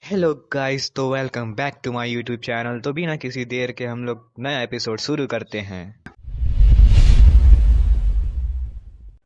Hello guys, तो welcome back to my YouTube channel. तो बिना किसी देर के हम लोग नया एपिसोड शुरू करते हैं।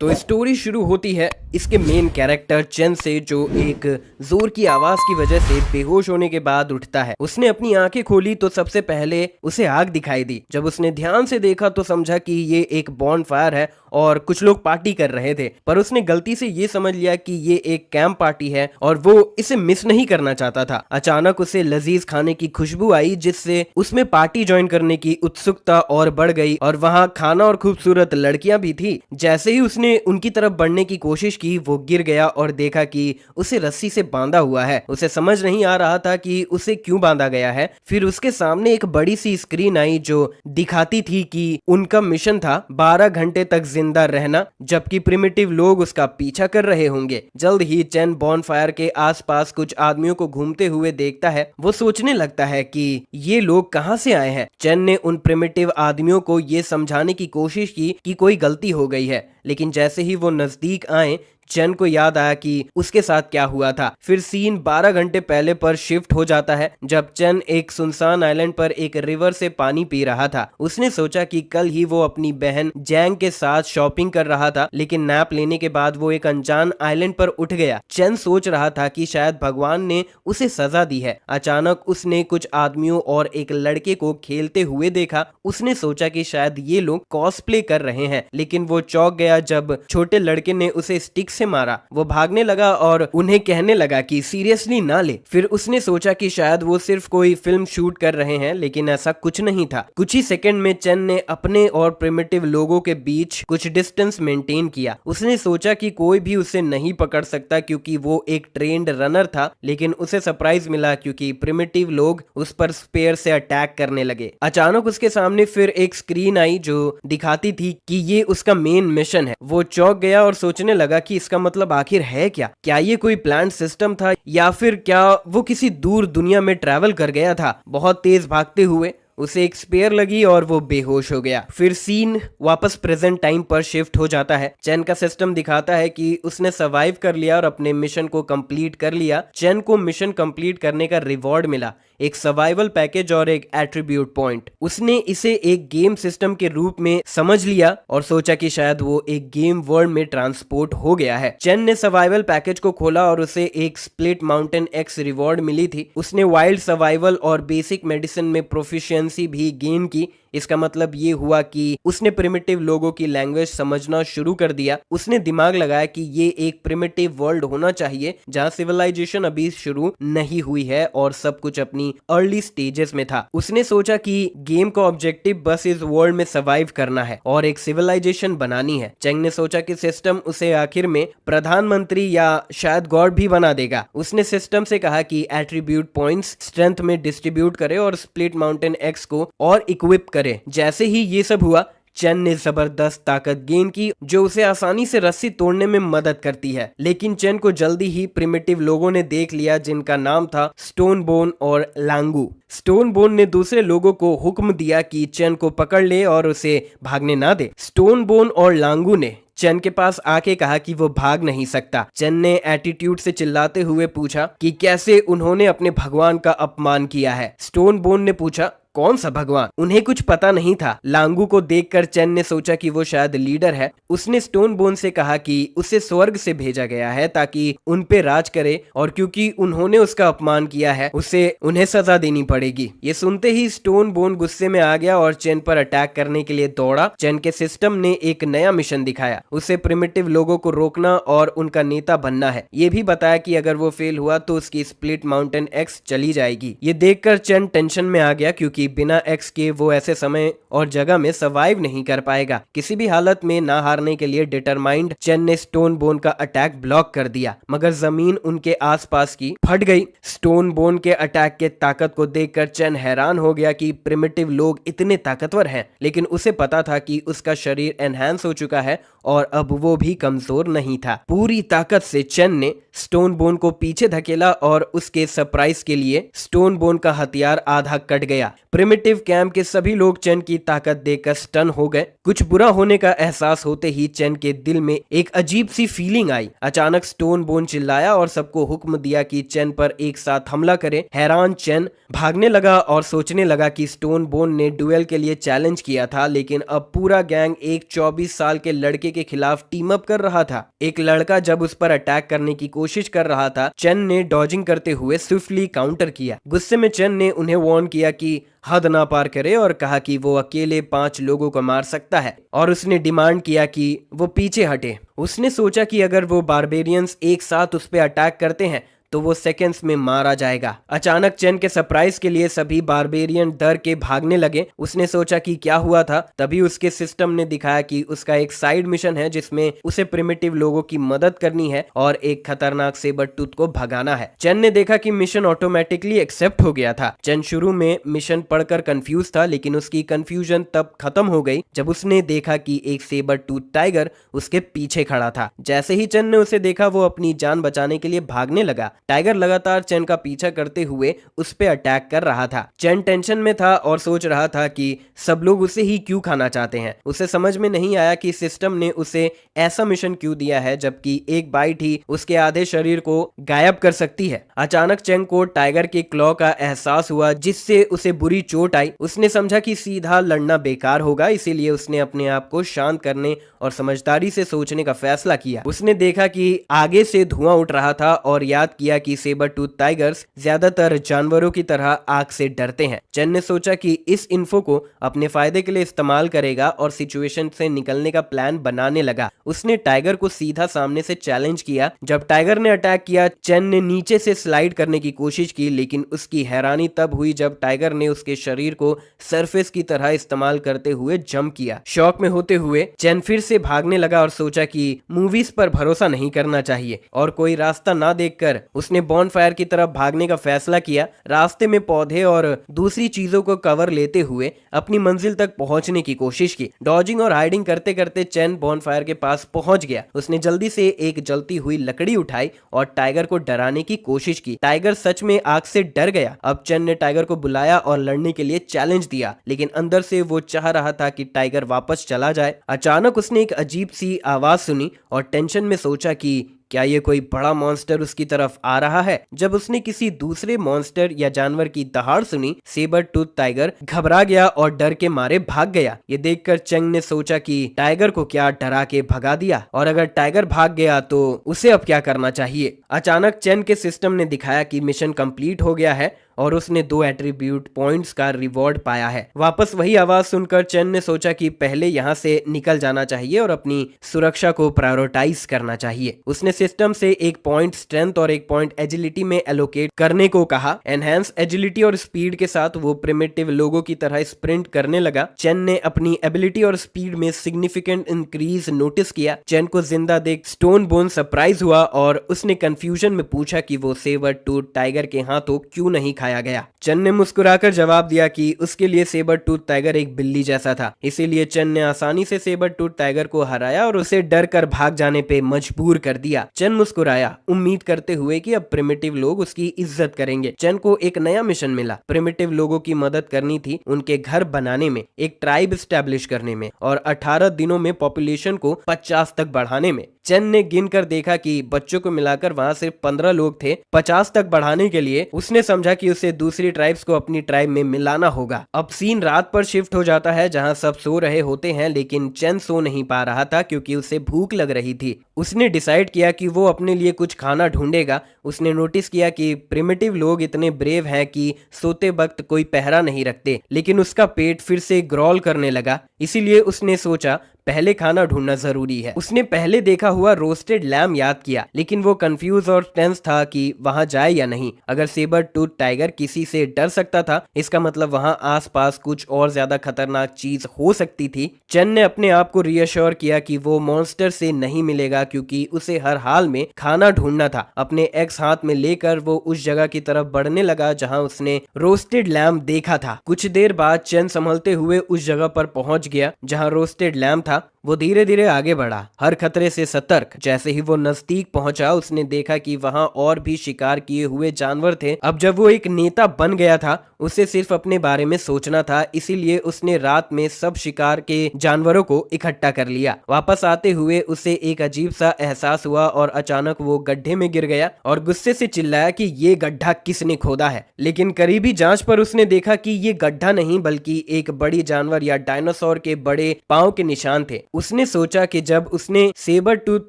तो स्टोरी शुरू होती है इसके मेन कैरेक्टर चेन से, जो एक जोर की आवाज की वजह से बेहोश होने के बाद उठता है। उसने अपनी आंखें खोली तो सबसे पहले उसे आग दिखाई दी। जब उसने ध्यान से देखा तो समझा कि ये एक बॉन फायर है और कुछ लोग पार्टी कर रहे थे, पर उसने गलती से ये समझ लिया कि ये एक कैंप पार्टी है और वो इसे मिस नहीं करना चाहता था। अचानक उसे लजीज खाने की खुशबू आई, जिससे उसमें पार्टी ज्वाइन करने की उत्सुकता और बढ़ गई। और वहाँ खाना और खूबसूरत लड़कियां भी थी। जैसे ही उसने उनकी तरफ बढ़ने की कोशिश की, वो गिर गया और देखा कि उसे रस्सी से बांधा हुआ है। उसे समझ नहीं आ रहा था कि उसे क्यों बांधा गया है। फिर उसके सामने एक बड़ी सी स्क्रीन आई जो दिखाती थी कि उनका मिशन था 12 घंटे तक जिंदा रहना, जबकि प्रिमिटिव लोग उसका पीछा कर रहे होंगे। जल्द ही चैन बॉनफायर के आसपास कुछ आदमियों को घूमते हुए देखता है। वो सोचने लगता है कि ये लोग कहां से आए हैं। चैन ने उन प्रिमिटिव आदमियों को ये समझाने की कोशिश की कि कोई गलती हो गई है, लेकिन जैसे ही वो नजदीक आए, चैन को याद आया कि उसके साथ क्या हुआ था। फिर सीन 12 घंटे पहले पर शिफ्ट हो जाता है, जब चैन एक सुनसान आइलैंड पर एक रिवर से पानी पी रहा था। उसने सोचा कि कल ही वो अपनी बहन जैंग के साथ शॉपिंग कर रहा था, लेकिन नैप लेने के बाद वो एक अनजान आइलैंड पर उठ गया। चैन सोच रहा था कि शायद भगवान ने उसे सजा दी है। अचानक उसने कुछ आदमियों और एक लड़के को खेलते हुए देखा। उसने सोचा कि शायद ये लोग कॉस्प्ले कर रहे हैं, लेकिन वो चौंक गया जब छोटे लड़के ने उसे स्टिक से मारा। वो भागने लगा और उन्हें कहने लगा कि सीरियसली ना ले। फिर उसने सोचा कि शायद वो सिर्फ कोई फिल्म शूट कर रहे हैं, लेकिन ऐसा कुछ नहीं था। कुछ ही सेकंड में चैन ने अपने और प्रिमिटिव लोगों के बीच कुछ डिस्टेंस मेंटेन किया। उसने सोचा कि कोई भी उसे नहीं पकड़ सकता क्योंकि वो एक ट्रेन्ड रनर था, लेकिन उसे सरप्राइज मिला क्योंकि प्रिमिटिव लोग उस पर स्पेयर से अटैक करने लगे। अचानक उसके सामने फिर एक स्क्रीन आई जो दिखाती थी कि ये उसका मेन मिशन है। वो चौंक गया और सोचने लगा कि इसका मतलब आखिर है क्या। क्या ये कोई प्लान सिस्टम था, या फिर क्या वो किसी दूर दुनिया में ट्रैवल कर गया था। बहुत तेज भागते हुए उसे एक स्पेयर लगी और वो बेहोश हो गया। फिर सीन वापस प्रेजेंट टाइम पर शिफ्ट हो जाता है। चैन का सिस्टम दिखाता है कि उसने सर्वाइव कर लिया और अपने मिशन को कंप्लीट कर लिया। चैन को मिशन कंप्लीट करने का रिवॉर्ड मिला, एक सर्वाइवल पैकेज और एक एट्रीब्यूट पॉइंट। उसने इसे एक गेम सिस्टम के रूप में समझ लिया और सोचा कि शायद वो एक गेम वर्ल्ड में ट्रांसपोर्ट हो गया है। चैन ने सर्वाइवल पैकेज को खोला और उसे एक स्प्लिट माउंटेन एक्स रिवॉर्ड मिली थी। उसने वाइल्ड सर्वाइवल और बेसिक मेडिसिन में प्रोफिशिएंसी भी गेन की। इसका मतलब ये हुआ कि उसने प्रिमिटिव लोगों की लैंग्वेज समझना शुरू कर दिया। उसने दिमाग लगाया कि ये एक प्रिमिटिव वर्ल्ड होना चाहिए जहां सिविलाइजेशन अभी शुरू नहीं हुई है और सब कुछ अपनी अर्ली स्टेजेस में था। उसने सोचा कि गेम का ऑब्जेक्टिव बस इस वर्ल्ड में सर्वाइव करना है और एक सिविलाइजेशन बनानी है। चैंग ने सोचा कि सिस्टम उसे आखिर में प्रधानमंत्री या शायद गॉड भी बना देगा। उसने सिस्टम से कहा कि एट्रीब्यूट पॉइंट्स स्ट्रेंथ में डिस्ट्रीब्यूट करे और स्प्लिट माउंटेन एक्स को और इक्विप करे। जैसे ही ये सब हुआ, चैन ने जबरदस्त ताकत गेन की जो उसे आसानी से रस्सी तोड़ने में मदद करती है। लेकिन चैन को जल्दी ही प्रिमिटिव लोगों ने देख लिया, जिनका नाम था स्टोन बोन और लांगू। स्टोन बोन ने दूसरे लोगों को हुक्म दिया कि चैन को पकड़ ले और उसे भागने ना दे। स्टोन बोन और लांगू ने चैन के पास आके कहा कि वो भाग नहीं सकता। चैन ने एटीट्यूड से चिल्लाते हुए पूछा कि कैसे उन्होंने अपने भगवान का अपमान किया है। स्टोन बोन ने पूछा, कौन सा भगवान? उन्हें कुछ पता नहीं था। लांगू को देखकर चैन ने सोचा कि वो शायद लीडर है। उसने स्टोन बोन से कहा कि उसे स्वर्ग से भेजा गया है ताकि उन पे राज करे, और क्योंकि उन्होंने उसका अपमान किया है उसे उन्हें सजा देनी पड़ेगी। ये सुनते ही स्टोन बोन गुस्से में आ गया और चैन पर अटैक करने के लिए दौड़ा। चैन के सिस्टम ने एक नया मिशन दिखाया। उसे प्रिमिटिव लोगों को रोकना और उनका नेता बनना है। ये भी बताया कि अगर वो फेल हुआ तो उसकी स्प्लिट माउंटेन एक्स चली जाएगी। ये देखकर चैन टेंशन में आ गया क्योंकि बिना एक्स के वो ऐसे समय और जगह में सर्वाइव नहीं कर पाएगा। किसी भी हालत में ना हारने के लिए डिटरमाइंड चैन ने स्टोन बोन का अटैक ब्लॉक कर दिया, मगर जमीन उनके आसपास की फट गई। स्टोन बोन के अटैक के ताकत को देखकर चैन हैरान हो गया कि प्रिमिटिव लोग इतने ताकतवर हैं, लेकिन उसे पता था कि उसका शरीर एनहांस हो चुका है और अब वो भी कमजोर नहीं था। पूरी ताकत से चैन ने स्टोन बोन को पीछे धकेला और उसके सरप्राइज के लिए स्टोन बोन का हथियार आधा कट गया। प्रिमिटिव कैंप के सभी लोग चेन की ताकत देखकर स्टन हो गए। कुछ बुरा होने का एहसास होते ही चेन के दिल में एक अजीब सी फीलिंग आई। अचानक स्टोन बोन चिल्लाया और सबको हुक्म दिया कि चेन पर एक साथ हमला करे। हैरान चेन भागने लगा और सोचने लगा कि स्टोन बोन ने डुएल के लिए चैलेंज किया था, लेकिन अब पूरा गैंग एक 24 साल के लड़के के खिलाफ टीम अप कर रहा था। एक लड़का जब उस पर अटैक करने की कोशिश कर रहा था, चेन ने डॉजिंग करते हुए स्विफ्टली काउंटर किया। गुस्से में चेन ने उन्हें वार्न किया कि हद ना पार करे और कहा कि वो अकेले 5 लोगों को मार सकता है, और उसने डिमांड किया कि वो पीछे हटे। उसने सोचा कि अगर वो बारबेरियंस एक साथ उस पर अटैक करते हैं तो वो सेकंड्स में मारा जाएगा। अचानक चेन के सरप्राइज के लिए सभी बारबेरियन डर के भागने लगे। उसने सोचा कि क्या हुआ था, तभी उसके सिस्टम ने दिखाया कि उसका एक साइड मिशन है जिसमें उसे प्रिमिटिव लोगों की मदद करनी है और एक खतरनाक सेबर टूथ को भगाना है। चेन ने देखा कि मिशन ऑटोमेटिकली एक्सेप्ट हो गया था। चेन शुरू में मिशन पढ़कर कंफ्यूज था, लेकिन उसकी कंफ्यूजन तब खत्म हो गई जब उसने देखा कि एक सेबर टूथ टाइगर उसके पीछे खड़ा था। जैसे ही चेन ने उसे देखा, वो अपनी जान बचाने के लिए भागने लगा। टाइगर लगातार चेन का पीछा करते हुए उस पे अटैक कर रहा था। चेन टेंशन में था और सोच रहा था कि सब लोग उसे ही क्यों खाना चाहते हैं। उसे समझ में नहीं आया कि सिस्टम ने उसे ऐसा मिशन क्यों दिया है, जबकि एक बाइट ही उसके आधे शरीर को गायब कर सकती है। अचानक चेन को टाइगर के क्लॉ का एहसास हुआ, जिससे उसे बुरी चोट आई। उसने समझा कि सीधा लड़ना बेकार होगा, इसीलिए उसने अपने आप को शांत करने और समझदारी से सोचने का फैसला किया। उसने देखा कि आगे से धुआं उठ रहा था और याद किया कि सेबर टूथ टाइगर्स ज्यादातर जानवरों की तरह आग से डरते हैं। चेन ने सोचा कि इस इन्फो को अपने फायदे के लिए इस्तेमाल करेगा और सिचुएशन से निकलने का प्लान बनाने लगा। उसने टाइगर को सीधा सामने से चैलेंज किया। जब टाइगर ने अटैक किया, चेन ने नीचे से स्लाइड करने की कोशिश की, लेकिन उसकी हैरानी तब हुई जब टाइगर ने उसके शरीर को सरफेस की तरह इस्तेमाल करते हुए जंप किया। शॉक में होते हुए चेन फिर से भागने लगा और सोचा कि मूवीज पर भरोसा नहीं करना चाहिए, और कोई रास्ता ना देखकर उसने बॉनफायर की तरफ भागने का फैसला किया। रास्ते में पौधे और दूसरी चीजों को कवर लेते हुए अपनी मंजिल तक पहुंचने की कोशिश की। डॉजिंग और हाइडिंग करते करते चेन बॉनफायर के पास पहुंच गया। उसने जल्दी से एक जलती हुई लकड़ी उठाई और टाइगर को डराने की कोशिश की। टाइगर सच में आग से डर गया। अब चेन ने टाइगर को बुलाया और लड़ने के लिए चैलेंज दिया, लेकिन अंदर से वो चाह रहा था कि टाइगर वापस चला जाए। अचानक उसने एक अजीब सी आवाज सुनी और टेंशन में सोचा कि क्या ये कोई बड़ा मॉन्स्टर उसकी तरफ आ रहा है। जब उसने किसी दूसरे मॉन्स्टर या जानवर की दहाड़ सुनी, सेबर टूथ टाइगर घबरा गया और डर के मारे भाग गया। ये देखकर चेंग ने सोचा कि टाइगर को क्या डरा के भगा दिया, और अगर टाइगर भाग गया तो उसे अब क्या करना चाहिए। अचानक चेन के सिस्टम ने दिखाया कि मिशन कंप्लीट हो गया है और उसने 2 एट्रीब्यूट पॉइंट्स का रिवॉर्ड पाया है। वापस वही आवाज सुनकर चेन ने सोचा कि पहले यहाँ से निकल जाना चाहिए और अपनी सुरक्षा को प्रायोरिटाइज करना चाहिए। उसने सिस्टम से 1 पॉइंट स्ट्रेंथ और 1 पॉइंट एजिलिटी में एलोकेट करने को कहा। एनहेंस एजिलिटी और स्पीड के साथ वो प्रिमिटिव लोगों की तरह स्प्रिंट करने लगा। चेन ने अपनी एबिलिटी और स्पीड में सिग्निफिकेंट इंक्रीज नोटिस किया। चेन को जिंदा देख स्टोन बोन सरप्राइज हुआ और उसने कंफ्यूजन में पूछा कि वो सेबर टूथ टाइगर के हाथों क्यों नहीं खाया गया। चेन ने मुस्कुराकर जवाब दिया कि उसके लिए सेबर टूथ टाइगर एक बिल्ली जैसा था, इसीलिए चेन ने आसानी से सेबर टूथ टाइगर को हराया और उसे डर कर भाग जाने पे मजबूर कर दिया। चेन मुस्कुराया, उम्मीद करते हुए कि अब प्रिमिटिव लोग उसकी इज्जत करेंगे। चेन को एक नया मिशन मिला। प्रिमिटिव लोगों की मदद करनी थी, उनके घर बनाने में, एक ट्राइब स्टैब्लिश करने में और 18 दिनों में पॉपुलेशन को 50 तक बढ़ाने में। चेन ने गिनकर देखा कि बच्चों को मिलाकर वहां सिर्फ 15 लोग थे। 50 तक बढ़ाने के लिए उसने समझा कि उसे दूसरी ट्राइब्स को अपनी ट्राइब में मिलाना होगा। अब सीन रात पर शिफ्ट हो जाता है, जहां सब सो रहे होते हैं, लेकिन चेन सो नहीं पा रहा था क्योंकि उसे भूख लग रही थी। उसने डिसाइड किया कि वो अपने लिए कुछ खाना ढूंढेगा। उसने नोटिस किया कि प्रिमिटिव लोग इतने ब्रेव हैं कि सोते वक्त कोई पहरा नहीं रखते, लेकिन उसका पेट फिर से ग्रॉल करने लगा। इसीलिए उसने सोचा पहले खाना ढूंढना जरूरी है। उसने पहले देखा हुआ रोस्टेड लैम याद किया, लेकिन वो कंफ्यूज और टेंस था कि वहां जाए या नहीं। अगर सेबर टूथ टाइगर किसी से डर सकता था, इसका मतलब वहां आसपास कुछ और ज्यादा खतरनाक चीज हो सकती थी। चेन ने अपने आप को रियश्योर किया कि वो मॉन्स्टर से नहीं मिलेगा, क्योंकि उसे हर हाल में खाना ढूंढना था। अपने एक्स हाथ में लेकर वो उस जगह की तरफ बढ़ने लगा जहां उसने रोस्टेड लैम देखा था। कुछ देर बाद चेन संभलते हुए उस जगह पर पहुंच गया जहां रोस्टेड लैम था। था वो धीरे धीरे आगे बढ़ा, हर खतरे से सतर्क। जैसे ही वो नजदीक पहुंचा उसने देखा कि वहां और भी शिकार किए हुए जानवर थे। अब जब वो एक नेता बन गया था उसे सिर्फ अपने बारे में सोचना था, इसीलिए उसने रात में सब शिकार के जानवरों को इकट्ठा कर लिया। वापस आते हुए उसे एक अजीब सा एहसास हुआ और अचानक वो गड्ढे में गिर गया और गुस्से से चिल्लाया कि ये गड्ढा किसने खोदा है। लेकिन करीबी जांच पर उसने देखा कि ये गड्ढा नहीं बल्कि एक बड़ी जानवर या डायनासोर के बड़े पांव के निशान थे। उसने सोचा कि जब उसने सेबर टूथ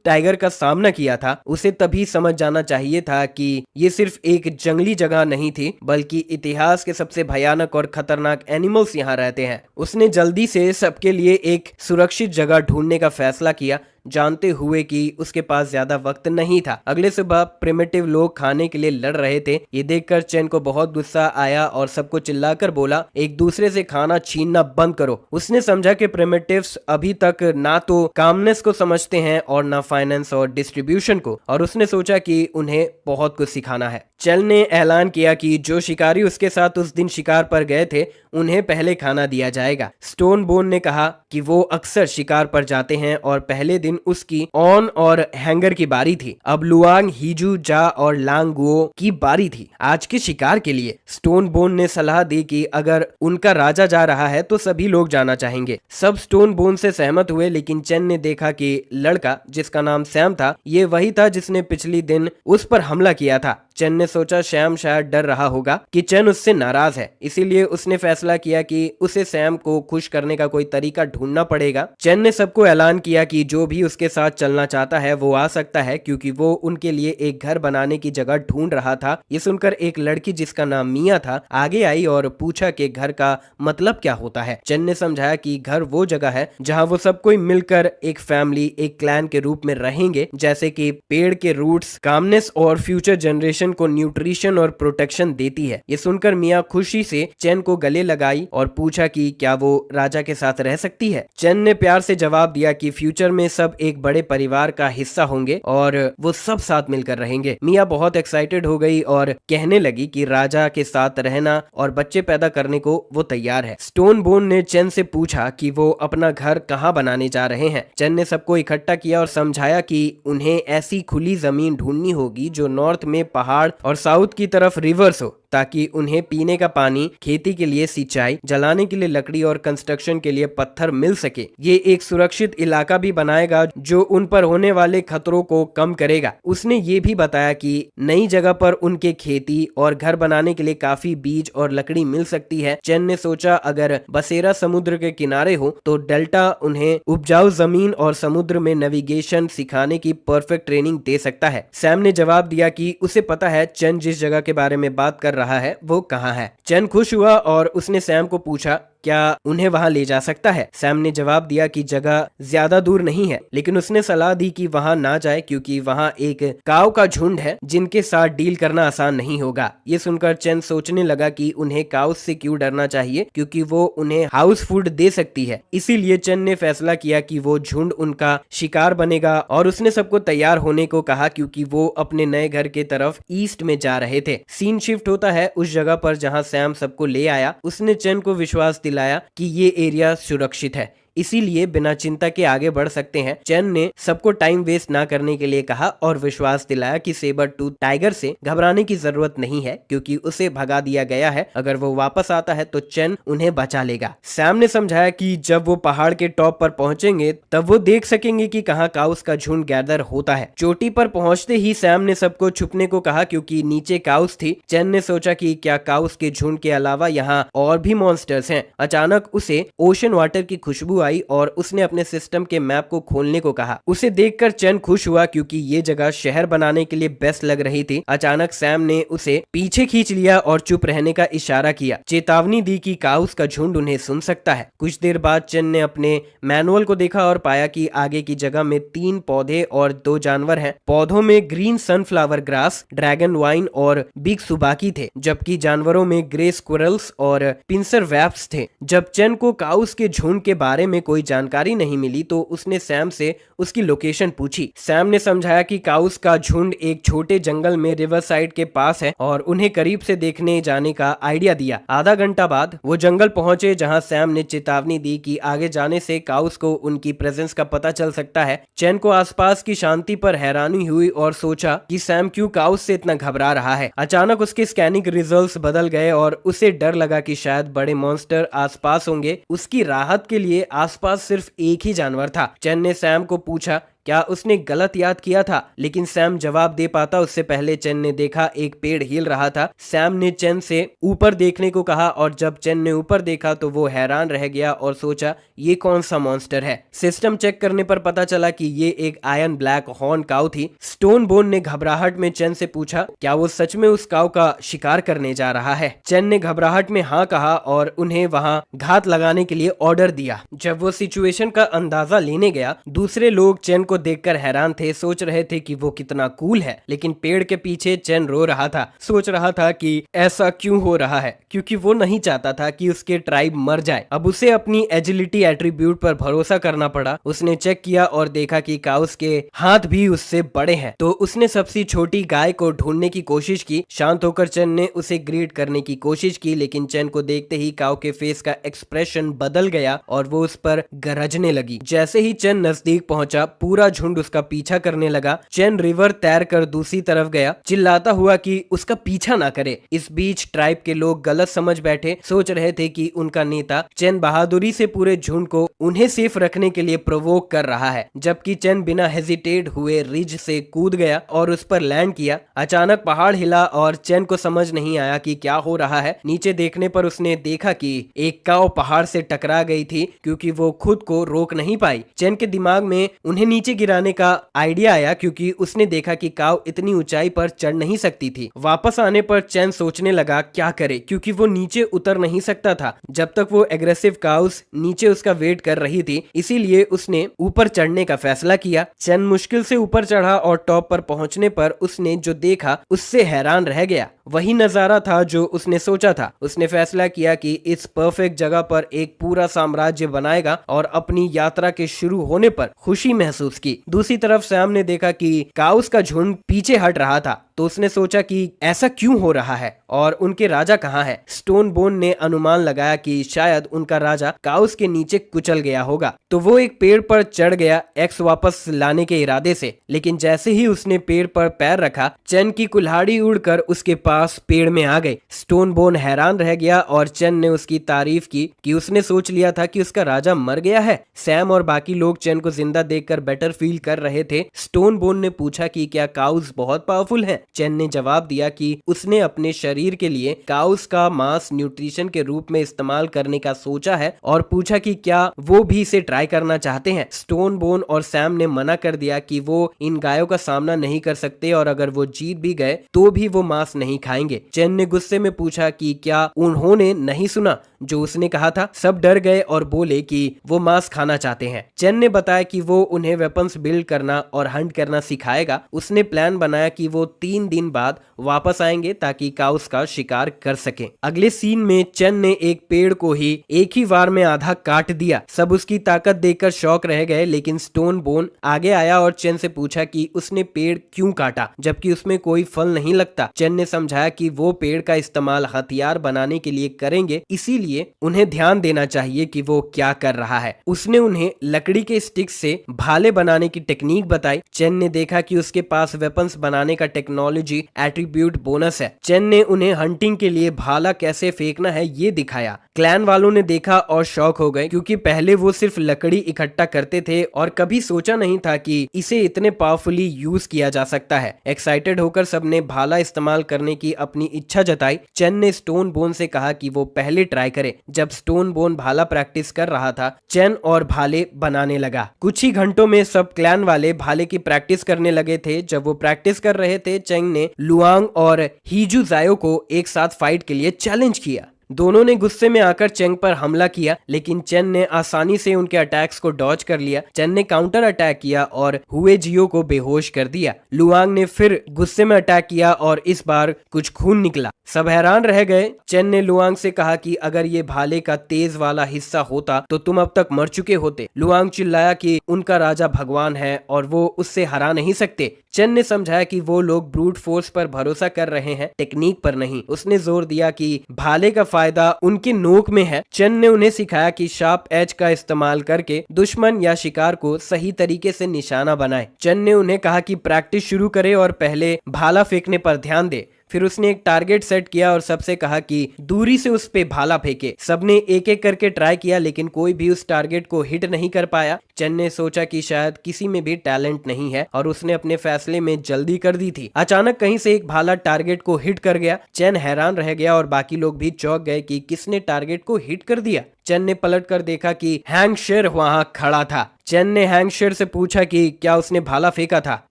टाइगर का सामना किया था उसे तभी समझ जाना चाहिए था कि ये सिर्फ एक जंगली जगह नहीं थी बल्कि इतिहास के सबसे भयानक और खतरनाक एनिमल्स यहाँ रहते हैं। उसने जल्दी से सबके लिए एक सुरक्षित जगह ढूंढने का फैसला किया, जानते हुए कि उसके पास ज्यादा वक्त नहीं था। अगले सुबह प्रिमिटिव लोग खाने के लिए लड़ रहे थे। ये देखकर चेन को बहुत गुस्सा आया और सबको चिल्लाकर बोला, एक दूसरे से खाना छीनना बंद करो। उसने समझा कि प्रिमिटिव्स अभी तक ना तो कामनेस को समझते हैं और ना फाइनेंस और डिस्ट्रीब्यूशन को, और उसने सोचा कि उन्हें बहुत कुछ सिखाना है। चेन ने ऐलान किया कि जो शिकारी उसके साथ उस दिन शिकार पर गए थे उन्हें पहले खाना दिया जाएगा। स्टोन बोन ने कहा कि वो अक्सर शिकार पर जाते हैं और पहले दिन उसकी ऑन और हैंगर की बारी थी। अब लुआंग, हीजू, जा और लांगुओ की बारी थी आज के शिकार के लिए। स्टोन बोन ने सलाह दी कि अगर उनका राजा जा रहा है तो सभी लोग जाना चाहेंगे। सब स्टोन बोन से सहमत हुए, लेकिन चेन ने देखा कि लड़का जिसका नाम सैम था ये वही था जिसने पिछले दिन उस पर हमला किया था। चेन ने सोचा सैम शायद डर रहा होगा कि चेन उससे नाराज है, इसीलिए उसने फैसला किया कि उसे सैम को खुश करने का कोई तरीका ढूंढना पड़ेगा। चेन ने सबको ऐलान किया कि जो भी उसके साथ चलना चाहता है वो आ सकता है, क्योंकि वो उनके लिए एक घर बनाने की जगह ढूंढ रहा था। ये सुनकर एक लड़की जिसका नाम मिया था आगे आई और पूछा कि घर का मतलब क्या होता है। चेन ने समझाया कि घर वो जगह है जहाँ वो सब कोई मिलकर एक फैमिली, एक क्लैन के रूप में रहेंगे, जैसे कि पेड़ के रूट्स कामनेस और फ्यूचर जनरेशन को न्यूट्रिशन और प्रोटेक्शन देती है। ये सुनकर मिया खुशी से चेन को गले लगाई और पूछा कि क्या वो राजा के साथ रह सकती है। चेन ने प्यार से जवाब दिया कि फ्यूचर में सब एक बड़े परिवार का हिस्सा होंगे और वो सब साथ मिलकर रहेंगे। मिया बहुत एक्साइटेड हो गई और कहने लगी कि राजा के साथ रहना और बच्चे पैदा करने को वो तैयार है। स्टोन बोन ने चेन से पूछा कि वो अपना घर कहाँ बनाने जा रहे हैं। चेन ने सबको इकट्ठा किया और समझाया कि उन्हें ऐसी खुली जमीन ढूंढनी होगी जो नॉर्थ में पहाड़ और साउथ की तरफ रिवर्स हो, ताकि उन्हें पीने का पानी, खेती के लिए सिंचाई, जलाने के लिए लकड़ी और कंस्ट्रक्शन के लिए पत्थर मिल सके। ये एक सुरक्षित इलाका भी बनाएगा जो उन पर होने वाले खतरों को कम करेगा। उसने ये भी बताया कि नई जगह पर उनके खेती और घर बनाने के लिए काफी बीज और लकड़ी मिल सकती है। चेन ने सोचा अगर बसेरा समुद्र के किनारे हो तो डेल्टा उन्हें उपजाऊ जमीन और समुद्र में नेविगेशन सिखाने की परफेक्ट ट्रेनिंग दे सकता है। सैम ने जवाब दिया कि उसे पता है चेन जिस जगह के बारे में बात कर रहा है वो कहाँ है। चेन खुश हुआ और उसने सैम को पूछा क्या उन्हें वहां ले जा सकता है। सैम ने जवाब दिया कि जगह ज्यादा दूर नहीं है, लेकिन उसने सलाह दी कि वहां ना जाए क्योंकि वहां एक काऊ का झुंड है जिनके साथ डील करना आसान नहीं होगा। ये सुनकर चेन सोचने लगा कि उन्हें काऊ से क्यों डरना चाहिए, क्योंकि वो उन्हें हाउस फूड दे सकती है। इसीलिए चेन ने फैसला किया कि वो झुंड उनका शिकार बनेगा और उसने सबको तैयार होने को कहा क्योंकि वो अपने नए घर के तरफ ईस्ट में जा रहे थे। सीन शिफ्ट होता है उस जगह पर जहाँ सैम सबको ले आया। उसने चेन को विश्वास दिलाया कि ये एरिया सुरक्षित है, इसीलिए बिना चिंता के आगे बढ़ सकते हैं। चेन ने सबको टाइम वेस्ट ना करने के लिए कहा और विश्वास दिलाया कि सेबर टूथ टाइगर से घबराने की जरूरत नहीं है क्योंकि उसे भगा दिया गया है। अगर वो वापस आता है तो चेन उन्हें बचा लेगा। सैम ने समझाया कि जब वो पहाड़ के टॉप पर पहुंचेंगे तब वो देख सकेंगे कि कहाँ काउस का झुंड गैदर होता है। चोटी पर पहुंचते ही सैम ने सबको छुपने को कहा क्योंकि नीचे काउस थी। चेन ने सोचा कि क्या काउस के झुंड के अलावा यहाँ और भी मॉन्स्टर्स हैं। अचानक उसे ओशन वाटर की खुशबू आई और उसने अपने सिस्टम के मैप को खोलने को कहा। उसे देखकर चेन खुश हुआ क्योंकि ये जगह शहर बनाने के लिए बेस्ट लग रही थी। अचानक सैम ने उसे पीछे खींच लिया और चुप रहने का इशारा किया, चेतावनी दी कि काउस का झुंड उन्हें सुन सकता है। कुछ देर बाद चेन ने अपने मैनुअल को देखा और पाया कि आगे की जगह में 3 पौधे और 2 जानवर हैं। पौधों में green sunflower grass, dragon wine और बिग सुबाकी थे, जबकि जानवरों में ग्रे स्क्विरल्स और पिंसर वैप्स थे। जब चेन को काउस के झुंड के बारे में कोई जानकारी नहीं मिली तो उसने सैम से उसकी लोकेशन पूछी। सैम ने समझाया कि काउस का झुंड एक छोटे जंगल में रिवर साइड के पास है और उन्हें करीब से देखने जाने का आइडिया दिया। आधा घंटा बाद वो जंगल पहुंचे जहां सैम ने चेतावनी दी कि आगे जाने से काउस को उनकी प्रेजेंस का पता चल सकता है। चैन को आसपास की शांति पर हैरानी हुई और सोचा कि सैम क्यों काउस से इतना घबरा रहा है। अचानक उसके स्कैनिंग रिजल्ट्स बदल गए और उसे डर लगा कि शायद बड़े मॉन्स्टर आसपास होंगे। उसकी राहत के लिए आसपास सिर्फ एक ही जानवर था। चैन ने सैम को पूछा क्या उसने गलत याद किया था, लेकिन सैम जवाब दे पाता उससे पहले चैन ने देखा एक पेड़ हिल रहा था। सैम ने चैन से ऊपर देखने को कहा और जब चैन ने ऊपर देखा तो वो हैरान रह गया और सोचा ये कौन सा मॉन्स्टर है। सिस्टम चेक करने पर पता चला कि ये एक आयरन ब्लैक हॉर्न काऊ थी। स्टोन बोन ने घबराहट में चैन से पूछा क्या वो सच में उस काऊ का शिकार करने जा रहा है। चैन ने घबराहट में हाँ कहा और उन्हें वहां घात लगाने के लिए ऑर्डर दिया। जब वो सिचुएशन का अंदाजा लेने गया, दूसरे लोग चैन को देखकर हैरान थे, सोच रहे थे कि वो कितना कूल है। लेकिन पेड़ के पीछे चैन रो रहा था, सोच रहा था कि ऐसा क्यों हो रहा है, क्योंकि वो नहीं चाहता था कि उसके ट्राइब मर जाए। अब उसे अपनी एजिलिटी एट्रीब्यूट पर भरोसा करना पड़ा। उसने चेक किया और देखा कि काउस के हाथ भी उससे बड़े हैं, तो उसने सबसे छोटी गाय को ढूंढने की कोशिश की। शांत होकर चैन ने उसे ग्रीट करने की कोशिश की, लेकिन चैन को देखते ही काऊ के फेस का एक्सप्रेशन बदल गया और वो उस पर गरजने लगी। जैसे ही चैन नजदीक पहुंचा, पूरा झुंड उसका पीछा करने लगा। चैन रिवर तैर कर दूसरी तरफ गया, चिल्लाता हुआ कि उसका पीछा ना करे। इस बीच ट्राइब के लोग गलत समझ बैठे, सोच रहे थे कि उनका नेता चैन बहादुरी से पूरे झुंड को उन्हें सेफ रखने के लिए प्रोवोक कर रहा है, जबकि चैन बिना हेजिटेट हुए रिज से कूद गया और उस पर लैंड किया। अचानक पहाड़ हिला और चैन को समझ नहीं आया कि क्या हो रहा है। नीचे देखने पर उसने देखा कि एक काऊ पहाड़ से टकरा गई थी, क्योंकि वो खुद को रोक नहीं पाई। चैन के दिमाग में उन्हें नीचे गिराने का आइडिया आया, क्योंकि उसने देखा कि काऊ इतनी ऊंचाई पर चढ़ नहीं सकती थी। वापस आने पर चैन सोचने लगा क्या करे, क्योंकि वो नीचे उतर नहीं सकता था जब तक वो एग्रेसिव काउस नीचे उसका वेट कर रही थी। इसीलिए उसने ऊपर चढ़ने का फैसला किया। चैन मुश्किल से ऊपर चढ़ा और टॉप पर पहुंचने पर उसने जो देखा उससे हैरान रह गया। वही नजारा था जो उसने सोचा था। उसने फैसला किया कि इस परफेक्ट जगह पर एक पूरा साम्राज्य बनाएगा और अपनी यात्रा के शुरू होने पर खुशी महसूस की। दूसरी तरफ सैम ने देखा कि काउस का झुंड पीछे हट रहा था, तो उसने सोचा कि ऐसा क्यों हो रहा है और उनके राजा कहाँ है। स्टोन बोन ने अनुमान लगाया कि शायद उनका राजा काउस के नीचे कुचल गया होगा, तो वो एक पेड़ पर चढ़ गया एक्स वापस लाने के इरादे से। लेकिन जैसे ही उसने पेड़ पर पैर रखा, चैन की कुल्हाड़ी उड़कर उसके पास पेड़ में आ गई। स्टोन बोन हैरान रह गया और चैन ने उसकी तारीफ की कि उसने सोच लिया था कि उसका राजा मर गया है। सैम और बाकी लोग चैन को जिंदा देखकर बेटर फील कर रहे थे। स्टोन बोन ने पूछा कि क्या काउस बहुत पावरफुल है। चैन ने जवाब दिया कि उसने अपने शरीर के लिए काउस का मांस न्यूट्रिशन के रूप में इस्तेमाल करने का सोचा है और पूछा कि क्या वो भी इसे ट्राई करना चाहते हैं। स्टोन बोन और सैम ने मना कर दिया कि वो इन गायों का सामना नहीं कर सकते और अगर वो जीत भी गए तो भी वो मांस नहीं खाएंगे। चैन ने गुस्से में पूछा कि क्या उन्होंने नहीं सुना जो उसने कहा था। सब डर गए और बोले कि वो मांस खाना चाहते हैं। चैन ने बताया कि वो उन्हें वेपन्स बिल्ड करना और हंट करना सिखाएगा। उसने प्लान बनाया कि वो 3 दिन बाद वापस आएंगे ताकि काउस का शिकार कर सके। अगले सीन में चैन ने एक पेड़ को ही एक ही बार में आधा काट दिया। सब उसकी ताकत देखकर शॉक रह गए, लेकिन स्टोन बोन आगे आया और चैन से पूछा कि उसने पेड़ क्यों काटा जबकि उसमें कोई फल नहीं लगता। चैन ने समझाया कि वो पेड़ का इस्तेमाल हथियार बनाने के लिए करेंगे, इसीलिए उन्हें ध्यान देना चाहिए कि वो क्या कर रहा है। उसने उन्हें लकड़ी के स्टिक से भाले बनाने की टेक्निक बताई। चैन ने देखा कि उसके पास वेपन्स बनाने का टेक्नोलॉजी एट्रीब्यूट बोनस है। चैन ने उन्हें हंटिंग के लिए भाला कैसे फेंकना है ये दिखाया। क्लैन वालों ने देखा और शॉक हो गए, क्योंकि पहले वो सिर्फ लकड़ी इकट्ठा करते थे और कभी सोचा नहीं था कि इसे इतने पावरफुली यूज किया जा सकता है। एक्साइटेड होकर सबने भाला इस्तेमाल करने की अपनी इच्छा जताई। चैन ने स्टोन बोन से कहा कि वो पहले ट्राई करे। जब स्टोन बोन भाला प्रैक्टिस कर रहा था, चैन और भाले बनाने लगा। कुछ ही घंटों में सब क्लैन वाले भाले की प्रैक्टिस करने लगे थे। जब वो प्रैक्टिस कर रहे थे, चैन ने लुआंग और हीजू जायो को एक साथ फाइट के लिए चैलेंज किया। दोनों ने गुस्से में आकर चेंग पर हमला किया, लेकिन चेन ने आसानी से उनके अटैक्स को डॉज कर लिया। चेन ने काउंटर अटैक किया और हुए जियो को बेहोश कर दिया। लुआंग ने फिर गुस्से में अटैक किया और इस बार कुछ खून निकला। सब हैरान रह गए। चेन ने लुआंग से कहा कि अगर ये भाले का तेज वाला हिस्सा होता तो तुम अब तक मर चुके होते। लुआंग चिल्लाया कि उनका राजा भगवान है और वो उससे हरा नहीं सकते। चेन ने समझाया कि वो लोग ब्रूट फोर्स पर भरोसा कर रहे हैं, टेक्निक पर नहीं। उसने जोर दिया कि भाले का फायदा उनकी नोक में है। चेन ने उन्हें सिखाया कि शार्प एज का इस्तेमाल करके दुश्मन या शिकार को सही तरीके से निशाना बनाए। चेन ने उन्हें कहा कि प्रैक्टिस शुरू करे और पहले भाला फेंकने पर ध्यान दे। फिर उसने एक टारगेट सेट किया और सबसे कहा कि दूरी से उस पे भाला फेंके। सबने एक एक करके ट्राई किया लेकिन कोई भी उस टारगेट को हिट नहीं कर पाया। चेन ने सोचा कि शायद किसी में भी टैलेंट नहीं है और उसने अपने फैसले में जल्दी कर दी थी। अचानक कहीं से एक भाला टारगेट को हिट कर गया। चेन हैरान रह गया और बाकी लोग भी चौंक गए कि किसने टारगेट को हिट कर दिया। चेन ने पलट कर देखा कि हैंग शेर वहां खड़ा था। चेन ने हैंग शेर से पूछा कि क्या उसने भाला फेंका था।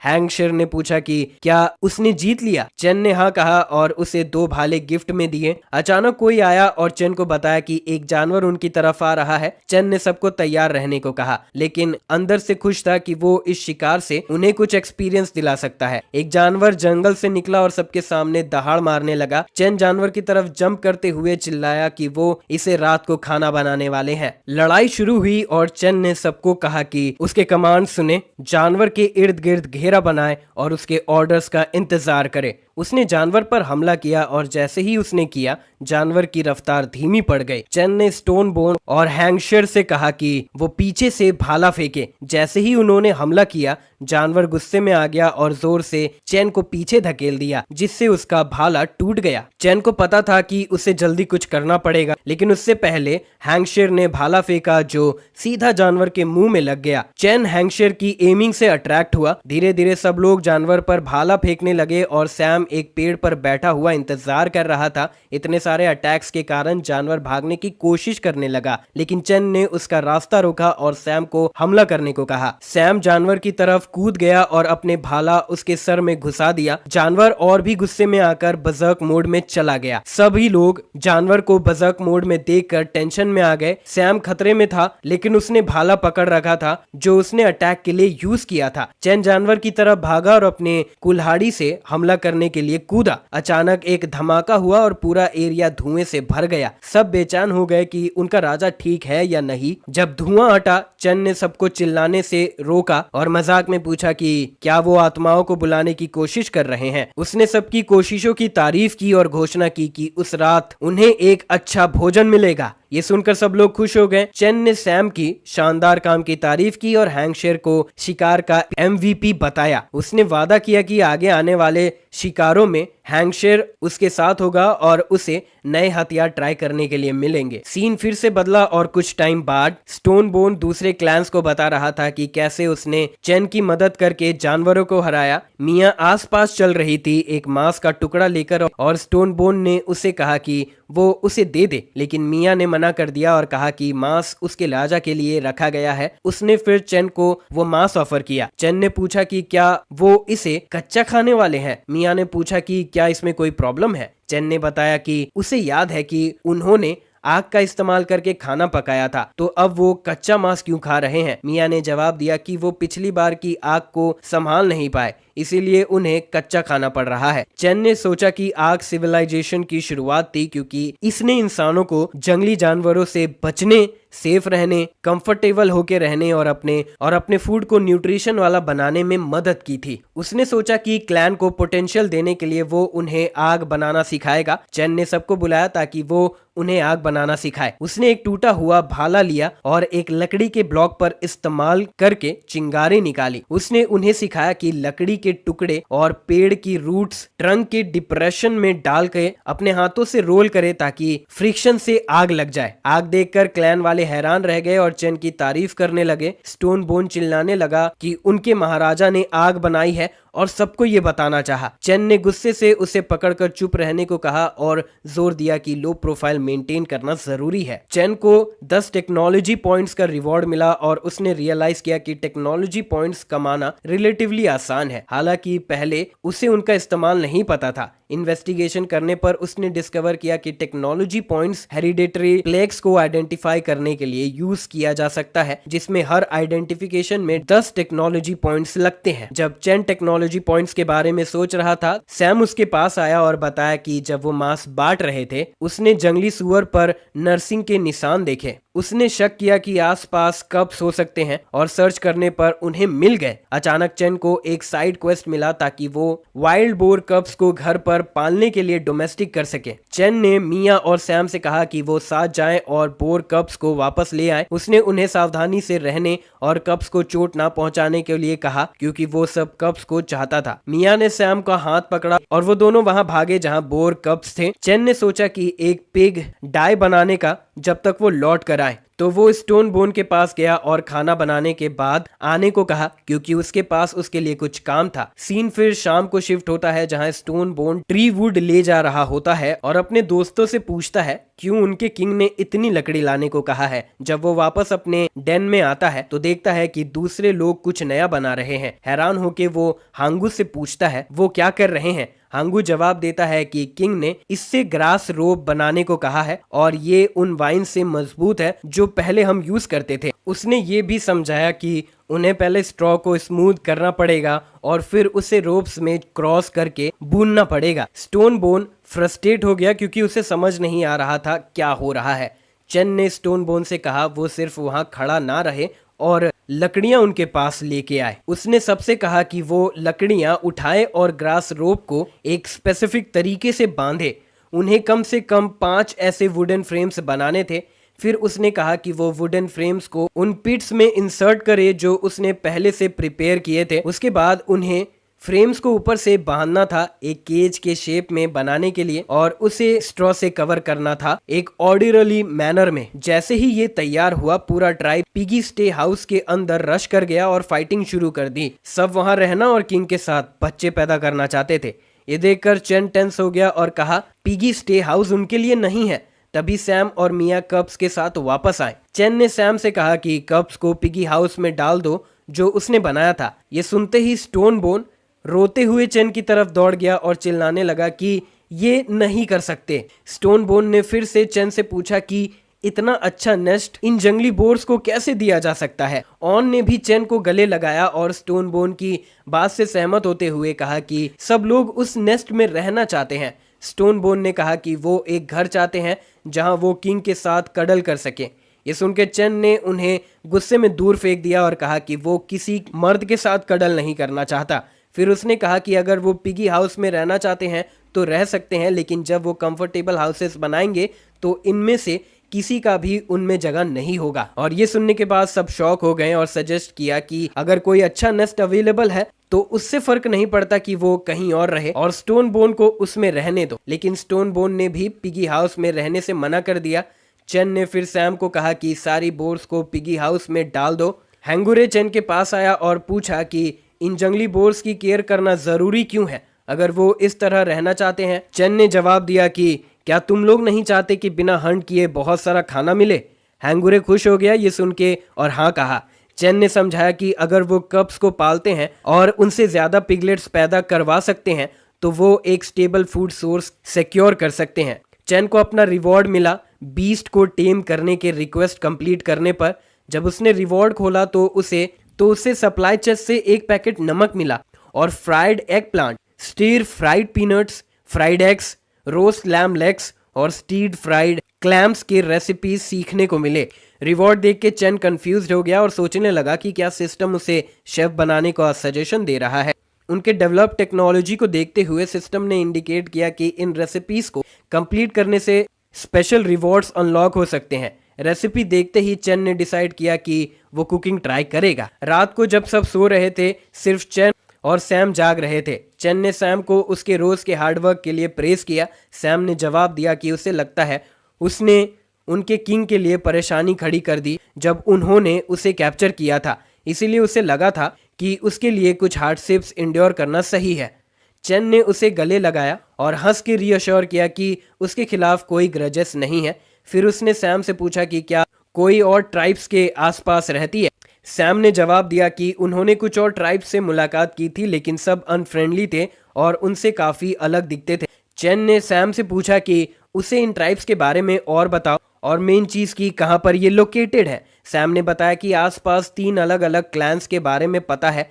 हैंग शेर ने पूछा कि क्या उसने जीत लिया। चेन ने हाँ कहा और उसे 2 भाले गिफ्ट में दिए। अचानक कोई आया और चेन को बताया कि एक जानवर उनकी तरफ आ रहा है। चेन ने सबको तैयार रहने को कहा लेकिन अंदर से खुश था कि वो इस शिकार से उन्हें कुछ एक्सपीरियंस दिला सकता है। एक जानवर जंगल से निकला और सबके सामने दहाड़ मारने लगा। चेन जानवर की तरफ जंप करते हुए चिल्लाया कि वो इसे रात को खाना बनाने वाले हैं। लड़ाई शुरू हुई और चेन ने सबको कहा कि उसके कमांड सुने, जानवर के इर्द गिर्द घेरा बनाए और उसके ऑर्डर्स का इंतजार करे। उसने जानवर पर हमला किया और जैसे ही उसने किया जानवर की रफ्तार धीमी पड़ गई। चेन ने स्टोन बोन और हैंगशर से कहा कि वो पीछे से भाला फेंके। जैसे ही उन्होंने हमला किया जानवर गुस्से में आ गया और जोर से चेन को पीछे धकेल दिया जिससे उसका भाला टूट गया। चेन को पता था कि उसे जल्दी कुछ करना पड़ेगा लेकिन उससे पहले हैंगशर ने भाला फेंका जो सीधा जानवर के मुंह में लग गया। चेन हैंगशर की एमिंग से अट्रैक्ट हुआ। धीरे धीरे सब लोग जानवर पर भाला फेंकने लगे और सैम एक पेड़ पर बैठा हुआ इंतजार कर रहा था। इतने सारे अटैक्स के कारण जानवर भागने की कोशिश करने लगा लेकिन चेन ने उसका रास्ता रोका और सैम को हमला करने को कहा। सैम जानवर की तरफ कूद गया और अपने भाला उसके सर में घुसा दिया। जानवर और भी गुस्से में आकर बजर्क मोड में चला गया। सभी लोग जानवर को बजर्क मोड में देखकर टेंशन में आ गए। सैम खतरे में था लेकिन उसने भाला पकड़ रखा था जो उसने अटैक के लिए यूज किया था। चेन जानवर की तरफ भागा और अपने कुल्हाड़ी से हमला करने के लिए कूदा। अचानक एक धमाका हुआ और पूरा एरिया धुएं से भर गया। सब बेचैन हो गए कि उनका राजा ठीक है या नहीं। जब धुआं हटा चेन ने सबको चिल्लाने से रोका और मजाक में पूछा कि क्या वो आत्माओं को बुलाने की कोशिश कर रहे हैं। उसने सबकी कोशिशों की तारीफ की और घोषणा की कि उस रात उन्हें एक अच्छा भोजन मिलेगा। ये सुनकर सब लोग खुश हो गए। चेन ने सैम की शानदार काम की तारीफ की और हैंगशेर को शिकार का MVP बताया। उसने वादा किया कि आगे आने वाले शिकारों में हैंगशेर उसके साथ होगा और उसे नए हथियार ट्राई करने के लिए मिलेंगे। सीन फिर से बदला और कुछ टाइम बाद स्टोन बोन दूसरे क्लैंस को बता रहा था कि कैसे उसने चेन की मदद करके जानवरों को हराया। मिया आसपास चल रही थी एक मांस का टुकड़ा लेकर और स्टोन बोन ने उसे कहा कि वो उसे दे दे लेकिन मिया ने मना कर दिया और कहा कि मांस उसके राजा के लिए रखा गया है। उसने फिर चेन को वो मांस ऑफर किया। चेन ने पूछा कि क्या वो इसे कच्चा खाने वाले हैं। मिया ने पूछा कि क्या इसमें कोई प्रॉब्लम है। चेन ने बताया कि उसे याद है कि उन्होंने आग का इस्तेमाल करके खाना पकाया था तो अब वो कच्चा मांस क्यों खा रहे हैं। मिया ने जवाब दिया कि वो पिछली बार की आग को संभाल नहीं पाए इसीलिए उन्हें कच्चा खाना पड़ रहा है। चेन ने सोचा कि आग सिविलाइजेशन की शुरुआत थी क्योंकि इसने इंसानों को जंगली जानवरों से बचने, सेफ रहने, कंफर्टेबल होके रहने और अपने फूड को न्यूट्रिशन वाला बनाने में मदद की थी। उसने सोचा कि क्लैन को पोटेंशियल देने के लिए वो उन्हें आग बनाना सिखाएगा। चेन ने सबको बुलाया ताकि वो उन्हें आग बनाना सिखाए। उसने एक टूटा हुआ भाला लिया और एक लकड़ी के ब्लॉक पर इस्तेमाल करके चिंगारी निकाली। उसने उन्हें सिखाया कि लकड़ी के टुकड़े और पेड़ की रूट्स ट्रंक के डिप्रेशन में डाल के अपने हाथों से रोल करे ताकि फ्रिक्शन से आग लग जाए। आग देखकर क्लैन वाले हैरान रह गए और चेन की तारीफ करने लगे। स्टोन बोन चिल्लाने लगा कि उनके महाराजा ने आग बनाई है और सबको ये बताना चाहा। चेन ने गुस्से से उसे पकड़कर चुप रहने को कहा और जोर दिया कि लो प्रोफाइल मेंटेन करना जरूरी है। चेन को 10 टेक्नोलॉजी पॉइंट्स का रिवॉर्ड मिला और उसने रियलाइज किया कि टेक्नोलॉजी पॉइंट्स कमाना रिलेटिवली आसान है। हालांकि पहले उसे उनका इस्तेमाल नहीं पता था। इन्वेस्टिगेशन करने पर उसने डिस्कवर किया कि टेक्नोलॉजी पॉइंट्स हेरिडेटरी प्लेग्स को आइडेंटिफाई करने के लिए यूज किया जा सकता है जिसमें हर आइडेंटिफिकेशन में 10 टेक्नोलॉजी पॉइंट्स लगते हैं। जब चेन टेक्नोलॉजी टेक्नोलॉजी पॉइंट्स के बारे में सोच रहा था, सैम उसके पास आया और बताया कि जब वो मांस बांट रहे थे उसने जंगली सुअर पर नर्सिंग के निशान देखे। उसने शक किया कि आसपास कब्स हो सकते हैं और सर्च करने पर उन्हें मिल गए। अचानक चेन को एक साइड क्वेस्ट मिला ताकि वो वाइल्ड बोर कब्स को घर पर पालने के लिए डोमेस्टिक कर सके। चेन ने मिया और सैम से कहा कि वो साथ जाएं और बोर कब्स को वापस ले आए। उसने उन्हें सावधानी से रहने और कब्स को चोट ना पहुंचाने के लिए कहा क्योंकि वो सब कब्स को चाहता था। मिया ने सैम का हाथ पकड़ा और वो दोनों वहां भागे जहां बोर कब्स थे। चेन ने सोचा कि एक पिग डाई बनाने का जब तक वो लौट कर आए, तो वो स्टोन बोन के पास गया और खाना बनाने के बाद आने को कहा क्योंकि उसके पास उसके लिए कुछ काम था। सीन फिर शाम को शिफ्ट होता है जहां स्टोन बोन ट्री वुड ले जा रहा होता है और अपने दोस्तों से पूछता है क्यों उनके किंग ने इतनी लकड़ी लाने को कहा है। जब वो वापस अपने डेन में आता है तो देखता है कि दूसरे लोग कुछ नया बना रहे हैं। हैरान होके वो हांगू से पूछता है वो क्या कर रहे हैं। हांगू जवाब देता है कि किंग ने इससे ग्रास रोप बनाने को कहा है और ये उन वाइन से मजबूत है जो पहले हम यूज करते थे। उसने ये भी समझाया कि उन्हें पहले स्ट्रॉ को स्मूथ करना पड़ेगा और फिर उसे रोप्स में क्रॉस करके बुनना पड़ेगा। स्टोन बोन फ्रस्ट्रेट हो गया क्योंकि उसे समझ नहीं आ रहा था क्या हो रहा है। चेन ने स्टोन बोन से कहा वो सिर्फ वहां खड़ा ना रहे और लकड़ियां उनके पास लेके आए। उसने सबसे कहा कि वो लकड़ियां उठाए और ग्रास रोप को एक स्पेसिफिक तरीके से बांधे। उन्हें कम से कम 5 ऐसे वुडन फ्रेम्स बनाने थे। फिर उसने कहा कि वो वुडन फ्रेम्स को उन पिट्स में इंसर्ट करे जो उसने पहले से प्रिपेयर किए थे। उसके बाद उन्हें फ्रेम्स को ऊपर से बांधना था एक केज के शेप में बनाने के लिए और उसे स्ट्रॉ से कवर करना था एक ऑर्डिनरी मैनर में। जैसे ही ये तैयार हुआ पूरा ट्राइब पिगी स्टे हाउस के अंदर रश कर गया और फाइटिंग शुरू कर दी। सब वहां रहना और किंग के साथ बच्चे पैदा करना चाहते थे। ये देखकर चेन टेंस हो गया और कहा पिगी स्टे हाउस उनके लिए नहीं है। तभी सैम और मिया कब्स के साथ वापस आए। चेन ने सैम से कहा कि कब्स को पिगी हाउस में डाल दो जो उसने बनाया था। ये सुनते ही स्टोन बोन रोते हुए चेन की तरफ दौड़ गया और चिल्लाने लगा कि ये नहीं कर सकते। स्टोन बोन ने फिर से चेन से पूछा कि इतना अच्छा नेस्ट इन जंगली बोर्स को कैसे दिया जा सकता है। ऑन ने भी चेन को गले लगाया और स्टोन बोन की बात से सहमत होते हुए कहा कि सब लोग उस नेस्ट में रहना चाहते हैं। स्टोन बोन ने कहा कि वो एक घर चाहते हैं जहां वो किंग के साथ कडल कर सके। ये सुनकर चेन ने उन्हें गुस्से में दूर फेंक दिया और कहा कि वो किसी मर्द के साथ कडल नहीं करना चाहता। फिर उसने कहा कि अगर वो पिगी हाउस में रहना चाहते हैं तो रह सकते हैं, लेकिन जब वो कंफर्टेबल हाउसेस बनाएंगे तो इनमें से किसी का भी उनमें जगह नहीं होगा। और ये सुनने के बाद सब शॉक हो गए और सजेस्ट किया कि अगर कोई अच्छा नेस्ट अवेलेबल है तो उससे फर्क नहीं पड़ता कि वो कहीं और रहे और स्टोन बोन को उसमें रहने दो। लेकिन स्टोन बोन ने भी पिगी हाउस में रहने से मना कर दिया। चेन ने फिर सैम को कहा कि सारी बोर्स को पिगी हाउस में डाल दो। हैंगुरे चेन के पास आया और पूछा कि इन जंगली बोर्स की केयर करना जरूरी क्यों है अगर वो इस तरह रहना चाहते हैं। चेन ने जवाब दिया कि क्या तुम लोग नहीं चाहते कि बिना हंट किए बहुत सारा खाना मिले। हैंगुरे खुश हो गया ये सुन के और हाँ कहा। चेन ने समझाया कि अगर वो कब्स को पालते हैं और उनसे ज्यादा पिगलेट्स पैदा करवा सकते हैं तो वो एक स्टेबल फूड सोर्स सिक्योर कर सकते हैं। चेन को अपना रिवॉर्ड मिला बीस्ट को टेम करने के रिक्वेस्ट कंप्लीट करने पर। जब उसने रिवॉर्ड खोला तो उसे सप्लाई चेस्ट से एक पैकेट नमक मिला और fried eggplant, stir fried peanuts, fried eggs, roast lamb legs और स्टीर्ड फ्राइड क्लैम्स के रेसिपीज सीखने को मिले। रिवॉर्ड देख के चेन कंफ्यूज्ड हो गया और सोचने लगा कि क्या सिस्टम उसे शेफ बनाने का सजेशन दे रहा है। उनके डेवलप टेक्नोलॉजी को देखते हुए सिस्टम ने इंडिकेट किया कि इन रेसिपीज को कंप्लीट करने से स्पेशल रिवॉर्ड्स अनलॉक हो सकते हैं। रेसिपी देखते ही चेन ने डिसाइड किया कि वो कुकिंग ट्राई करेगा। रात को जब सब सो रहे थे सिर्फ चेन और सैम जाग रहे थे। चेन ने सैम को उसके रोज के हार्डवर्क के लिए प्रेज किया। सैम ने जवाब दिया कि उसे लगता है उसने उनके किंग के लिए परेशानी खड़ी कर दी जब उन्होंने उसे कैप्चर किया था, इसीलिए उसे लगा था कि उसके लिए कुछ हार्डशिप्स इंड्योर करना सही है। चेन ने उसे गले लगाया और हंस के रीअश्योर किया कि उसके खिलाफ कोई ग्रजेस नहीं है। फिर उसने सैम से पूछा कि क्या कोई और ट्राइब्स के आसपास रहती है। सैम ने जवाब दिया कि उन्होंने कुछ और ट्राइब्स से मुलाकात की थी लेकिन सब अनफ्रेंडली थे और उनसे काफी अलग दिखते थे। चेन ने सैम से पूछा कि उसे इन ट्राइब्स के बारे में और बताओ और मेन चीज की कहां पर ये लोकेटेड है। सैम ने बताया कि आसपास 3 अलग अलग क्लैंस के बारे में पता है।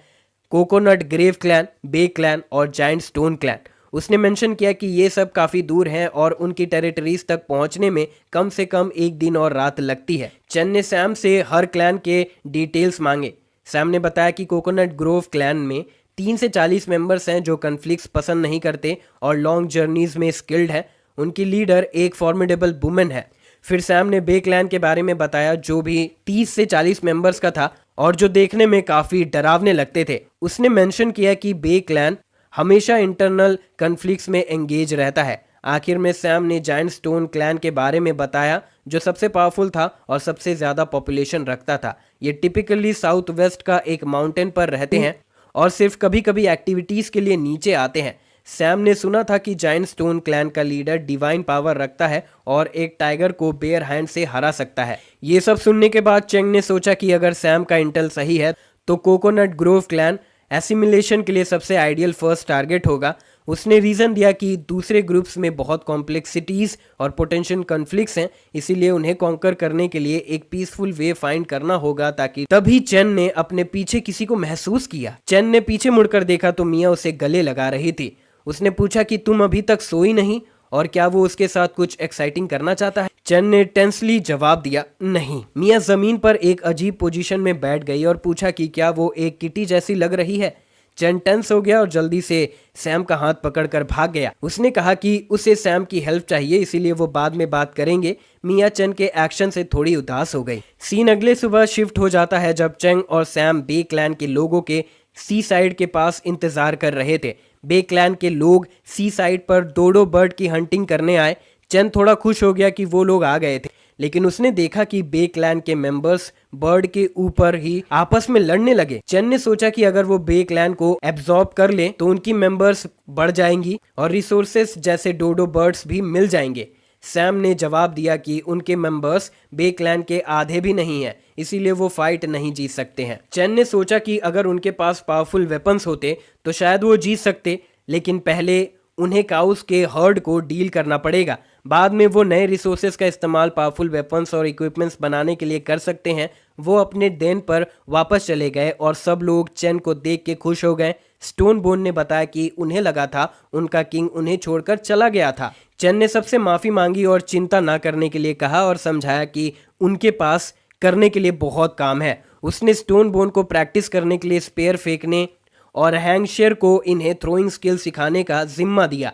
कोकोनट ग्रेव क्लैन, बे क्लैन और जाइंट स्टोन क्लैन। उसने मेंशन किया कि ये सब काफ़ी दूर हैं और उनकी टेरिटरीज तक पहुंचने में कम से कम एक दिन और रात लगती है। चेन ने सैम से हर क्लैन के डिटेल्स मांगे। सैम ने बताया कि कोकोनट ग्रोव क्लैन में 30 से 40 मेंबर्स हैं जो कन्फ्लिक्ट्स पसंद नहीं करते और लॉन्ग जर्नीज में स्किल्ड है। उनकी लीडर एक फॉर्मिडेबल वुमेन है। फिर सैम ने बे क्लैन के बारे में बताया जो भी 30 से 40 मेंबर्स का था और जो देखने में काफ़ी डरावने लगते थे। उसने मेंशन किया कि बे क्लैन हमेशा इंटरनल कन्फ्लिक्ट्स में एंगेज रहता है। आखिर में सैम ने जाइंट स्टोन क्लैन के बारे में बताया जो सबसे पावरफुल था और सबसे ज़्यादा पॉपुलेशन रखता था। ये टिपिकली साउथ वेस्ट का एक माउंटेन पर रहते हैं और सिर्फ कभी कभी एक्टिविटीज़ के लिए नीचे आते हैं। सैम ने सुना था कि जाइंट स्टोन क्लैन का लीडर डिवाइन पावर रखता है और एक टाइगर को बेयर हैंड से हरा सकता है। ये सब सुनने के बाद चेंग ने सोचा कि अगर सैम का इंटेल सही है तो कोकोनट ग्रोव क्लैन एसिमिलेशन के लिए सबसे आइडियल फर्स्ट टारगेट होगा। उसने रीज़न दिया कि दूसरे ग्रुप्स में बहुत कॉम्प्लेक्सिटीज़ और पोटेंशियल कॉन्फ्लिक्ट्स हैं, इसीलिए उन्हें कॉन्कर करने के लिए एक पीसफुल वे फाइंड करना होगा ताकि तभी चेन ने अपने पीछे किसी को महसूस किया। चेन ने पीछे मुड़कर देखा तो मिया उसे गले लगा रही थी। उसने पूछा कि तुम अभी तक सोई नहीं और क्या वो उसके साथ कुछ एक्साइटिंग करना चाहता है। चेन ने टेंसली जवाब दिया नहीं। मिया जमीन पर एक अजीब पोजीशन में बैठ गई और पूछा कि क्या वो एक किटी जैसी लग रही है। चेन टेंस हो गया और जल्दी से सैम का हाथ पकड़कर भाग गया। उसने कहा कि उसे सैम की हेल्प चाहिए इसीलिए वो बाद में बात करेंगे। मिया चेन के एक्शन से थोड़ी उदास हो गई। सीन अगले सुबह शिफ्ट हो जाता है जब चेंग और सैम बे क्लैन के लोगों के सी साइड के पास इंतजार कर रहे थे। बे क्लैन के लोग सी साइड पर डोडो बर्ड की हंटिंग करने आए। चेन थोड़ा खुश हो गया कि वो लोग आ गए थे, लेकिन उसने देखा कि बे क्लैन के मेंबर्स बर्ड के ऊपर ही आपस में लड़ने लगे। चेन ने सोचा कि अगर वो बे क्लैन को एब्जॉर्ब कर ले तो उनकी मेंबर्स बढ़ जाएंगी और रिसोर्सेस जैसे डोडो बर्ड्स भी मिल जाएंगे। सैम ने जवाब दिया कि उनके मेंबर्स बे क्लैन के आधे भी नहीं हैं, इसीलिए वो फाइट नहीं जीत सकते हैं। चेन ने सोचा कि अगर उनके पास पावरफुल वेपन्स होते तो शायद वो जीत सकते, लेकिन पहले उन्हें काउस के हर्ड को डील करना पड़ेगा। बाद में वो नए रिसोर्सेज का इस्तेमाल पावरफुल वेपन्स और इक्विपमेंट्स बनाने के लिए कर सकते हैं। वो अपने देन पर वापस चले गए और सब लोग चेन को देख के खुश हो गए। स्टोन बोन ने बताया कि उन्हें लगा था उनका किंग उन्हें छोड़कर चला गया था। चेन ने सबसे माफ़ी मांगी और चिंता ना करने के लिए कहा और समझाया कि उनके पास करने के लिए बहुत काम है। उसने स्टोन बोन को प्रैक्टिस करने के लिए स्पेयर फेंकने और हैंगशेयर को इन्हें थ्रोइंग स्किल सिखाने का जिम्मा दिया।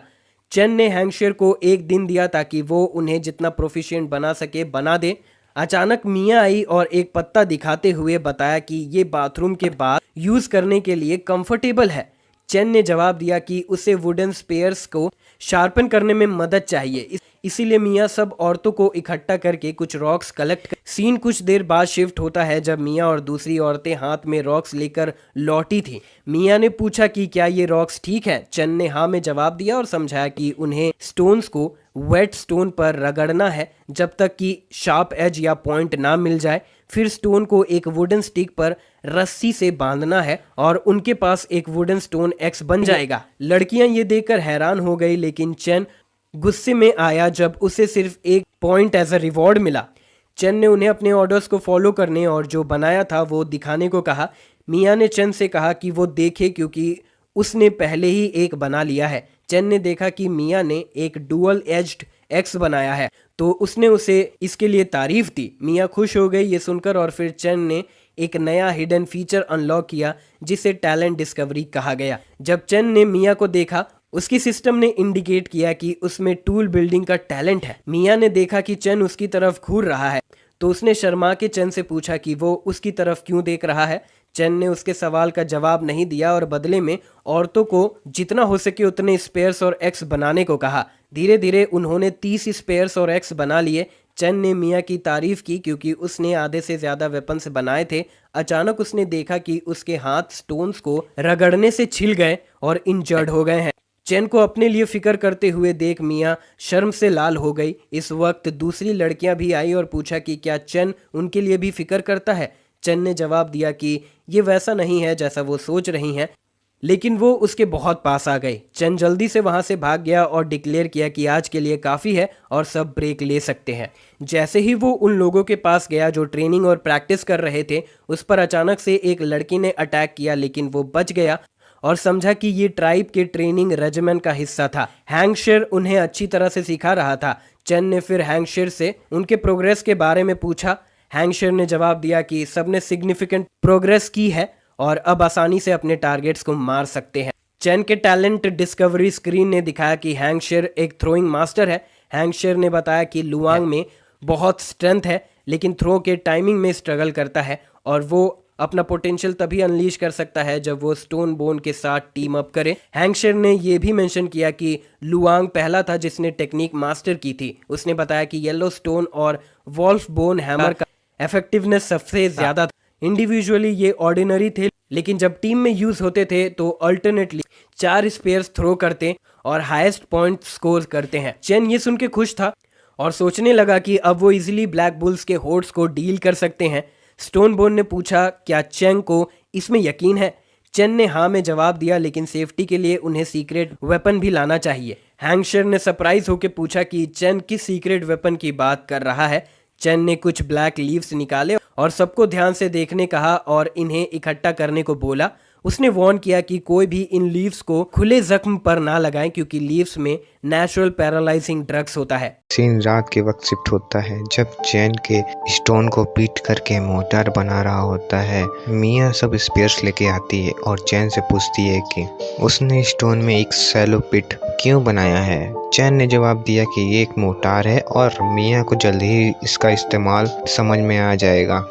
चेन ने हैंगशेयर को एक दिन दिया ताकि वो उन्हें जितना प्रोफिशिएंट बना सके बना दे। अचानक मिया आई और एक पत्ता दिखाते हुए बताया कि ये बाथरूम के बाद यूज करने के लिए कंफर्टेबल है। चेन ने जवाब दिया कि उसे वुडन स्पेयर्स को शार्पन करने में मदद चाहिए, इसीलिए मिया सब औरतों को इकट्ठा करके कुछ रॉक्स कलेक्ट कर। सीन कुछ देर बाद शिफ्ट होता है जब मिया और दूसरी औरतें हाथ में रॉक्स लेकर लौटी थी। मिया ने पूछा कि क्या ये रॉक्स ठीक है। चेन ने हाँ में जवाब दिया और समझाया कि उन्हें स्टोन्स को वेट स्टोन पर रगड़ना है जब तक कि शार्प एज या पॉइंट ना मिल जाए। फिर स्टोन को एक वुडन स्टिक पर रस्सी से बांधना है और उनके पास एक वुडन स्टोन एक्स बन जाएगा। लड़कियां ये देखकर हैरान हो गई, लेकिन चेन गुस्से में आया जब उसे सिर्फ एक पॉइंट एज अ रिवॉर्ड मिला। चेन ने उन्हें अपने ऑर्डर्स को फॉलो करने और जो बनाया था वो दिखाने को कहा। मिया ने चेन से कहा कि वो देखे क्योंकि उसने पहले ही एक बना लिया है। चेन ने देखा कि मिया ने एक डुअल एज्ड एक्स बनाया है तो उसने उसे इसके लिए तारीफ दी। मिया खुश हो गई ये सुनकर और फिर चेन ने एक नया हिडन फीचर अनलॉक किया जिसे टैलेंट डिस्कवरी कहा गया। जब चेन ने मिया को देखा उसकी सिस्टम ने इंडिकेट किया कि उसमें टूल बिल्डिंग का टैलेंट है। मिया ने देखा कि चेन उसकी तरफ घूर रहा है तो उसने शर्मा के चेन से पूछा कि वो उसकी तरफ क्यों देख रहा है। चेन ने उसके सवाल का जवाब नहीं दिया और बदले में औरतों को जितना हो सके उतने स्पेयर्स और एक्स बनाने को कहा। धीरे धीरे उन्होंने 30 स्पेयर्स और एक्स बना लिए। चेन ने मिया की तारीफ की क्योंकि उसने आधे से ज़्यादा वेपन्स बनाए थे। अचानक उसने देखा कि उसके हाथ स्टोन्स को रगड़ने से छिल गए और इंजर्ड हो गए हैं। चेन को अपने लिए फिक्र करते हुए देख मिया शर्म से लाल हो गई। इस वक्त दूसरी लड़कियां भी आई और पूछा कि क्या चेन उनके लिए भी फिक्र करता है। चेन ने जवाब दिया कि ये वैसा नहीं है जैसा वो सोच रही हैं, लेकिन वो उसके बहुत पास आ गए। चेन जल्दी से वहां से भाग गया और डिक्लेयर किया कि आज के लिए काफ़ी है और सब ब्रेक ले सकते हैं। जैसे ही वो उन लोगों के पास गया जो ट्रेनिंग और प्रैक्टिस कर रहे थे, उस पर अचानक से एक लड़की ने अटैक किया, लेकिन वो बच गया और समझा कि ये ट्राइब के ट्रेनिंग रेजिमेंट का हिस्सा था। हैंगशेर उन्हें अच्छी तरह से सिखा रहा था। चेन ने फिर हैंगशेर से उनके प्रोग्रेस के बारे में पूछा। हैंगशेर ने जवाब दिया कि सबने सिग्निफिकेंट प्रोग्रेस की है और अब आसानी से अपने टारगेट्स को मार सकते हैं। चेन के टैलेंट डिस्कवरी स्क्रीन ने दिखाया कि हैंगशेर एक थ्रोइंग मास्टर है। हैंगशेर ने बताया कि लुआंग में बहुत स्ट्रेंथ है, लेकिन थ्रो के टाइमिंग में स्ट्रगल करता है और वो अपना पोटेंशियल तभी अनलीश कर सकता है जब वो स्टोन बोन के साथ टीम अप करे। हैंगशेर ने ये भी मेंशन किया कि लुआंग पहला था जिसने टेक्निक मास्टर की थी। उसने बताया कि येलो स्टोन और वॉल्फ बोन हैमर का इफेक्टिवनेस सबसे ज्यादा था। इंडिविजुअली ये ऑर्डिनरी थे, लेकिन जब टीम में यूज होते थे तो अल्टरनेटली 4 स्पेयर्स थ्रो करते और हाईएस्ट पॉइंट स्कोर करते हैं। चेन ये सुन के खुश था और सोचने लगा कि अब वो इजीली ब्लैक बुल्स के होर्ड्स को डील कर सकते हैं। स्टोन बोन ने पूछा क्या चेन को इसमें यकीन है। चेन ने हाँ में जवाब दिया, लेकिन सेफ्टी के लिए उन्हें सीक्रेट वेपन भी लाना चाहिए। हैंगशेर ने सरप्राइज होकर पूछा कि चेन किस सीक्रेट वेपन की बात कर रहा है। चेन ने कुछ ब्लैक लीव्स निकाले और सबको ध्यान से देखने कहा और इन्हें इकट्ठा करने को बोला। उसने वार्न किया कि कोई भी इन लीव्स को खुले जख्म पर ना लगाएं, क्योंकि लीव्स में नेचुरल पैरालाइजिंग ड्रग्स होता है। सीन रात के वक्त शिफ्ट होता है जब चैन के स्टोन को पीट करके मोर्टार बना रहा होता है। मिया सब स्पेयर्स लेके आती है और चैन से पूछती है कि उसने स्टोन में एक सैलो पिट क्यों बनाया है। चैन ने जवाब दिया कि ये एक मोर्टार है और मिया को जल्द ही इसका इस्तेमाल समझ में आ जाएगा।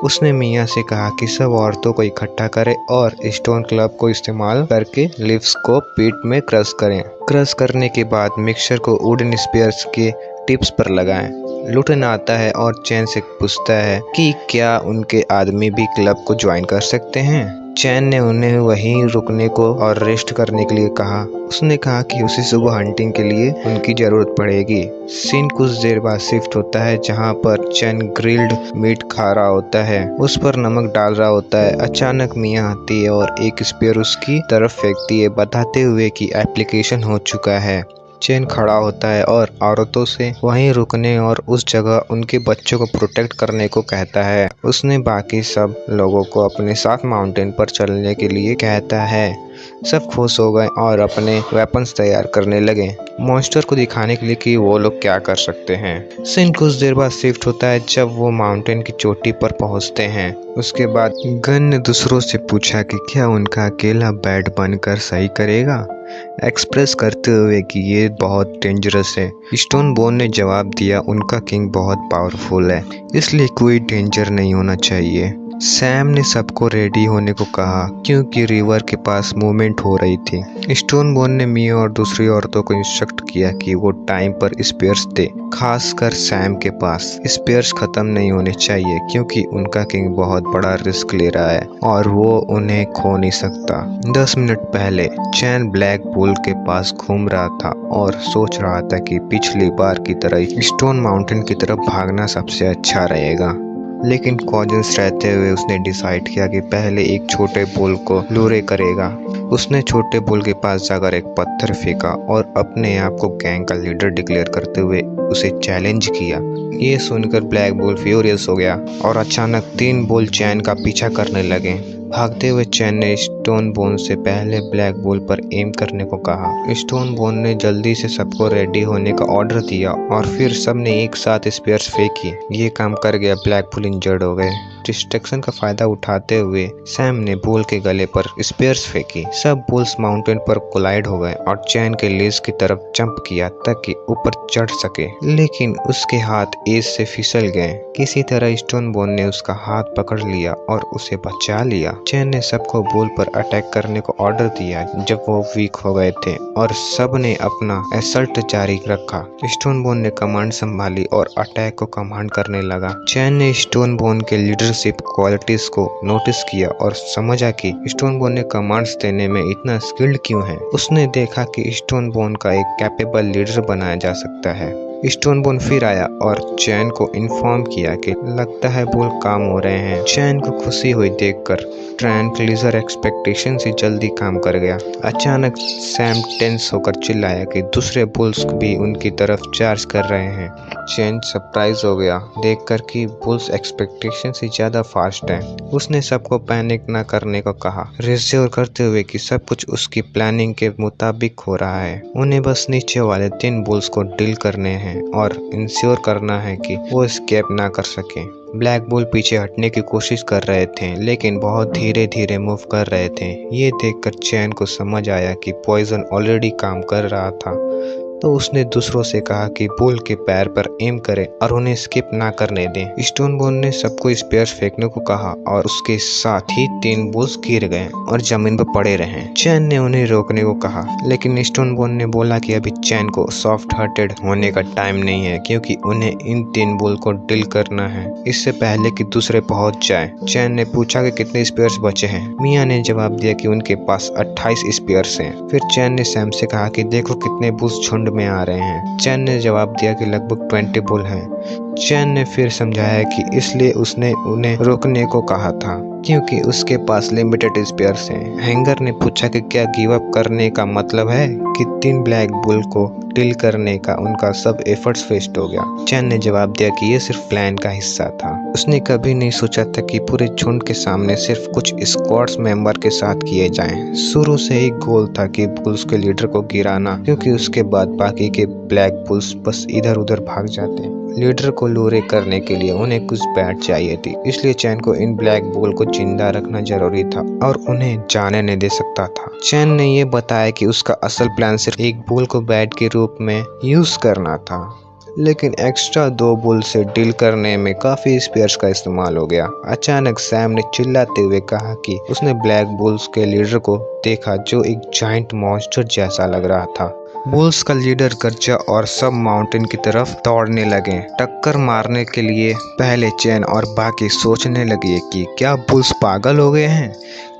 उसने मिया से कहा कि सब औरतों को इकट्ठा करें और स्टोन क्लब को इस्तेमाल करके लीव्स को पीठ में क्रश करें। क्रश करने के बाद मिक्सचर को वुडन स्पेयर्स के टिप्स पर लगाएं। लुटन आता है और चैन से पूछता है कि क्या उनके आदमी भी क्लब को ज्वाइन कर सकते हैं। चैन ने उन्हें वहीं रुकने को और रेस्ट करने के लिए कहा। उसने कहा कि उसे सुबह हंटिंग के लिए उनकी जरूरत पड़ेगी। सीन कुछ देर बाद शिफ्ट होता है जहां पर चैन ग्रिल्ड मीट खा रहा होता है, उस पर नमक डाल रहा होता है। अचानक मिया आती है और एक स्पेयर उसकी तरफ फेंकती है, बताते हुए कि एप्लीकेशन हो चुका है। चैन खड़ा होता है और औरतों से वहीं रुकने और उस जगह उनके बच्चों को प्रोटेक्ट करने को कहता है। उसने बाकी सब लोगों को अपने साथ माउंटेन पर चलने के लिए कहता है। सब खुश हो गए और अपने वेपन्स तैयार करने लगे, मॉन्स्टर को दिखाने के लिए कि वो लोग क्या कर सकते हैं। सीन कुछ देर बाद शिफ्ट होता है जब वो माउंटेन की चोटी पर पहुंचते हैं। उसके बाद गन ने दूसरों से पूछा कि क्या उनका अकेला बैट बनकर सही करेगा, एक्सप्रेस करते हुए कि ये बहुत डेंजरस है। स्टोन बोन ने जवाब दिया उनका किंग बहुत पावरफुल है, इसलिए कोई डेंजर नहीं होना चाहिए। सैम ने सबको रेडी होने को कहा क्योंकि रिवर के पास मूवमेंट हो रही थी। स्टोन बोन ने मिया और दूसरी औरतों को इंस्ट्रक्ट किया कि वो टाइम पर स्पेयर्स दे, खासकर सैम के पास। स्पेयर्स खत्म नहीं होने चाहिए क्योंकि उनका किंग बहुत बड़ा रिस्क ले रहा है और वो उन्हें खो नहीं सकता। 10 मिनट पहले चैन ब्लैक बुल के पास घूम रहा था और सोच रहा था कि पिछली बार की तरह स्टोन माउंटेन की तरफ भागना सबसे अच्छा रहेगा, लेकिन कॉजन्स रहते हुए उसने डिसाइड किया कि पहले एक छोटे बुल को लूरे करेगा। उसने छोटे बुल के पास जाकर एक पत्थर फेंका और अपने आप को गैंग का लीडर डिक्लेयर करते हुए उसे चैलेंज किया। ये सुनकर ब्लैक बुल फ्यूरियस हो गया और अचानक 3 बुल चैन का पीछा करने लगे। भागते हुए चैन ने स्टोन बोन से पहले ब्लैक बुल पर एम करने को कहा। स्टोन बोन ने जल्दी से सबको रेडी होने का ऑर्डर दिया और फिर सबने एक साथ स्पेयर्स फेंकी। ये काम कर गया, ब्लैक बुल इंजर्ड हो गए। डिस्ट्रैक्शन का फायदा उठाते हुए सैम ने बुल के गले पर स्पेयर्स फेंकी। सब बुल्स माउंटेन पर कोलाइड हो गए और चैन के लेज की तरफ जंप किया ताकि ऊपर चढ़ सके, लेकिन उसके हाथ एज से फिसल गए। किसी तरह स्टोन बोन ने उसका हाथ पकड़ लिया और उसे बचा लिया। चैन ने सबको बुल पर अटैक करने को ऑर्डर दिया जब वो वीक हो गए थे और सब ने अपना असल्ट जारी रखा। स्टोन बोन ने कमांड संभाली और अटैक को कमांड करने लगा। चैन ने स्टोन बोन के लीडरशिप क्वालिटीज को नोटिस किया और समझा कि स्टोन बोन ने कमांड्स देने में इतना स्किल्ड क्यों है। उसने देखा कि स्टोन बोन का एक कैपेबल लीडर बनाया जा सकता है। स्टोन बोन फिर आया और चैन को इन्फॉर्म किया कि लगता है बुल काम हो रहे हैं। चैन को खुशी हुई देखकर ट्रैंक्विलाइजर एक्सपेक्टेशन से जल्दी काम कर गया। अचानक सैम टेंस होकर चिल्लाया कि दूसरे बुल्स भी उनकी तरफ चार्ज कर रहे हैं। चैन सरप्राइज हो गया देखकर कि बुल्स एक्सपेक्टेशन से ज़्यादा फास्ट हैं। उसने सबको पैनिक न करने को कहा, रिश्योर करते हुए कि सब कुछ उसकी प्लानिंग के मुताबिक हो रहा है। उन्हें बस नीचे वाले 3 बुल्स को डील करने हैं और इंश्योर करना है कि वो एस्केप ना कर सकें। ब्लैक बुल पीछे हटने की कोशिश कर रहे थे लेकिन बहुत धीरे धीरे मूव कर रहे थे। ये देखकर चैन को समझ आया कि पॉइजन ऑलरेडी काम कर रहा था, तो उसने दूसरों से कहा कि बुल के पैर पर एम करें और उन्हें स्किप ना करने दें। स्टोन बोन ने सबको स्पेयर्स फेंकने को कहा और उसके साथ ही 3 बुल्स गिर गए और जमीन पर पड़े रहे। चैन ने उन्हें रोकने को कहा लेकिन स्टोन बोन ने बोला कि अभी चैन को सॉफ्ट हार्टेड होने का टाइम नहीं है, क्योंकि उन्हें इन 3 बुल को डील करना है इससे पहले कि दूसरे पहुंच जाए। चैन ने पूछा कि कितने स्पेयर्स बचे हैं। मियाँ ने जवाब दिया कि उनके पास 28 स्पेयर्स हैं। फिर चैन ने सैम से कहा कि देखो कितने बुल्स झुंड में आ रहे हैं। चैन ने जवाब दिया कि लगभग 20 बुल हैं। चैन ने फिर समझाया कि इसलिए उसने उन्हें रोकने को कहा था क्योंकि उसके पास लिमिटेड स्पेयर्स हैं। हैंगर ने पूछा कि क्या गिव अप करने का मतलब है कि 3 ब्लैक बुल को डील करने का उनका सब एफर्ट्स वेस्ट हो गया। चैन ने जवाब दिया कि ये सिर्फ प्लान का हिस्सा था। उसने कभी नहीं सोचा था कि पूरे झुंड के सामने सिर्फ कुछ स्क्वाड्स मेंबर के साथ किए जाएं। शुरू से ही गोल था कि बुल्स के लीडर को गिराना, क्योंकि उसके बाद बाकी के ब्लैक बुल्स बस इधर उधर भाग जाते। लीडर को लूरे करने के लिए उन्हें कुछ बैट चाहिए थी, इसलिए चैन को इन ब्लैक बुल को जिंदा रखना जरूरी था और उन्हें जाने नहीं दे सकता था। चैन ने ये बताया कि उसका असल प्लान सिर्फ एक बुल को बैट के रूप में यूज करना था, लेकिन एक्स्ट्रा 2 बुल से डील करने में काफी स्पेयर्स का इस्तेमाल हो गया। अचानक सैम ने चिल्लाते हुए कहा कि उसने ब्लैक बुल्स के लीडर को देखा जो एक जाइंट मॉन्स्टर जैसा लग रहा था। बुल्स का लीडर गर्जा और सब माउंटेन की तरफ दौड़ने लगे। टक्कर मारने के लिए पहले चैन और बाकी सोचने लगे कि क्या बुल्स पागल हो गए हैं,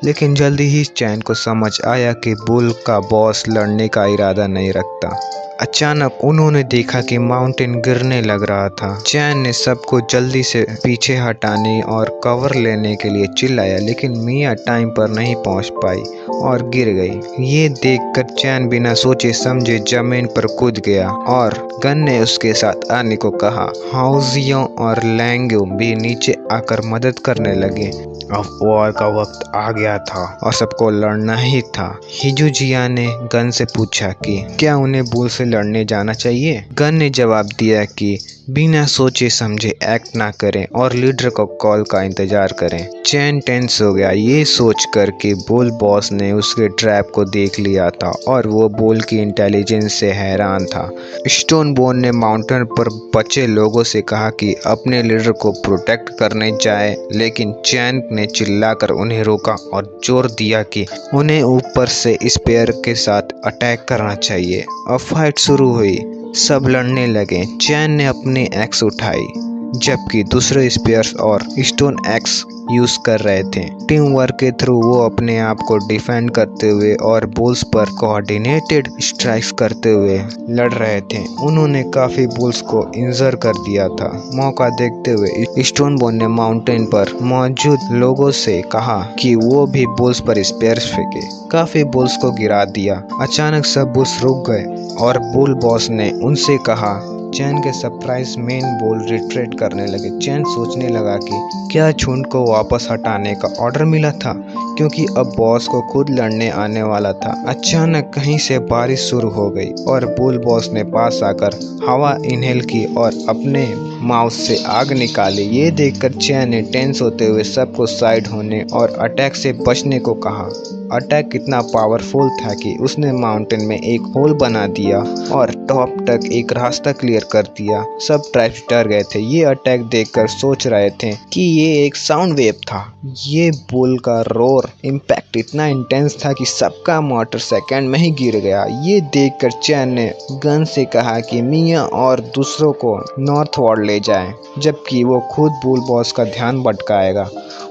लेकिन जल्दी ही चैन को समझ आया कि बुल का बॉस लड़ने का इरादा नहीं रखता। अचानक उन्होंने देखा कि माउंटेन गिरने लग रहा था। चैन ने सबको जल्दी से पीछे हटाने और कवर लेने के लिए चिल्लाया, लेकिन मिया टाइम पर नहीं पहुंच पाई और गिर गई। ये देखकर चैन बिना सोचे समझे जमीन पर कूद गया और गन ने उसके साथ आने को कहा। हाउजियों और लैंगो भी नीचे आकर मदद करने लगे। अब वॉर का वक्त आ गया था और सबको लड़ना ही था। हिजुजिया ने गन से पूछा कि क्या उन्हें बुल से लड़ने जाना चाहिए। गन ने जवाब दिया कि बिना सोचे समझे एक्ट ना करें और लीडर को कॉल का इंतजार करें। चैन टेंस हो गया ये सोच कर कि बुल बॉस ने उसके ट्रैप को देख लिया था और वो बुल की इंटेलिजेंस से हैरान था। स्टोन बोन ने माउंटेन पर बचे लोगों से कहा कि अपने लीडर को प्रोटेक्ट करने जाए, लेकिन चैन ने चिल्लाकर उन्हें रोका और जोर दिया कि उन्हें ऊपर से स्पेयर के साथ अटैक करना चाहिए। अब फाइट शुरू हुई, सब लड़ने लगे। चैन ने अपनी एक्स उठाई जबकि दूसरे स्पेयर्स और स्टोन एक्स यूज कर रहे थे। टीम वर्क के थ्रू वो अपने आप को डिफेंड करते हुए और बुल्स पर कोऑर्डिनेटेड स्ट्राइक्स करते हुए लड़ रहे थे। उन्होंने काफी बुल्स को इंजर कर दिया था। मौका देखते हुए स्टोन बोन ने माउंटेन पर मौजूद लोगों से कहा कि वो भी बुल्स पर स्पेयर्स फेंके। काफी बुल्स को गिरा दिया। अचानक सब बुल्स रुक गए और बुल बॉस ने उनसे कहा। चैन के सरप्राइज मेन बुल रिट्रीट करने लगे। चैन सोचने लगा कि क्या झुंड को वापस हटाने का ऑर्डर मिला था, क्योंकि अब बॉस को खुद लड़ने आने वाला था। अचानक कहीं से बारिश शुरू हो गई और बुल बॉस ने पास आकर हवा इनहेल की और अपने माउथ से आग निकाली। ये देखकर चैन ने टेंस होते हुए सबको साइड होने और अटैक से बचने को कहा। अटैक इतना पावरफुल था कि उसने माउंटेन में एक होल बना दिया और टॉप तक एक रास्ता क्लियर कर दिया। सब ट्राइब्स डर गए थे। ये अटैक देखकर सोच रहे थे कि ये एक साउंड वेव था। ये बुल का रोर इम्पैक्ट इतना इंटेंस था कि सबका मोटर सेकंड में ही गिर गया। ये देखकर चैन ने गन से कहा कि मिया और दूसरों को नॉर्थ वार्ड ले जाएं, जबकि वो खुद बुल बॉस का ध्यान भटकाएगा।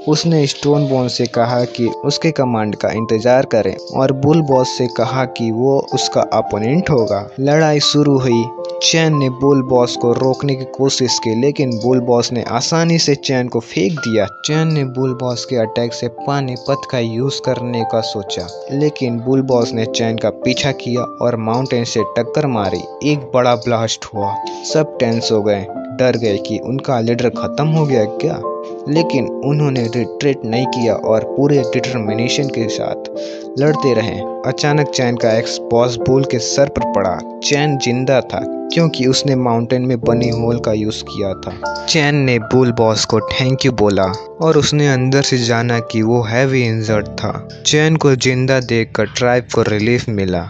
उसने स्टोन बोन से कहा कि उसके कमांड का इंतजार करें और बुल बॉस से कहा कि वो उसका अपोनेंट होगा। लड़ाई शुरू हुई। चैन ने बुल बॉस को रोकने की कोशिश की, लेकिन बुल बॉस ने आसानी से चैन को फेंक दिया। चैन ने बुल बॉस के अटैक से पानीपत का यूज करने का सोचा, लेकिन बुल बॉस ने चैन का पीछा किया और माउंटेन से टक्कर मारी। एक बड़ा ब्लास्ट हुआ। सब टेंस हो गए, डर गए कि उनका लीडर खत्म हो गया क्या, लेकिन उन्होंने रिट्रीट नहीं किया और पूरे डिटर्मिनेशन के साथ लड़ते रहे। अचानक चैन का एक्स बॉस बुल के सर पर पड़ा। चैन जिंदा था क्योंकि उसने माउंटेन में बनी होल का यूज किया था। चैन ने बुल बॉस को थैंक यू बोला और उसने अंदर से जाना कि वो हैवी इंजर्ड था। चैन को जिंदा देखकर ट्राइब को रिलीफ मिला,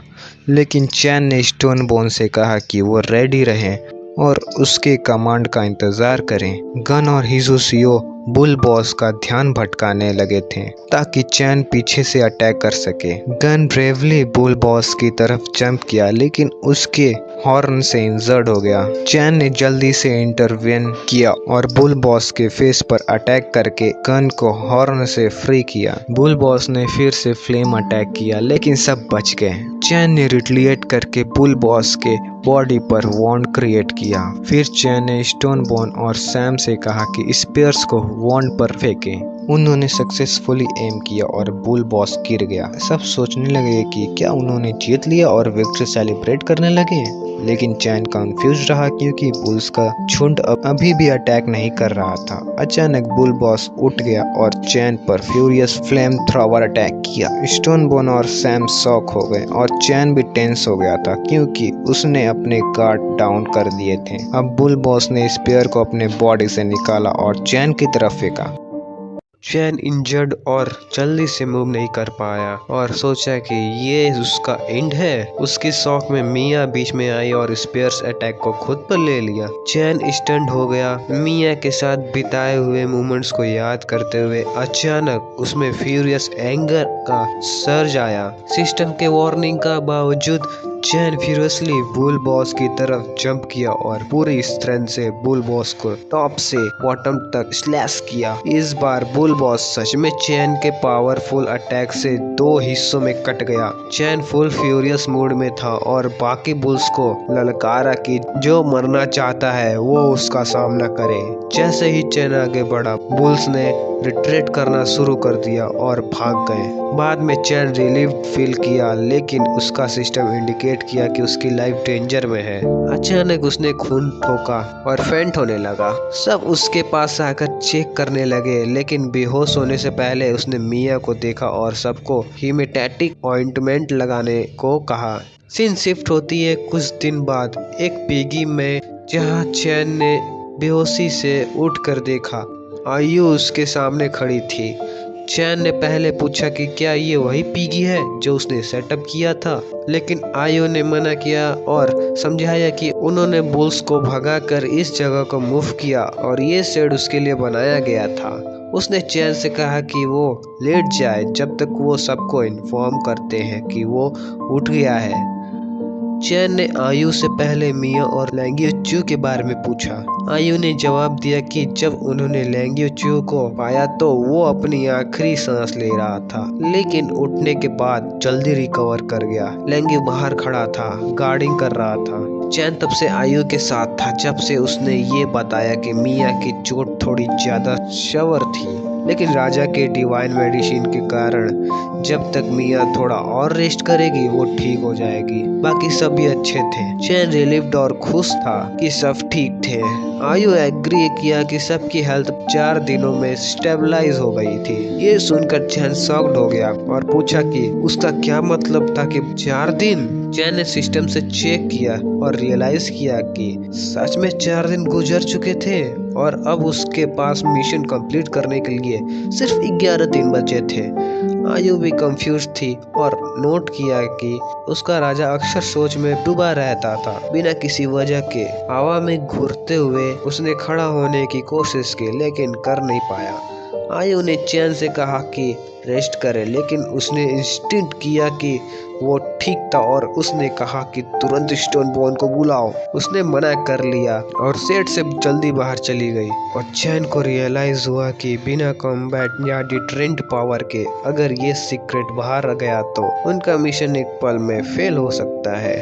लेकिन चैन ने स्टोन बोन से कहा कि वो रेडी रहें और उसके कमांड का इंतजार करें। गन और हिजुसियो बुल बॉस का ध्यान भटकाने लगे थे ताकि चैन पीछे से अटैक कर सके। गन ब्रेवली बुल बॉस की तरफ जंप किया, लेकिन उसके हॉर्न से इंजर्ड हो गया। चैन ने जल्दी से इंटरवेन किया और बुल बॉस के फेस पर अटैक करके गन को हॉर्न से फ्री किया। बुल बॉस ने फिर से फ्लेम अटैक किया, लेकिन सब बच गए। चैन ने रिटलिएट करके बुल बॉस के बॉडी पर वॉन्ड क्रिएट किया। फिर चैन ने स्टोन बोन और सैम से कहा कि स्पेयर्स को वॉन्ड पर फेंकें। उन्होंने सक्सेसफुली एम किया और बुल बॉस गिर गया। सब सोचने लगे कि क्या उन्होंने जीत लिया और विक्ट्री सेलिब्रेट करने लगे, लेकिन चैन कंफ्यूज रहा क्योंकि बुल्स का झुंड अभी भी अटैक नहीं कर रहा था। अचानक बुल बॉस उठ गया और चैन पर फ्यूरियस फ्लेम थ्रोवर अटैक किया। स्टोन बोन और सैम शॉक हो गए और चैन भी टेंस हो गया था क्योंकि उसने अपने गार्ड डाउन कर दिए थे। अब बुल बॉस ने स्पेयर को अपने बॉडी से निकाला और चैन की तरफ फेंका। चैन इंजर्ड और जल्दी से मूव नहीं कर पाया और सोचा कि ये उसका एंड है। उसकी शॉक में मिया बीच में आई और स्पेयर्स अटैक को खुद पर ले लिया। चैन स्टंट हो गया। मिया के साथ बिताए हुए मोमेंट्स को याद करते हुए अचानक उसमें फ्यूरियस एंगर का सर्ज आया। सिस्टम के वार्निंग का बावजूद चैन फ्यूरियसली बुल बॉस की तरफ जंप किया और पूरी स्ट्रेंथ से बुल बॉस को टॉप से बॉटम तक स्लैश किया। इस बार बुल बॉस सच में चैन के पावरफुल अटैक से दो हिस्सों में कट गया। चैन फुल फ्यूरियस मूड में था और बाकी बुल्स को ललकारा कि जो मरना चाहता है वो उसका सामना करे। जैसे ही चैन आगे बढ़ा, बुल्स ने रिट्रीट करना शुरू कर दिया और भाग गए। बाद में चैन रिलीव फील किया, लेकिन उसका सिस्टम इंडिकेट किया कि उसकी लाइफ डेंजर में है। अचानक उसने खून ठोका और फेंट होने लगा। सब उसके पास आकर चेक करने लगे, लेकिन बेहोश होने से पहले उसने मिया को देखा और सबको हीमेटैटिक ऑइंटमेंट लगाने को कहा। सीन शिफ्ट होती है कुछ दिन बाद एक पिगी में, जहाँ चैन ने बेहोशी से उठकर देखा। आयु उसके सामने खड़ी थी। चैन ने पहले पूछा कि क्या ये वही पिगी है जो उसने सेटअप किया था, लेकिन आयु ने मना किया और समझाया कि उन्होंने बुल्स को भगाकर इस जगह को मूव किया और ये शेड उसके लिए बनाया गया था। उसने चैन से कहा कि वो लेट जाए जब तक वो सबको इन्फॉर्म करते हैं कि वो उठ गया है। चैन ने आयु से पहले मिया और लैंगियो चू के बारे में पूछा। आयु ने जवाब दिया कि जब उन्होंने लैंगियो चू को पाया तो वो अपनी आखिरी सांस ले रहा था, लेकिन उठने के बाद जल्दी रिकवर कर गया। लैंगियो बाहर खड़ा था, गार्डिंग कर रहा था। चैन तब से आयु के साथ था जब से उसने ये बताया कि मिया की चोट थोड़ी ज्यादा शवर थी, लेकिन राजा के डिवाइन मेडिसिन के कारण जब तक मिया थोड़ा और रेस्ट करेगी वो ठीक हो जाएगी। बाकी सब भी अच्छे थे। चैन रिलीव्ड और खुश था कि सब ठीक थे। आयु एग्री किया कि सबकी हेल्थ 4 दिनों में स्टेबलाइज हो गई थी। ये सुनकर चैन शॉक्ड हो गया और पूछा कि उसका क्या मतलब था कि 4 दिन। चैन ने सिस्टम से चेक किया और रियलाइज किया कि सच में 4 दिन गुजर चुके थे और अब उसके पास मिशन कंप्लीट करने के लिए सिर्फ 11 दिन बचे थे। आयु भी कंफ्यूज थी और नोट किया कि उसका राजा अक्सर सोच में डूबा रहता था बिना किसी वजह के। हवा में घूरते हुए उसने खड़ा होने की कोशिश की, लेकिन कर नहीं पाया। आयु ने चैन से कहा कि रेस्ट करे, लेकिन उसने इंस्टिंक्ट किया कि वो ठीक था और उसने कहा कि तुरंत स्टोनबोर्न को बुलाओ। उसने मना कर लिया और सेट से जल्दी बाहर चली गई और चैन को रियलाइज हुआ कि बिना कॉम्बैट या डिटरेंट पावर के अगर ये सीक्रेट बाहर आ गया तो उनका मिशन एक पल में फेल हो सकता है।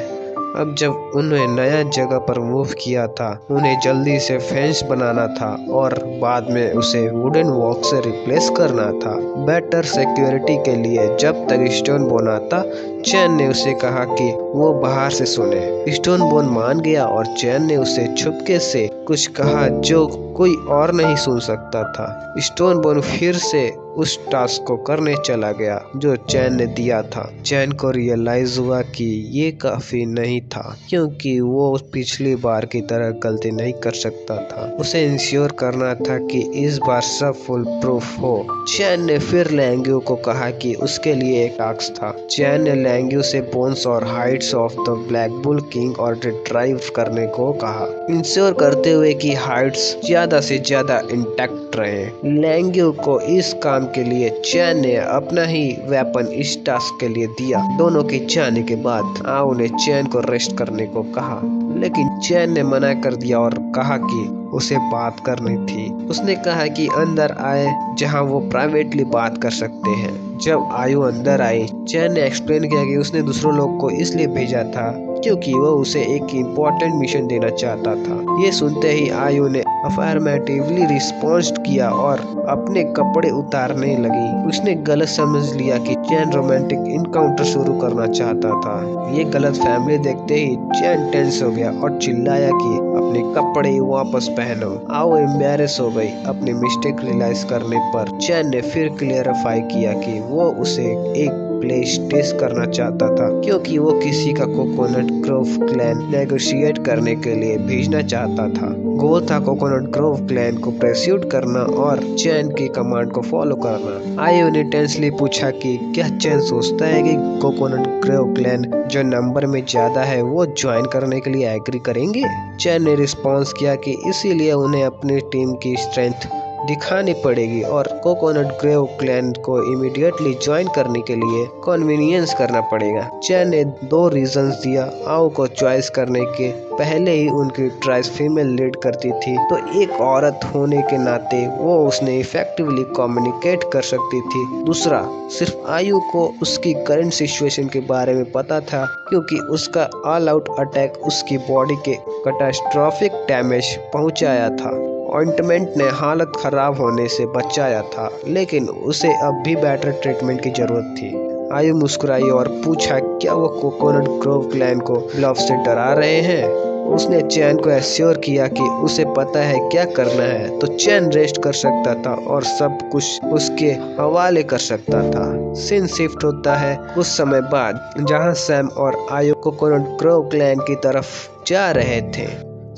अब जब उन्हें नया जगह पर मूव किया था, उन्हें जल्दी से फेंस बनाना था और बाद में उसे वुडन वॉक से रिप्लेस करना था बेटर सिक्योरिटी के लिए। जब तक स्टोनबोर्न आता, चैन ने उसे कहा कि वो बाहर से सुने। स्टोनबोर्न मान गया और चैन ने उसे छुपके से कुछ कहा जो कोई और नहीं सुन सकता था। स्टोनबोर्न फिर से उस टास्क को करने चला गया जो चैन ने दिया था। चैन को रियलाइज हुआ कि ये काफी नहीं था क्योंकि वो पिछली बार की तरह गलती नहीं कर सकता था। उसे इंश्योर करना था कि इस बार सब फुल प्रूफ हो। चैन ने फिर लैंग्यू को कहा कि उसके लिए एक टास्क था। चैन ने लैंग्यू से बोन्स और hides of the black bull king और रिट्राइव करने को कहा, इंश्योर करते हुए कि हाइड्स ज्यादा से ज्यादा इंटैक्ट रहे। लैंग्यू को इस काम के लिए चैन ने अपना ही वेपन इस टास्क के लिए दिया। दोनों के जाने के बाद आओ ने चैन को रेस्ट करने को कहा, लेकिन चैन ने मना कर दिया और कहा कि उसे बात करनी थी। उसने कहा कि अंदर आए जहां वो प्राइवेटली बात कर सकते हैं। जब आयु अंदर आई, चैन ने एक्सप्लेन किया कि उसने दूसरों लोग को इसलिए भेजा था क्योंकि वो उसे एक इम्पोर्टेंट मिशन देना चाहता था। ये सुनते ही आयु ने अफर्मेटिवली रिस्पॉन्स किया और अपने कपड़े उतारने लगी। उसने गलत समझ लिया कि चैन रोमांटिक इनकाउंटर शुरू करना चाहता था। ये गलत फैमिली देखते ही चैन टेंस हो गया और चिल्लाया कि अपने कपड़े वापस पहनो। आओ एम्बैरेस हो गई अपनी मिस्टेक रियलाइज करने पर। चैन ने फिर क्लियरिफाई किया कि वो उसे एक प्लेस टेस्ट करना चाहता था क्योंकि वो किसी का कोकोनट ग्रोव क्लैन नेगोशिएट करने के लिए भेजना चाहता था। गोल था कोकोनट ग्रोव क्लैन को प्रेस्यूट करना और चैन की कमांड को फॉलो करना। आयु ने टेंसली पूछा कि क्या चैन सोचता है कि कोकोनट ग्रोव क्लैन जो नंबर में ज्यादा है वो ज्वाइन करने के लिए एग्री करेंगे। चैन ने रिस्पॉन्स किया कि इसीलिए उन्हें अपनी टीम की स्ट्रेंथ दिखानी पड़ेगी और कोकोनट ग्रेव क्लैन को इमीडिएटली ज्वाइन करने के लिए कन्वीनियंस करना पड़ेगा। चैन ने 2 रीजंस दिया। आओ को चॉइस करने के पहले ही उनकी ट्राइब्स फीमेल लीड करती थी, तो एक औरत होने के नाते वो उसने इफेक्टिवली कम्युनिकेट कर सकती थी। दूसरा, सिर्फ आयु को उसकी करंट सिचुएशन के बारे में पता था क्योंकि उसका ऑल आउट अटैक उसकी बॉडी के कैटास्ट्रॉफिक डैमेज पहुंचाया था। ऑइंटमेंट ने हालत खराब होने से बचाया था, लेकिन उसे अब भी बेटर ट्रीटमेंट की जरूरत थी। आयु मुस्कुराई और पूछा क्या वो कोकोनट ग्रोव क्लैन को लव से डरा रहे हैं। उसने चैन को एश्योर किया कि उसे पता है क्या करना है, तो चैन रेस्ट कर सकता था और सब कुछ उसके हवाले कर सकता था। सीन शिफ्ट होता है कुछ समय बाद, जहां सैम और आयु कोकोनट ग्रोव क्लैन की तरफ जा रहे थे।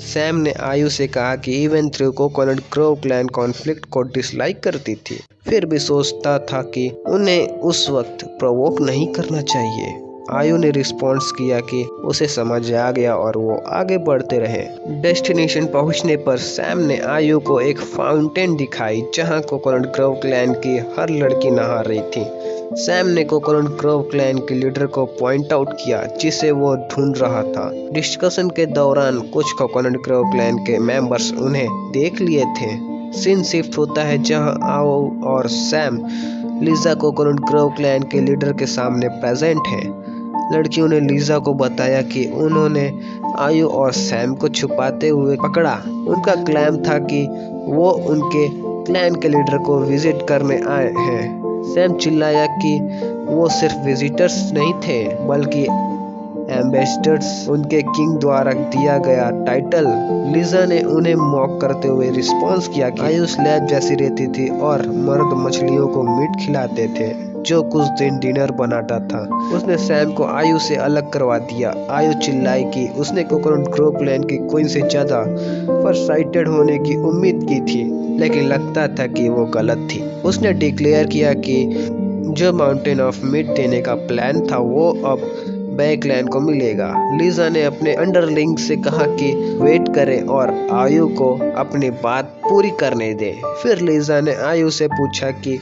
सैम ने आयु से कहा कि even through coconut grove clan conflict को डिसलाइक करती थी, फिर भी सोचता था कि उन्हें उस वक्त प्रोवोक नहीं करना चाहिए। आयु ने रिस्पॉन्स किया कि उसे समझ आ गया और वो आगे बढ़ते रहे। डेस्टिनेशन पहुंचने पर सैम ने आयु को एक फाउंटेन दिखाई जहां कोकोनट ग्रोव क्लैन की हर लड़की नहा रही थी। सैम ने कोकोनट ग्रोव क्लैन के लीडर को पॉइंट आउट किया जिसे वो ढूंढ रहा था। डिस्कशन के दौरान कुछ कोकोनट ग्रोव क्लैन के मेंबर्स उन्हें देख लिए थे। सीन शिफ्ट होता है जहां आओ और Sam Lisa coconut grove clan के लीडर के सामने प्रेजेंट है। लड़कियों ने लीजा को बताया कि उन्होंने आयु और सैम को छुपाते हुए पकड़ा। उनका क्लेम था कि वो उनके क्लैन के लीडर को विजिट करने आए हैं। सैम चिल्लाया कि वो सिर्फ विजिटर्स नहीं थे बल्कि एम्बेसडर्स, उनके किंग द्वारा दिया गया टाइटल। लीजा ने उन्हें मॉक करते हुए रिस्पॉन्स किया कि आयु स्लैब जैसी रहती थी और मर्द मछलियों को मीट खिलाते थे जो कुछ दिन डिनर बनाता था। उसने सैम को आयु से अलग करवा दिया। आयु चिल्लाई कि उसने कोकोनट ग्रोव क्लैन की क्वीन से ज्यादा फॉरसाइटेड होने की उम्मीद की थी, लेकिन लगता था कि वो गलत थी। उसने डिक्लेयर किया कि जो माउंटेन ऑफ मीट देने का प्लान था वो अब बै क्लैन को मिलेगा। लीजा ने अपने अंडरलिंग से कहा कि वेट करें और आयु को अपनी बात पूरी करने दे। फिर लीजा ने आयु से पूछा कि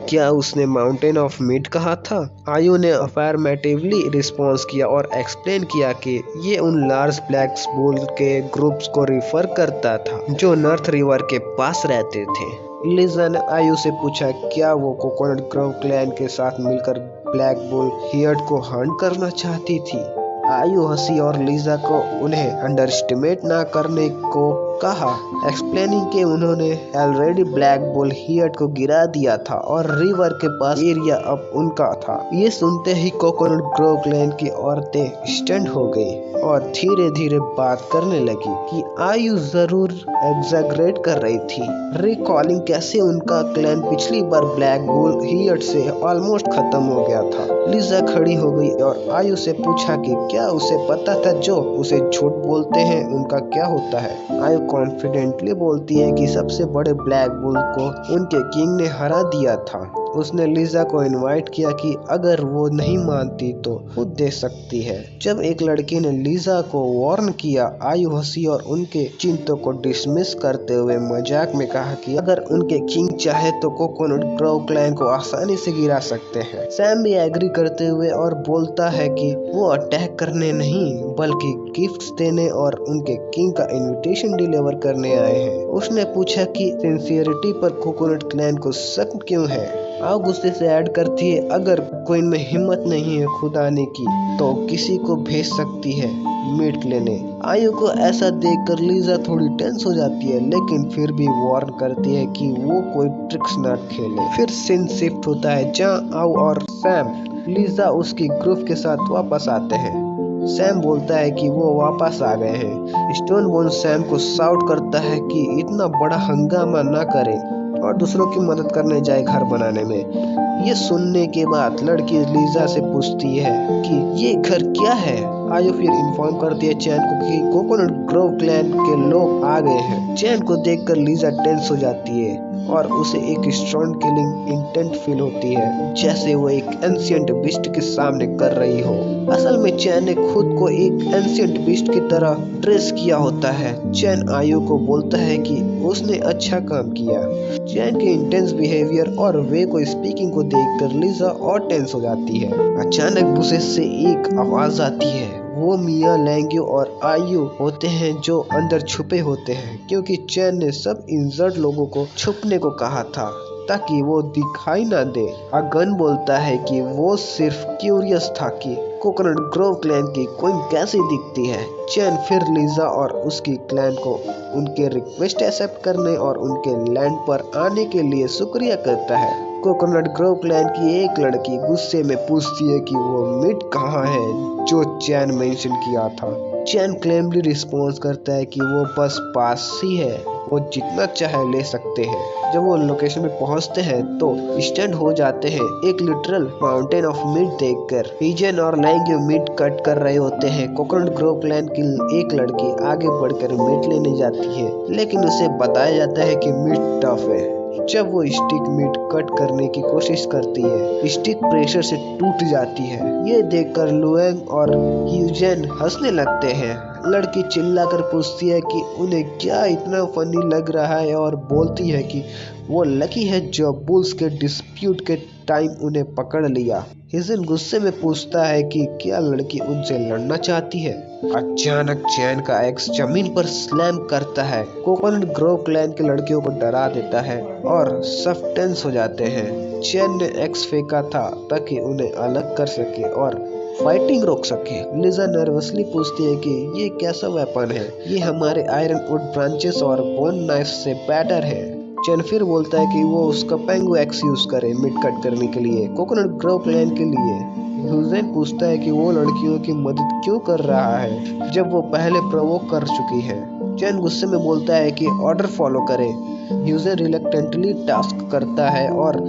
क्या उसने माउंटेन ऑफ मीट कहा था? आयु ने अफर्मेटिवली रिस्पॉन्स किया और एक्सप्लेन किया कि ये उन लार्ज ब्लैक बुल के ग्रुप्स को रिफर करता था जो नॉर्थ रिवर के पास रहते थे। लिजा ने आयु से पूछा क्या वो कोकोनट ग्रोव क्लैन के साथ मिलकर ब्लैक बुल हियर्ड को हंट करना चाहती थी। आयु हंसी और लिजा को उन्हें अंडरस्टिमेट ना करने को कहा, एक्सप्लेनिंग कि उन्होंने ऑलरेडी ब्लैक बुल हियर्ड को गिरा दिया था और रिवर के पास एरिया अब उनका था। ये सुनते ही कोकोनट ग्रोव क्लैन की औरतें स्टंट हो गई और धीरे धीरे बात करने लगी कि आयु जरूर एग्जैगरेट कर रही थी, रिकॉलिंग कैसे उनका क्लैन पिछली बार ब्लैक बुल हियर्ड से ऑलमोस्ट खत्म हो गया था। लिजा खड़ी हो गई और आयु से पूछा कि क्या उसे पता था जो उसे झूठ बोलते हैं उनका क्या होता है। आयु कॉन्फिडेंटली बोलती है कि सबसे बड़े ब्लैक बुल को उनके किंग ने हरा दिया था। उसने लिजा को इनवाइट किया कि अगर वो नहीं मानती तो खुद दे सकती है। जब एक लड़की ने लिजा को वार्न किया, आयु हंसी और उनके चिंतों को डिसमिस करते हुए मजाक में कहा कि अगर उनके किंग चाहे तो कोकोनट ग्रोव क्लैन को आसानी से गिरा सकते हैं। सैम भी एग्री करते हुए और बोलता है कि वो अटैक करने नहीं बल्कि गिफ्ट्स देने और उनके किंग का इनविटेशन डिलीवर करने आए हैं। उसने पूछा कि सिंसियरिटी पर कोकोनट क्लैन को शक क्यों है। आयु गुस्से से ऐड करती है अगर कोई में हिम्मत नहीं है खुद आने की तो किसी को भेज सकती है मीट लेने। आयु को ऐसा देखकर लिजा थोड़ी टेंस हो जाती है लेकिन फिर भी वार्न करती है कि वो कोई ट्रिक्स ना खेले। फिर सीन शिफ्ट होता है जहाँ आयु और सैम लिजा उसकी ग्रुप के साथ वापस आते हैं। सैम बोलता है कि वो वापस आ गए हैं। स्टोनबोन सैम को शाउट करता है कि इतना बड़ा हंगामा ना करे और दूसरों की मदद करने जाए घर बनाने में। ये सुनने के बाद लड़की लिजा से पूछती है कि ये घर क्या है। आयु फिर इन्फॉर्म करती है चैन को कि कोकोनट ग्रोव क्लैन के लोग आ गए हैं। चैन को देखकर लिजा टेंस हो जाती है और उसे एक स्ट्रॉन्ग किलिंग इंटेंट फील होती है, जैसे वो एक एंशिएंट बीस्ट के सामने कर रही हो। असल में चैन ने खुद को एक एंशिएंट बीस्ट की तरह ड्रेस किया होता है। चैन आयु को बोलता है कि उसने अच्छा काम किया। चैन के इंटेंस बिहेवियर और वे को स्पीकिंग को देखकर लिजा और टेंस हो जाती है। अचानक बुशेस से एक आवाज आती है। वो मिया लैंग्यू और आयु होते हैं जो अंदर छुपे होते हैं क्योंकि चैन ने सब इंजर्ड लोगों को छुपने को कहा था ताकि वो दिखाई ना दे। अगन बोलता है कि वो सिर्फ क्यूरियस था कि कोकोनट ग्रोव क्लैन की क्वीन कैसी दिखती है। चैन फिर लिजा और उसकी क्लैन को उनके रिक्वेस्ट एक्सेप्ट करने और उनके लैंड पर आने के लिए शुक्रिया करता है। कोकोनट ग्रोव क्लैन की एक लड़की गुस्से में पूछती है कि वो मीट कहाँ है जो चैन मेंशन किया था। चैन क्लेमली रिस्पॉन्स करता है कि वो बस पास ही है, वो जितना चाहे ले सकते हैं। जब वो लोकेशन पे पहुंचते हैं तो स्टैंड हो जाते हैं एक लिटरल माउंटेन ऑफ मीट देखकर। रीजन और लैंग्यू मीट कट कर रहे होते हैं। कोकोनट ग्रोव क्लैन की एक लड़की आगे बढ़कर मीट लेने जाती है लेकिन उसे बताया जाता है कि मीट टफ है। जब वो स्टिक मीट कट करने की कोशिश करती है, स्टिक प्रेशर से टूट जाती है। ये देखकर लुएंग और ह्यूजेन हंसने लगते हैं। लड़की चिल्लाकर पूछती है कि उन्हें क्या इतना फनी लग रहा है और बोलती है कि वो लकी है जो बुल्स के डिस्प्यूट के टाइम उन्हें पकड़ लिया। हिजन गुस्से में पूछता है कि क्या लड़की उनसे लड़ना चाहती है। अचानक चैन का एक्स जमीन पर स्लैम करता है। कोकोनट ग्रोव क्लैन के लड़कियों को डरा देता है और सब टेंस हो जाते हैं। चैन ने एक्स फेंका था ताकि उन्हें अलग कर सके और फाइटिंग रोक सके। लिजा नर्वसली पूछती है कि ये कैसा वेपन है। ये हमारे आयरन वुड ब्रांचेस और बोन नाइफ से बेटर है। चैन फिर बोलता है कि वो उसका पेंगो एक्स यूज करे मीट कट करने के लिए कोकोनट ग्रोव क्लैन के लिए। ह्यूजेन पूछता है कि वो लड़कियों की मदद क्यों कर रहा है जब वो पहले प्रोवोक कर चुकी है। चैन गुस्से में बोलता है कि ऑर्डर फॉलो करे। ह्यूजेन रिलक्टेंटली टास्क करता है और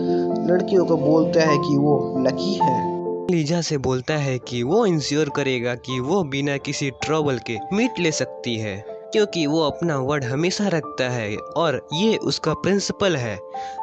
लड़कियों को बोलता है कि वो लकी है। लिजा से बोलता है कि वो इंश्योर करेगा कि वो बिना किसी ट्रबल के मीट ले सकती है क्योंकि वो अपना वर्ड हमेशा रखता है और ये उसका प्रिंसिपल है।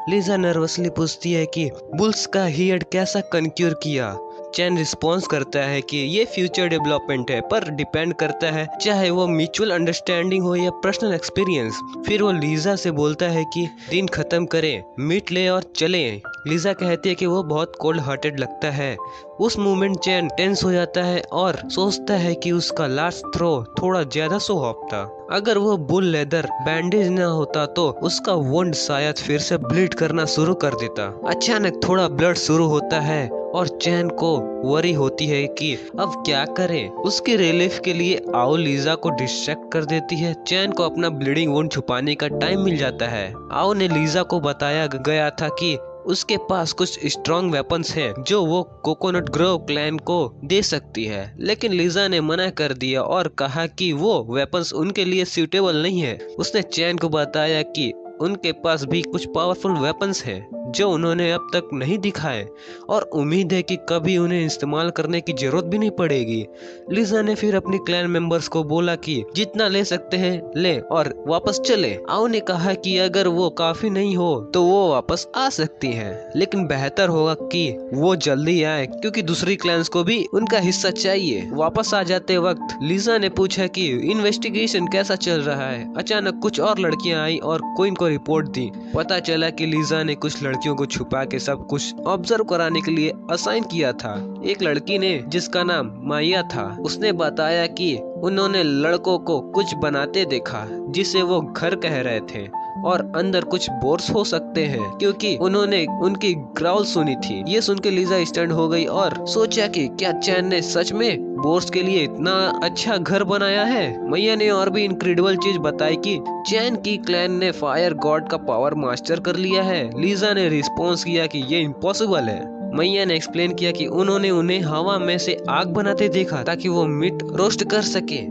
लिजा नर्वसली पूछती है कि बुल्स का हियर्ड कैसा कंक्यूर किया। चैन रिस्पॉन्स करता है कि ये फ्यूचर डेवलपमेंट है पर डिपेंड करता है चाहे वो म्यूचुअल अंडरस्टैंडिंग हो या पर्सनल एक्सपीरियंस। फिर वो लिजा से बोलता है कि दिन खत्म करें, मीट ले और चलें लीजा कहती है कि वो बहुत कोल्ड हार्टेड लगता है। उस मोमेंट चैन टेंस हो जाता है और सोचता है कि उसका लास्ट थ्रो थोड़ा ज्यादा सोफ्ट था। अगर वो बुल लेदर बैंडेज न होता तो उसका वुंड शायद फिर से ब्लीड करना शुरू कर देता। अचानक थोड़ा ब्लड शुरू होता है और चैन को वरी होती है कि अब क्या करे। उसकी रिलीफ के लिए आओ लीजा को डिस्ट्रैक्ट कर देती है। चैन को अपना ब्लीडिंग वुंड छुपाने का टाइम मिल जाता है। आओ ने लीजा को बताया गया था कि उसके पास कुछ स्ट्रॉन्ग वेपन्स हैं जो वो कोकोनट ग्रोव क्लैन को दे सकती है, लेकिन लीजा ने मना कर दिया और कहा कि वो वेपन्स उनके लिए सूटेबल नहीं है। उसने चैन को बताया कि उनके पास भी कुछ पावरफुल वेपन्स हैं जो उन्होंने अब तक नहीं दिखाए और उम्मीद है कि कभी उन्हें इस्तेमाल करने की जरूरत भी नहीं पड़ेगी। लीजा ने फिर अपने क्लैन मेंबर्स को बोला कि जितना ले सकते हैं ले और वापस चले। आओ ने कहा कि अगर वो काफी नहीं हो तो वो वापस आ सकती हैं, लेकिन बेहतर होगा कि वो जल्दी आए क्योंकि दूसरी क्लैंस को भी उनका हिस्सा चाहिए। वापस आ जाते वक्त लीजा ने पूछा कि इन्वेस्टिगेशन कैसा चल रहा है। अचानक कुछ और लड़कियां आई और कोइन को रिपोर्ट दी। पता चला कि लीजा ने कुछ लड़कियों को छुपा के सब कुछ ऑब्जर्व कराने के लिए असाइन किया था। एक लड़की ने जिसका नाम माया था, उसने बताया कि उन्होंने लड़कों को कुछ बनाते देखा जिसे वो घर कह रहे थे और अंदर कुछ बोर्स हो सकते हैं क्योंकि उन्होंने उनकी ग्राउल सुनी थी। ये सुन के लीजा स्टैंड हो गई और सोचा कि क्या चैन ने सच में बोर्स के लिए इतना अच्छा घर बनाया है। मैया ने और भी इनक्रेडिबल चीज बताई कि चैन की क्लैन ने फायर गॉड का पावर मास्टर कर लिया है। लीजा ने रिस्पॉन्स किया कि ये इम्पॉसिबल है। मैया ने एक्सप्लेन किया कि उन्होंने उन्हें हवा में से आग बनाते देखा ताकि वो मीट रोस्ट कर सके।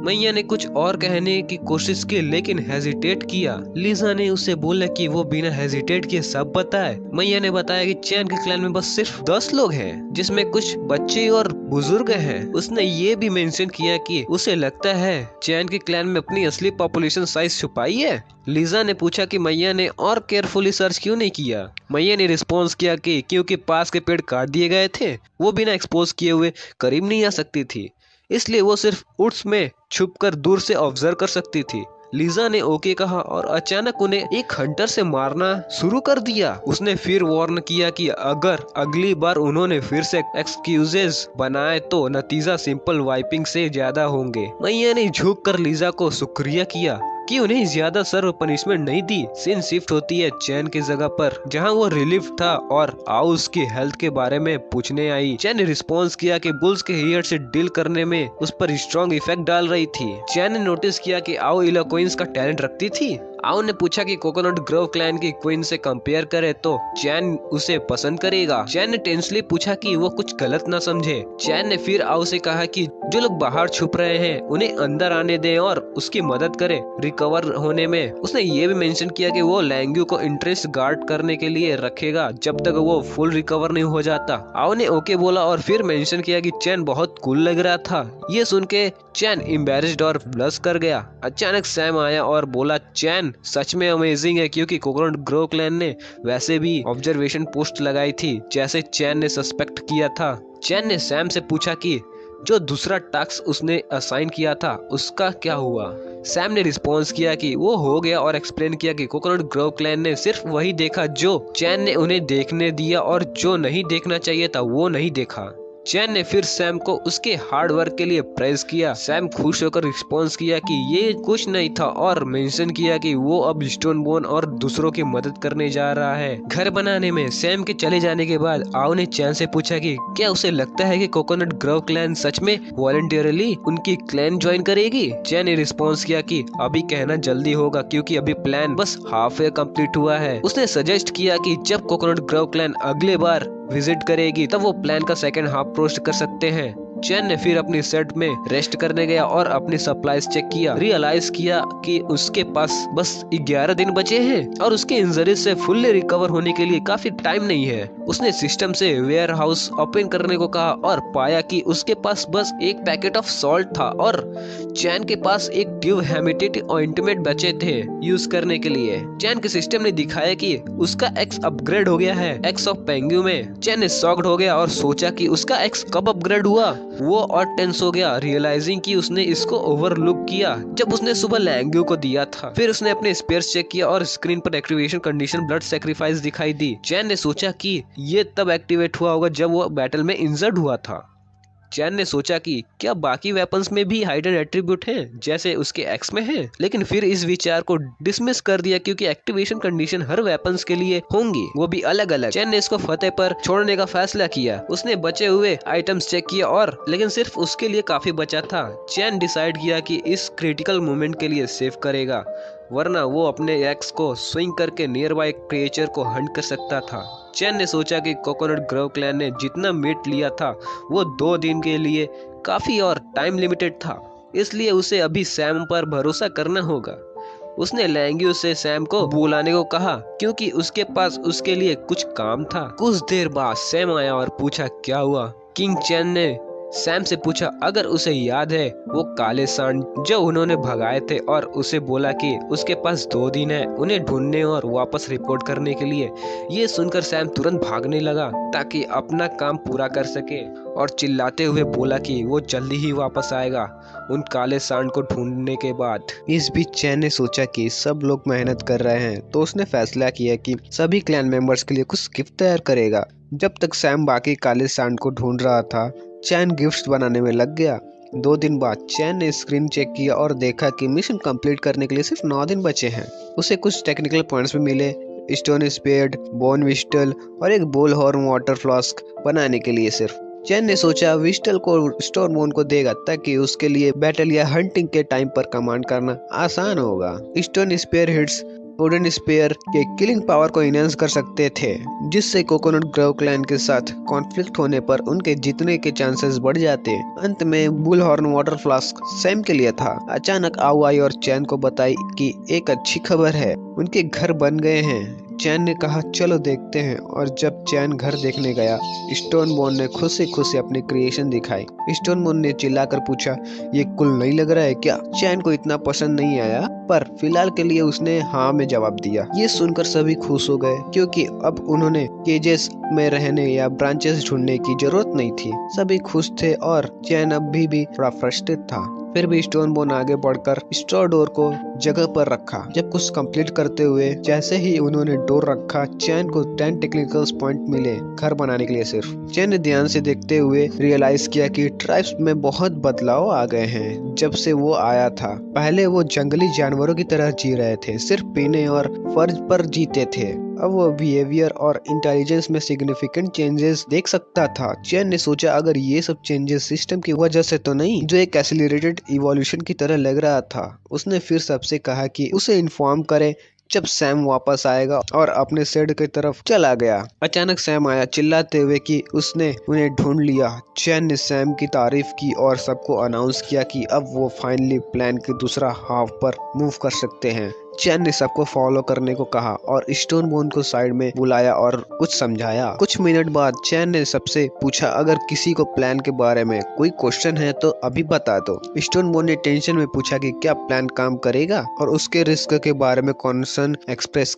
मैया ने कुछ और कहने की कोशिश की लेकिन हेजिटेट किया। लीजा ने उसे बोला कि वो बिना हेजिटेट किए सब बताए। मैया ने बताया कि चैन के क्लैन में बस सिर्फ 10 लोग हैं जिसमें कुछ बच्चे और बुजुर्ग हैं। उसने ये भी मेंशन किया कि उसे लगता है चैन के क्लैन में अपनी असली पॉपुलेशन साइज छुपाई है। लीजा ने पूछा कि मैया ने और केयरफुली सर्च क्यों नहीं किया। मैया ने रिस्पॉन्स किया कि क्योंकि पास के पेड़ काट दिए गए थे, वो बिना एक्सपोज किए हुए करीब नहीं आ सकती थी, इसलिए वो सिर्फ वुड्स में छुपकर दूर से ऑब्जर्व कर सकती थी। लीजा ने ओके कहा और अचानक उन्हें एक हंटर से मारना शुरू कर दिया। उसने फिर वार्न किया कि अगर अगली बार उन्होंने फिर से एक्सक्यूजेस बनाए तो नतीजा सिंपल वाइपिंग से ज्यादा होंगे। मैया ने झुक कर लीजा को शुक्रिया किया कि उन्हें ज्यादा सर्व पनिशमेंट नहीं दी। सीन शिफ्ट होती है चैन की जगह पर जहां वो रिलीफ था और आओ उसकी हेल्थ के बारे में पूछने आई। चैन ने रिस्पॉन्स किया कि बुल्स के हेयर से डील करने में उस पर स्ट्रॉन्ग इफेक्ट डाल रही थी। चैन ने नोटिस किया कि आओ इलाक्विंस का टैलेंट रखती थी। आओ ने पूछा कि कोकोनट ग्रोव क्लैन की क्वीन से कंपेयर करे तो चैन उसे पसंद करेगा। चैन ने टेंसली पूछा कि वो कुछ गलत ना समझे। चैन ने फिर आओ से कहा कि जो लोग बाहर छुप रहे हैं उन्हें अंदर आने दें और उसकी मदद करे रिकवर होने में। उसने ये भी मेंशन किया कि वो लैंग्यू को इंटरेस्ट गार्ड करने के लिए रखेगा जब तक वो फुल रिकवर नहीं हो जाता। आओ ने ओके बोला और फिर मेंशन किया कि चैन बहुत कूल लग रहा था। ये सुन के चैन एम्बैरेस्ड और ब्लश कर गया। अचानक सैम आया और बोला चैन सच में अमेजिंग है क्योंकि कोकोनट ग्रोव क्लैन ने वैसे भी ऑब्जर्वेशन पोस्ट लगाई थी जैसे चैन ने सस्पेक्ट किया था। चैन ने सैम से पूछा कि जो दूसरा टास्क उसने असाइन किया था उसका क्या हुआ। सैम ने रिस्पॉन्स किया कि वो हो गया और एक्सप्लेन किया कि कोकोनट ग्रोव क्लैन ने सिर्फ वही देखा जो चैन ने उन्हें देखने दिया और जो नहीं देखना चाहिए था वो नहीं देखा। चैन ने फिर सैम को उसके हार्ड वर्क के लिए प्रेज किया। सैम खुश होकर रिस्पॉन्स किया कि ये कुछ नहीं था और मेंशन किया कि वो अब स्टोन बोन और दूसरों की मदद करने जा रहा है घर बनाने में। सैम के चले जाने के बाद आओ ने चैन से पूछा कि क्या उसे लगता है कि कोकोनट ग्रोव क्लैन सच में वॉलंटियरली उनकी क्लैन ज्वाइन करेगी। चैन ने रिस्पॉन्स किया कि अभी कहना जल्दी होगा क्योंकि अभी प्लान बस हाफ वे कंप्लीट हुआ है। उसने सजेस्ट किया कि जब कोकोनट ग्रोव क्लैन अगले बार विजिट करेगी तब वो प्लान का सेकंड हाफ पोस्ट कर सकते हैं। चैन ने फिर अपनी सेट में रेस्ट करने गया और अपनी सप्लाईज चेक किया। रियलाइज किया कि उसके पास बस 11 दिन बचे हैं और उसके इंजरी से फुल्ली रिकवर होने के लिए काफी टाइम नहीं है। उसने सिस्टम से वेयर हाउस ओपन करने को कहा और पाया कि उसके पास बस एक पैकेट ऑफ सॉल्ट था और चैन के पास एक ट्यूब हेमेटिक ऑइंटमेंट बचे थे यूज करने के लिए। चैन के सिस्टम ने दिखाया कि उसका एक्स अपग्रेड हो गया है एक्स ऑफ पेंगू में। चैन ने शॉक्ड हो गया और सोचा कि उसका एक्स कब अपग्रेड हुआ। वो और टेंस हो गया, रियलाइजिंग कि उसने इसको ओवरलुक किया जब उसने सुबह लैंग्यू को दिया था। फिर उसने अपने स्पेयर्स चेक किया और स्क्रीन पर एक्टिवेशन कंडीशन ब्लड सेक्रीफाइस दिखाई दी। चैन ने सोचा कि ये तब एक्टिवेट हुआ होगा जब वो बैटल में इंजर्ड हुआ था। चैन ने सोचा कि क्या बाकी वेपन्स में भी हाइडन एट्रीब्यूट हैं जैसे उसके एक्स में है, लेकिन फिर इस विचार को डिसमिस कर दिया क्योंकि एक्टिवेशन कंडीशन हर वेपन्स के लिए होंगी, वो भी अलग अलग। चैन ने इसको फतेह पर छोड़ने का फैसला किया। उसने बचे हुए आइटम्स चेक किया और लेकिन सिर्फ उसके लिए काफी बचा था। चैन डिसाइड किया कि इस क्रिटिकल मोमेंट के लिए सेव करेगा, वरना वो अपने एक्स को स्विंग करके नियर बाय क्रिएचर को हंट कर सकता था। चैन ने सोचा कि कोकोनट ग्रोव क्लैन ने जितना मीट लिया था वो 2 दिन के लिए काफी और टाइम लिमिटेड था, इसलिए उसे अभी सैम पर भरोसा करना होगा। उसने लैंग्यू से सैम को बुलाने को कहा क्योंकि उसके पास उसके लिए कुछ काम था। कुछ देर बाद सैम आया और पूछा क्या हुआ। किंग चैन ने सैम से पूछा अगर उसे याद है वो काले सांड जो उन्होंने भगाए थे, और उसे बोला कि उसके पास 2 दिन है उन्हें ढूंढने और वापस रिपोर्ट करने के लिए। ये सुनकर सैम तुरंत भागने लगा ताकि अपना काम पूरा कर सके और चिल्लाते हुए बोला कि वो जल्दी ही वापस आएगा उन काले सांड को ढूंढने के बाद। इस बीच चैन ने सोचा कि सब लोग मेहनत कर रहे हैं तो उसने फैसला किया कि सभी क्लैन मेंबर्स के लिए कुछ गिफ्ट तैयार करेगा। जब तक सैम बाकी काले सांड को ढूंढ रहा था, चैन गिफ्ट्स बनाने में लग गया। 2 दिन बाद चैन ने स्क्रीन चेक किया और देखा कि मिशन कंप्लीट करने के लिए सिर्फ 9 दिन बचे हैं। उसे कुछ टेक्निकल पॉइंट्स भी मिले, स्टोन स्पेड, बोन विस्टल और एक बुल हॉर्न वाटर फ्लास्क बनाने के लिए। सिर्फ चैन ने सोचा विस्टल को स्टोरमोन को देगा ताकि उसके लिए बैटल या हंटिंग के टाइम पर कमांड करना आसान होगा। Stone spear hits wooden spear के किलिंग पावर को इनहेंस कर सकते थे, जिससे कोकोनट ग्रोव क्लैन के साथ कॉन्फ्लिक्ट होने पर उनके जीतने के चांसेस बढ़ जाते। अंत में bull horn water flask Sam के लिए था। अचानक आऊ आई और चैन को बताई कि एक अच्छी खबर है, उनके घर बन गए हैं। चैन ने कहा चलो देखते हैं, और जब चैन घर देखने गया, स्टोनबोन ने खुशी खुशी अपनी क्रिएशन दिखाई। स्टोनबोन ने चिल्लाकर पूछा ये कुल नहीं लग रहा है क्या? चैन को इतना पसंद नहीं आया, पर फिलहाल के लिए उसने हाँ में जवाब दिया। ये सुनकर सभी खुश हो गए क्योंकि अब उन्होंने केजेस में रहने या ब्रांचेस ढूंढने की जरूरत नहीं थी। सभी खुश थे और चैन अभी भी थोड़ा फ्रस्ट्रेट था। फिर भी स्टोनबोन आगे बढ़कर स्टोर डोर को जगह पर रखा। जब कुछ कंप्लीट करते हुए जैसे ही उन्होंने डोर रखा, चैन को 10 टेक्निकल पॉइंट मिले घर बनाने के लिए। सिर्फ चैन ने ध्यान से देखते हुए रियलाइज किया कि ट्राइब्स में बहुत बदलाव आ गए हैं जब से वो आया था। पहले वो जंगली जानवरों की तरह जी रहे थे, सिर्फ पीने और फर्ज पर जीते थे। अब वो बिहेवियर और इंटेलिजेंस में सिग्निफिकेंट चेंजेस देख सकता था। चैन ने सोचा अगर ये सब चेंजेस सिस्टम की वजह से तो नहीं, जो एक एक्सेलरेटेड इवोल्यूशन की तरह लग रहा था। उसने फिर सबसे कहा कि उसे इन्फॉर्म करे जब सैम वापस आएगा, और अपने शेड की तरफ चला गया। अचानक सैम आया चिल्लाते हुए कि उसने उन्हें ढूंढ लिया। चैन ने सैम की तारीफ की और सबको अनाउंस किया कि अब वो फाइनली प्लान के दूसरा हाफ पर मूव कर सकते हैं। चैन ने सबको फॉलो करने को कहा और स्टोनबोन को साइड में बुलाया और कुछ समझाया। कुछ मिनट बाद चैन ने सबसे पूछा अगर किसी को प्लान के बारे में कोई क्वेश्चन है तो अभी बता दो। स्टोनबोन ने टेंशन में पूछा कि क्या प्लान काम करेगा, और उसके रिस्क के बारे में कॉन्सर्न एक्सप्रेस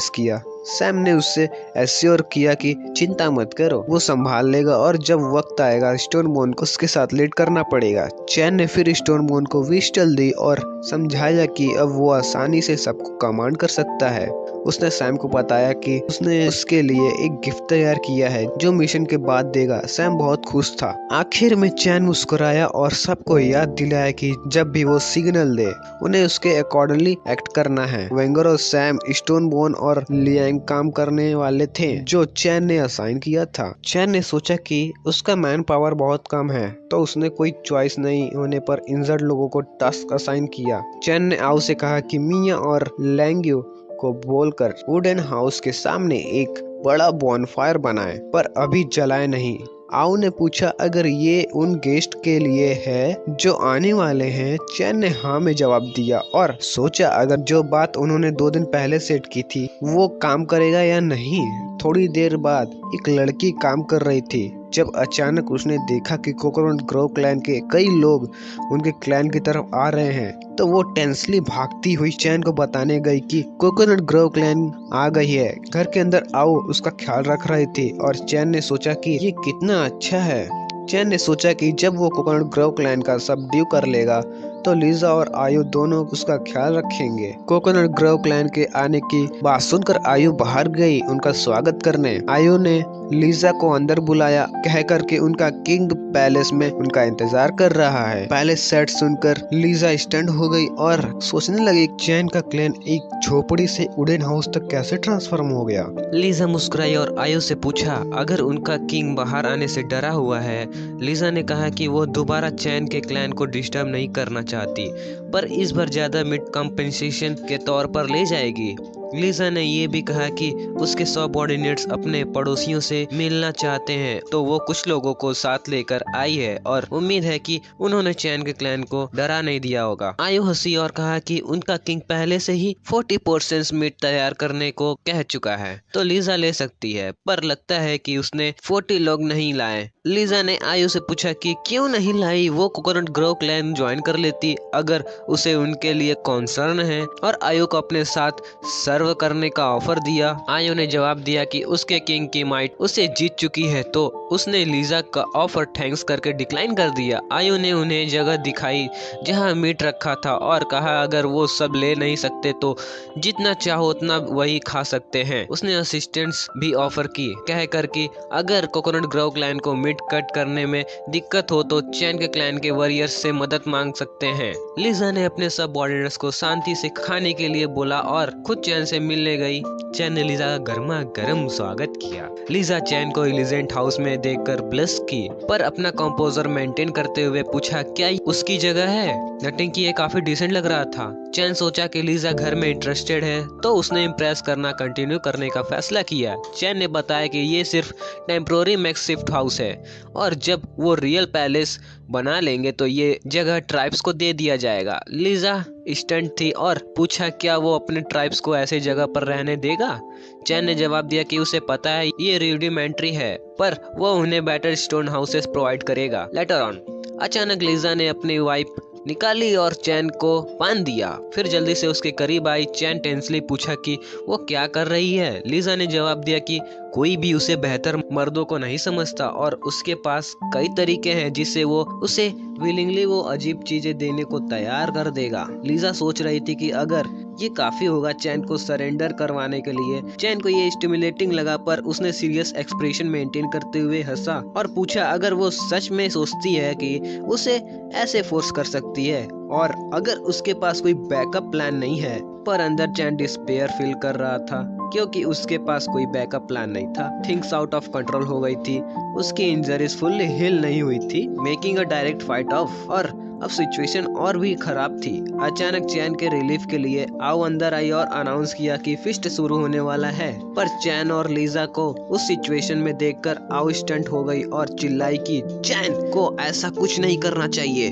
किया। सैम ने उससे एश्योर किया कि चिंता मत करो, वो संभाल लेगा और जब वक्त आएगा स्टोनबोन को उसके साथ लीड करना पड़ेगा। चैन ने फिर स्टोनबोन को विस्टल दी और समझाया कि अब वो आसानी से सबको कमांड कर सकता है। उसने सैम को बताया कि उसने उसके लिए एक गिफ्ट तैयार किया है जो मिशन के बाद देगा। सैम बहुत खुश था। आखिर में चैन मुस्कुराया और सबको याद दिलाया कि जब भी वो सिग्नल दे उन्हें उसके अकॉर्डिंगली एक्ट करना है। वेंगर और सैम, स्टोनबोन और लियांग काम करने वाले थे जो चैन ने असाइन किया था। चैन ने सोचा कि उसका मैन पावर बहुत कम है, तो उसने कोई चॉइस नहीं होने पर इंजर्ड लोगों को टास्क असाइन किया। चैन ने आउ से कहा कि मिया और लैंग्यू को बोलकर वुडन हाउस के सामने एक बड़ा बॉनफायर बनाए, पर अभी जलाए नहीं। आउ ने पूछा अगर ये उन गेस्ट के लिए है जो आने वाले हैं। चैन ने हाँ में जवाब दिया और सोचा अगर जो बात उन्होंने 2 दिन पहले सेट की थी वो काम करेगा या नहीं। थोड़ी देर बाद एक लड़की काम कर रही थी जब अचानक उसने देखा कि कोकोनट ग्रोव क्लैन के कई लोग उनके क्लैन की तरफ आ रहे हैं, तो वो टेंसली भागती हुई चैन को बताने गई कि कोकोनट ग्रोव क्लैन आ गई है, घर के अंदर आओ, उसका ख्याल रख रही थी। और चैन ने सोचा कि ये कितना अच्छा है। चैन ने सोचा कि जब वो कोकोनट ग्रोव क्लैन का सबड्यू कर लेगा तो लीजा और आयु दोनों उसका ख्याल रखेंगे। कोकोनट ग्रोव क्लैन के आने की बात सुनकर आयु बाहर गई उनका स्वागत करने। आयु ने लीजा को अंदर बुलाया, कह कर के उनका किंग पैलेस में उनका इंतजार कर रहा है। पैलेस सेट सुनकर लीजा स्टंट हो गई और सोचने लगी चैन का क्लैन एक झोपड़ी से वुडन हाउस तक कैसे ट्रांसफॉर्म हो गया। लीजा मुस्कुराई और आयु से पूछा अगर उनका किंग बाहर आने से डरा हुआ है। लीजा ने कहा कि वो दोबारा चैन के क्लैन को डिस्टर्ब नहीं करना चाहती, पर इस बार ज्यादा मिड कंपनसेशन के तौर पर ले जाएगी। लीजा ने ये भी कहा कि उसके सबऑर्डिनेट्स अपने पड़ोसियों से मिलना चाहते हैं, तो वो कुछ लोगों को साथ लेकर आई है और उम्मीद है कि उन्होंने चैन के क्लैन को डरा नहीं दिया होगा। आयु हंसी और कहा कि उनका किंग पहले से ही 40% मीट तैयार करने को कह चुका है, तो लीजा ले सकती है, पर लगता है कि उसने 40 लोग नहीं लाए। लीजा ने आयु से पूछा कि क्यों नहीं लाई, वो कोकोनट ग्रोव क्लैन ज्वाइन कर लेती अगर उसे उनके लिए कॉन्सर्न है, और आयु को अपने साथ सर्व करने का ऑफर दिया। आयु ने जवाब दिया कि उसके किंग की माइट उसे जीत चुकी है, तो उसने लीजा का ऑफर थैंक्स करके डिक्लाइन कर दिया। आयु ने उन्हें जगह दिखाई जहां मीट रखा था और कहा अगर वो सब ले नहीं सकते तो जितना चाहो उतना वही खा सकते हैं। उसने असिस्टेंट्स भी ऑफर की, कह कर कि अगर कोकोनट ग्रोव क्लैन को मीट कट करने में दिक्कत हो तो चैन के क्लैन के वॉरियर्स से मदद मांग सकते हैं। लीजा ने अपने सब ऑर्डिनर्स को शांति से खाने के लिए बोला और खुद चैन से मिलने गई। चैन ने लीजा का गर्मा गर्म स्वागत किया। लीजा चैन को एलिजेंट हाउस में देखकर ब्लश की, पर अपना कंपोजर मेंटेन करते हुए पूछा क्या उसकी जगह है। नटिंग ये काफी डिसेंट लग रहा था। चैन सोचा कि लीजा घर में इंटरेस्टेड है, तो उसने इम्प्रेस करना कंटिन्यू करने का फैसला किया। चैन ने बताया कि ये सिर्फ टेम्पोररी मैक्सिफ्ट हाउस है और जब वो रियल पैलेस बना लेंगे तो ये जगह ट्राइब्स को दे दिया जाएगा। लीजा स्टंट थी और पूछा क्या वो अपने ट्राइब्स को ऐसे जगह पर रहने देगा। चैन ने जवाब दिया कि उसे पता है ये रूडिमेंट्री है, पर वो उन्हें बेटर स्टोन हाउसेस प्रोवाइड करेगा लेटर ऑन। अचानक लीजा ने अपनी वाइफ निकाली और चैन को बांध दिया, फिर जल्दी से उसके करीब आई। चैन टेंसली पूछा कि वो क्या कर रही है। लीजा ने जवाब दिया कि कोई भी उसे बेहतर मर्दों को नहीं समझता और उसके पास कई तरीके हैं जिससे वो उसे विलिंगली वो अजीब चीजें देने को तैयार कर देगा। लीजा सोच रही थी कि अगर ये काफी होगा चैन को सरेंडर करवाने के लिए। चैन को ये स्टिमुलेटिंग लगा, पर उसने सीरियस एक्सप्रेशन मेंटेन करते हुए हंसा और पूछा अगर वो सच में सोचती है कि उसे ऐसे फोर्स कर सकती है और अगर उसके पास कोई बैकअप प्लान नहीं है। पर अंदर चैन डिस्पेयर फील कर रहा था क्योंकि उसके पास कोई बैकअप प्लान नहीं था। थिंग्स आउट ऑफ कंट्रोल हो गई थी, उसकी इंजरीज फुल्ली हील नहीं हुई थी, making a direct fight of, और अब सिचुएशन और भी खराब थी। अचानक चैन के रिलीफ के लिए आओ अंदर आई और अनाउंस किया कि फिस्ट शुरू होने वाला है। पर चैन और लीजा को उस सिचुएशन में देखकर आओ स्टंट हो गई और चिल्लाई कि चैन को ऐसा कुछ नहीं करना चाहिए।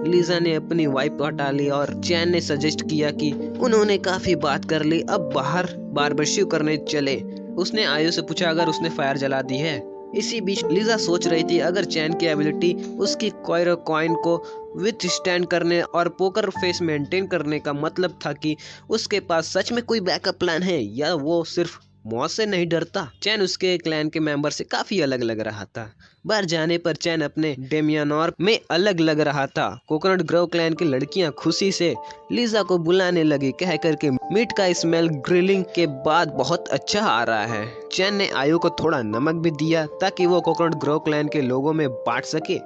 लीजा ने अपनी वाइफ हटा ली और चैन ने सजेस्ट किया कि उन्होंने काफी बात कर ली, अब बाहर बारबेक्यू करने चले। उसने आयु से पूछा अगर उसने फायर जला दी है। इसी बीच लीजा सोच रही थी अगर चैन की एबिलिटी उसकी कॉइन को विथ स्टैंड करने और पोकर फेस मेंटेन करने का मतलब था कि उसके पास सच में कोई बैकअप प्लान है या वो सिर्फ मौत से नहीं डरता। चैन उसके क्लैन के मेंबर से काफी अलग लग रहा था। बाहर जाने पर चैन अपने डेमियानोर में अलग लग रहा था। कोकोनट ग्रोव क्लैन की लड़कियां खुशी से लीजा को बुलाने लगी, कह करके मीट का स्मेल ग्रिलिंग के बाद बहुत अच्छा आ रहा है। चैन ने आयु को थोड़ा नमक भी दिया ताकि वो कोकोनट ग्रोव क्लैन के लोगों में बांट सके।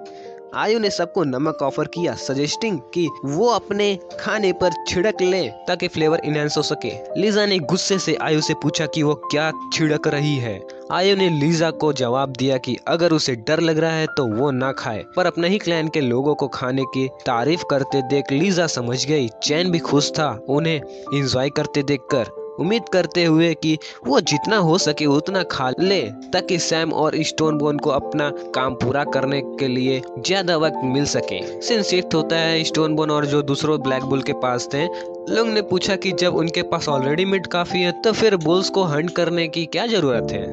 आयु ने सबको नमक ऑफर किया, सजेस्टिंग कि वो अपने खाने पर छिड़क ले ताकि फ्लेवर इनहेंस हो सके। लीजा ने गुस्से से आयु से पूछा कि वो क्या छिड़क रही है। आयु ने लीजा को जवाब दिया कि अगर उसे डर लग रहा है तो वो ना खाए, पर अपने ही क्लैन के लोगों को खाने की तारीफ करते देख लीजा समझ गई। चैन भी खुश था उन्हें एंजॉय करते देखकर, उम्मीद करते हुए कि वो जितना हो सके उतना खा ले ताकि सैम और स्टोन बोन को अपना काम पूरा करने के लिए ज्यादा वक्त मिल सके। सीन शिफ्ट होता है स्टोन बोन और जो दूसरों ब्लैक बुल के पास थे। लोग ने पूछा कि जब उनके पास ऑलरेडी मीट काफी है तो फिर बुल्स को हंट करने की क्या जरूरत है।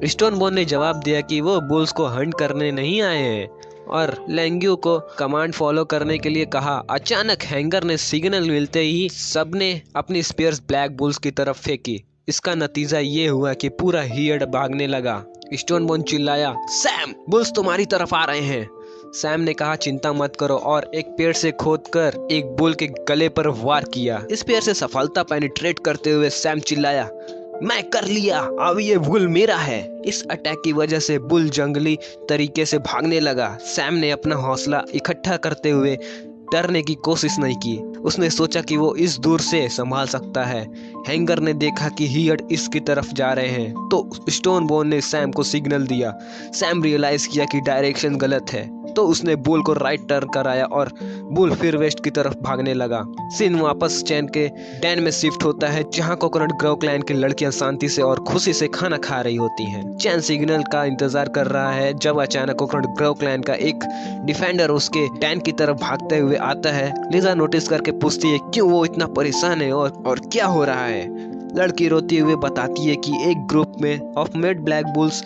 स्टोनबोन ने जवाब दिया कि वो बुल्स को हंट करने नहीं आए हैं और लेंग्यू को कमांड फॉलो करने के लिए कहा। अचानक हैंगर ने सिग्नल मिलते ही सबने अपनी स्पीयर्स ब्लैक बुल्स की तरफ फेंकी। इसका नतीजा ये हुआ कि पूरा हियर्ड भागने लगा। स्टोनबोन चिल्लाया, सैम, बुल्स तुम्हारी तरफ आ रहे हैं। सैम ने कहा, चिंता मत करो, और एक पेड़ से खोदकर एक बुल के गले पर वार किया। इस पेड़ से सफलता पेनिट्रेट करते हुए सैम चिल्लाया, मैं कर लिया, अब ये बुल मेरा है। इस अटैक की वजह से बुल जंगली तरीके से भागने लगा। सैम ने अपना हौसला इकट्ठा करते हुए डरने की कोशिश नहीं की। उसने सोचा कि वो इस दूर से संभाल सकता है। हैंगर ने देखा कि हियर्ड इसकी तरफ जा रहे हैं तो स्टोनबोन ने सैम को सिग्नल दिया। सैम रियलाइज किया कि डायरेक्शन गलत है तो उसने बुल को राइट टर्न कराया और बुल फिर वेस्ट की तरफ भागने लगा। सीन वापस चैन के डैन में शिफ्ट होता है जहां कोकोनट ग्रोव क्लैन की लड़कियां शांति से और खुशी से खाना खा रही होती हैं। चैन सिग्नल का इंतजार कर रहा है जब अचानक कोकोनट ग्रोव क्लैन का एक डिफेंडर उसके डैन की तरफ भागते हुए आता है। लिजा नोटिस करके पूछती है क्यों वो इतना परेशान है और क्या हो रहा है। लड़की रोती हुए बताती है कि एक ग्रुप में ऑफ मेड ब्लैक बुल्स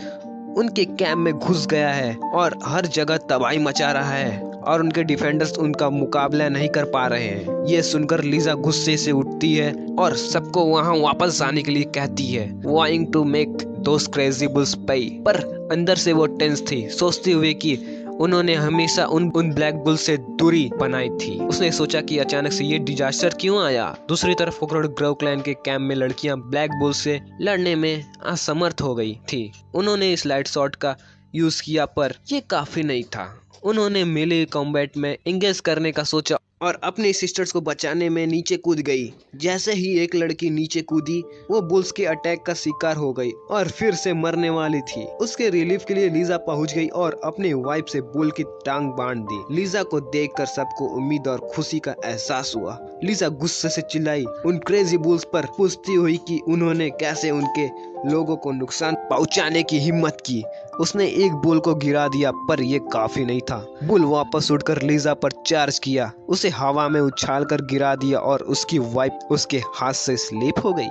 उनके कैंप में घुस गया है और हर जगह तबाही मचा रहा है और उनके डिफेंडर्स उनका मुकाबला नहीं कर पा रहे हैं। ये सुनकर लिजा गुस्से से उठती है और सबको वहां वापस आने के लिए कहती है, vying to make those crazy bulls pay. पर अंदर से वो टेंस थी, सोचते हुए कि उन्होंने हमेशा उन ब्लैक बुल से दूरी बनाई थी। उसने सोचा कि अचानक से ये डिजास्टर क्यों आया। दूसरी तरफ कोकोनट ग्रोव क्लैन के कैंप में लड़कियां ब्लैक बुल से लड़ने में असमर्थ हो गई थी। उन्होंने इस लाइट शॉट का यूज किया पर ये काफी नहीं था। उन्होंने मेले कॉम्बैट में एंगेज करने का सोचा और अपने सिस्टर्स को बचाने में नीचे कूद गई। जैसे ही एक लड़की नीचे कूदी वो बुल्स के अटैक का शिकार हो गई और फिर से मरने वाली थी। उसके रिलीफ के लिए लिजा पहुंच गई और अपनी वाइफ से बुल की टांग बांध दी। लिजा को देखकर सबको उम्मीद और खुशी का एहसास हुआ। लिजा गुस्से से चिल्लाई उन क्रेजी बुल्स पर, पूछती हुई कि उन्होंने कैसे उनके लोगों को नुकसान पहुंचाने की हिम्मत की। उसने एक बुल को गिरा दिया पर यह काफी नहीं था। बुल वापस उड़कर लिजा पर चार्ज किया, उसे हवा में उछालकर गिरा दिया और उसकी वाइफ उसके हाथ से स्लिप हो गई।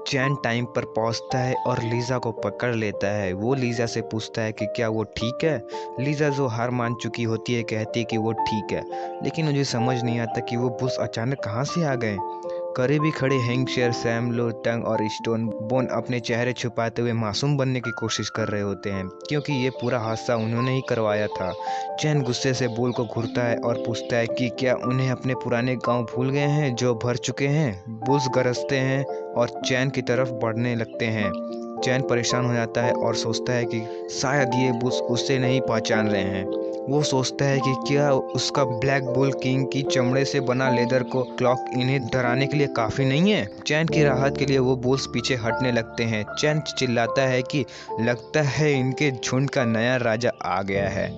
चैन टाइम पर पहुंचता है और लिजा को पकड़ लेता है। वो लिजा से पूछता है कि क्या वो ठीक है। लिजा जो हार मान चुकी होती है कहती है कि वो ठीक है, लेकिन मुझे समझ नहीं आता कि वो बुल्स अचानक कहाँ से आ गए। करीबी खड़े हैंकशेयर, सैम, लो टंग और स्टोन बोन अपने चेहरे छुपाते हुए मासूम बनने की कोशिश कर रहे होते हैं क्योंकि ये पूरा हादसा उन्होंने ही करवाया था। चैन गुस्से से बुल को घूरता है और पूछता है कि क्या उन्हें अपने पुराने गांव भूल गए हैं जो भर चुके हैं। बुल्स गरजते हैं और चैन की तरफ बढ़ने लगते हैं। चैन परेशान हो जाता है और सोचता है कि शायद ये बुल्स उसे नहीं पहचान रहे हैं। वो सोचता है कि क्या उसका ब्लैक बुल किंग की चमड़े से बना लेदर को क्लॉक इन्हें डराने के लिए काफी नहीं है। चैन की राहत के लिए वो बुल्स पीछे हटने लगते हैं। चैन चिल्लाता है कि लगता है इनके झुंड का नया राजा आ गया है।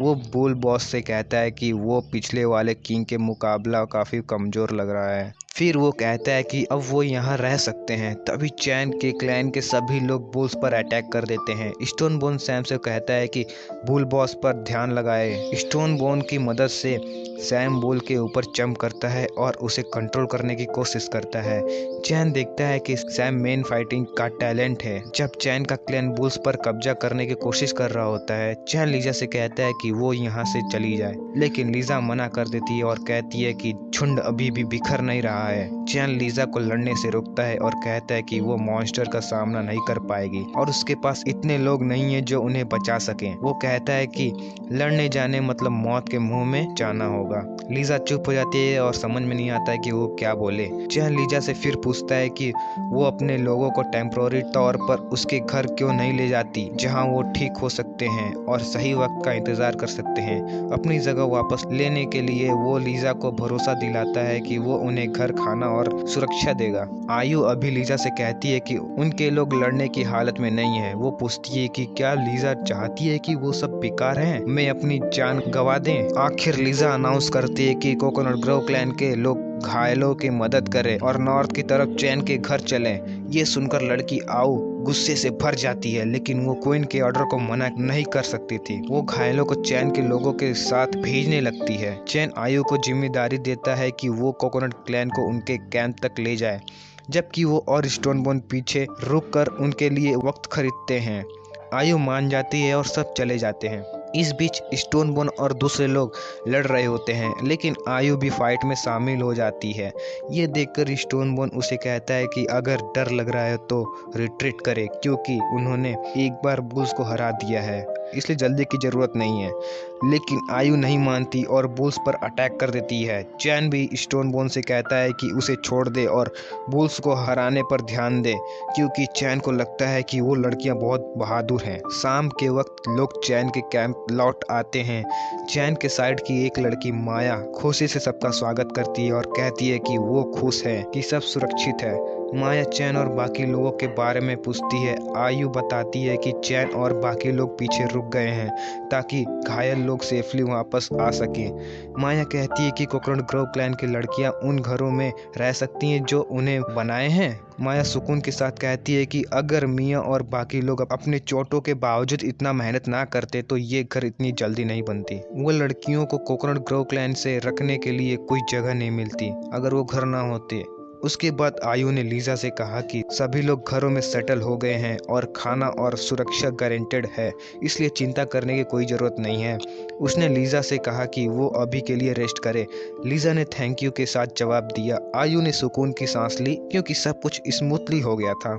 वो बुल बॉस से कहता है कि वो पिछले वाले किंग के मुकाबला काफी कमजोर लग रहा है। फिर वो कहता है कि अब वो यहाँ रह सकते हैं। तभी चैन के क्लैन के सभी लोग बुल्स पर अटैक कर देते हैं। स्टोन बोन सैम से कहता है कि बुल बॉस पर ध्यान लगाए। स्टोन बोन की मदद से सैम बुल के ऊपर जंप करता है और उसे कंट्रोल करने की कोशिश करता है। चैन देखता है कि सैम मेन फाइटिंग का टैलेंट है। जब चैन का क्लैन बुल्स पर कब्जा करने की कोशिश कर रहा होता है, चैन लिजा से कहता है कि वो यहाँ से चली जाए, लेकिन लिजा मना कर देती है और कहती है कि झुंड अभी भी बिखर नहीं रहा है। चैन लिजा को लड़ने से रोकता है और कहता है कि वो मॉन्स्टर का सामना नहीं कर पाएगी और उसके पास इतने लोग नहीं है जो उन्हें बचा सकें। वो कहता है कि लड़ने जाने मतलब मौत के मुंह में जाना होगा। लिजा चुप हो जाती है और समझ में नहीं आता है कि वो क्या बोले। चैन लिजा से फिर पूछता है कि वो अपने लोगों को टेम्पोररी तौर पर उसके घर क्यों नहीं ले जाती जहां वो ठीक हो सकते हैं और सही वक्त का इंतजार कर सकते हैं। अपनी जगह वापस लेने के लिए वो लिजा को भरोसा दिलाता है कि वो उन्हें घर, खाना और सुरक्षा देगा। आयु अभी लिजा से कहती है कि उनके लोग लड़ने की हालत में नहीं है। वो पूछती है कि क्या लिजा चाहती है कि वो सब बेकार हैं, मैं अपनी जान गंवा दें। आखिर लिजा अनाउंस करती है कि कोकोनट ग्रोव क्लैन के लोग घायलों की मदद करें और नॉर्थ की तरफ चैन के घर चलें। ये सुनकर लड़की आऊ गुस्से से भर जाती है, लेकिन वो क्वीन के ऑर्डर को मना नहीं कर सकती थी। वो घायलों को चैन के लोगों के साथ भेजने लगती है। चैन आयु को जिम्मेदारी देता है कि वो कोकोनट क्लैन को उनके कैंप तक ले जाए, जबकि वो और स्टोनबोन पीछे रुककर उनके लिए वक्त खरीदते हैं। आयु मान जाती है और सब चले जाते हैं। इस बीच स्टोन बोन और दूसरे लोग लड़ रहे होते हैं, लेकिन आयु भी फाइट में शामिल हो जाती है। ये देखकर स्टोन बोन उसे कहता है कि अगर डर लग रहा है तो रिट्रीट करे, क्योंकि उन्होंने एक बार बुल्स को हरा दिया है, इसलिए जल्दी की ज़रूरत नहीं है। लेकिन आयु नहीं मानती और बुल्स पर अटैक कर देती है। चैन भी स्टोन बोन से कहता है कि उसे छोड़ दे और बुल्स को हराने पर ध्यान दे, क्योंकि चैन को लगता है कि वो लड़कियां बहुत बहादुर हैं। शाम के वक्त लोग चैन के कैंप लौट आते हैं। चैन के साइड की एक लड़की माया खुशी से सबका स्वागत करती है और कहती है कि वो खुश है कि सब सुरक्षित है। माया चैन और बाकी लोगों के बारे में पूछती है। आयु बताती है कि चैन और बाकी लोग पीछे रुक गए हैं ताकि घायल लोग सेफली वापस आ सकें। माया कहती है कि कोकोनट ग्रोव क्लैन की लड़कियां उन घरों में रह सकती हैं जो उन्हें बनाए हैं। माया सुकून के साथ कहती है कि अगर मिया और बाकी लोग अपने चोटों के बावजूद इतना मेहनत ना करते तो ये घर इतनी जल्दी नहीं बनती। वो लड़कियों को कोकोनट ग्रोव क्लैन से रखने के लिए कोई जगह नहीं मिलती अगर वो घर ना होते। उसके बाद आयु ने लीजा से कहा कि सभी लोग घरों में सेटल हो गए हैं और खाना और सुरक्षा गारंटेड है, इसलिए चिंता करने की कोई ज़रूरत नहीं है। उसने लीजा से कहा कि वो अभी के लिए रेस्ट करे। लीजा ने थैंक यू के साथ जवाब दिया। आयु ने सुकून की सांस ली क्योंकि सब कुछ स्मूथली हो गया था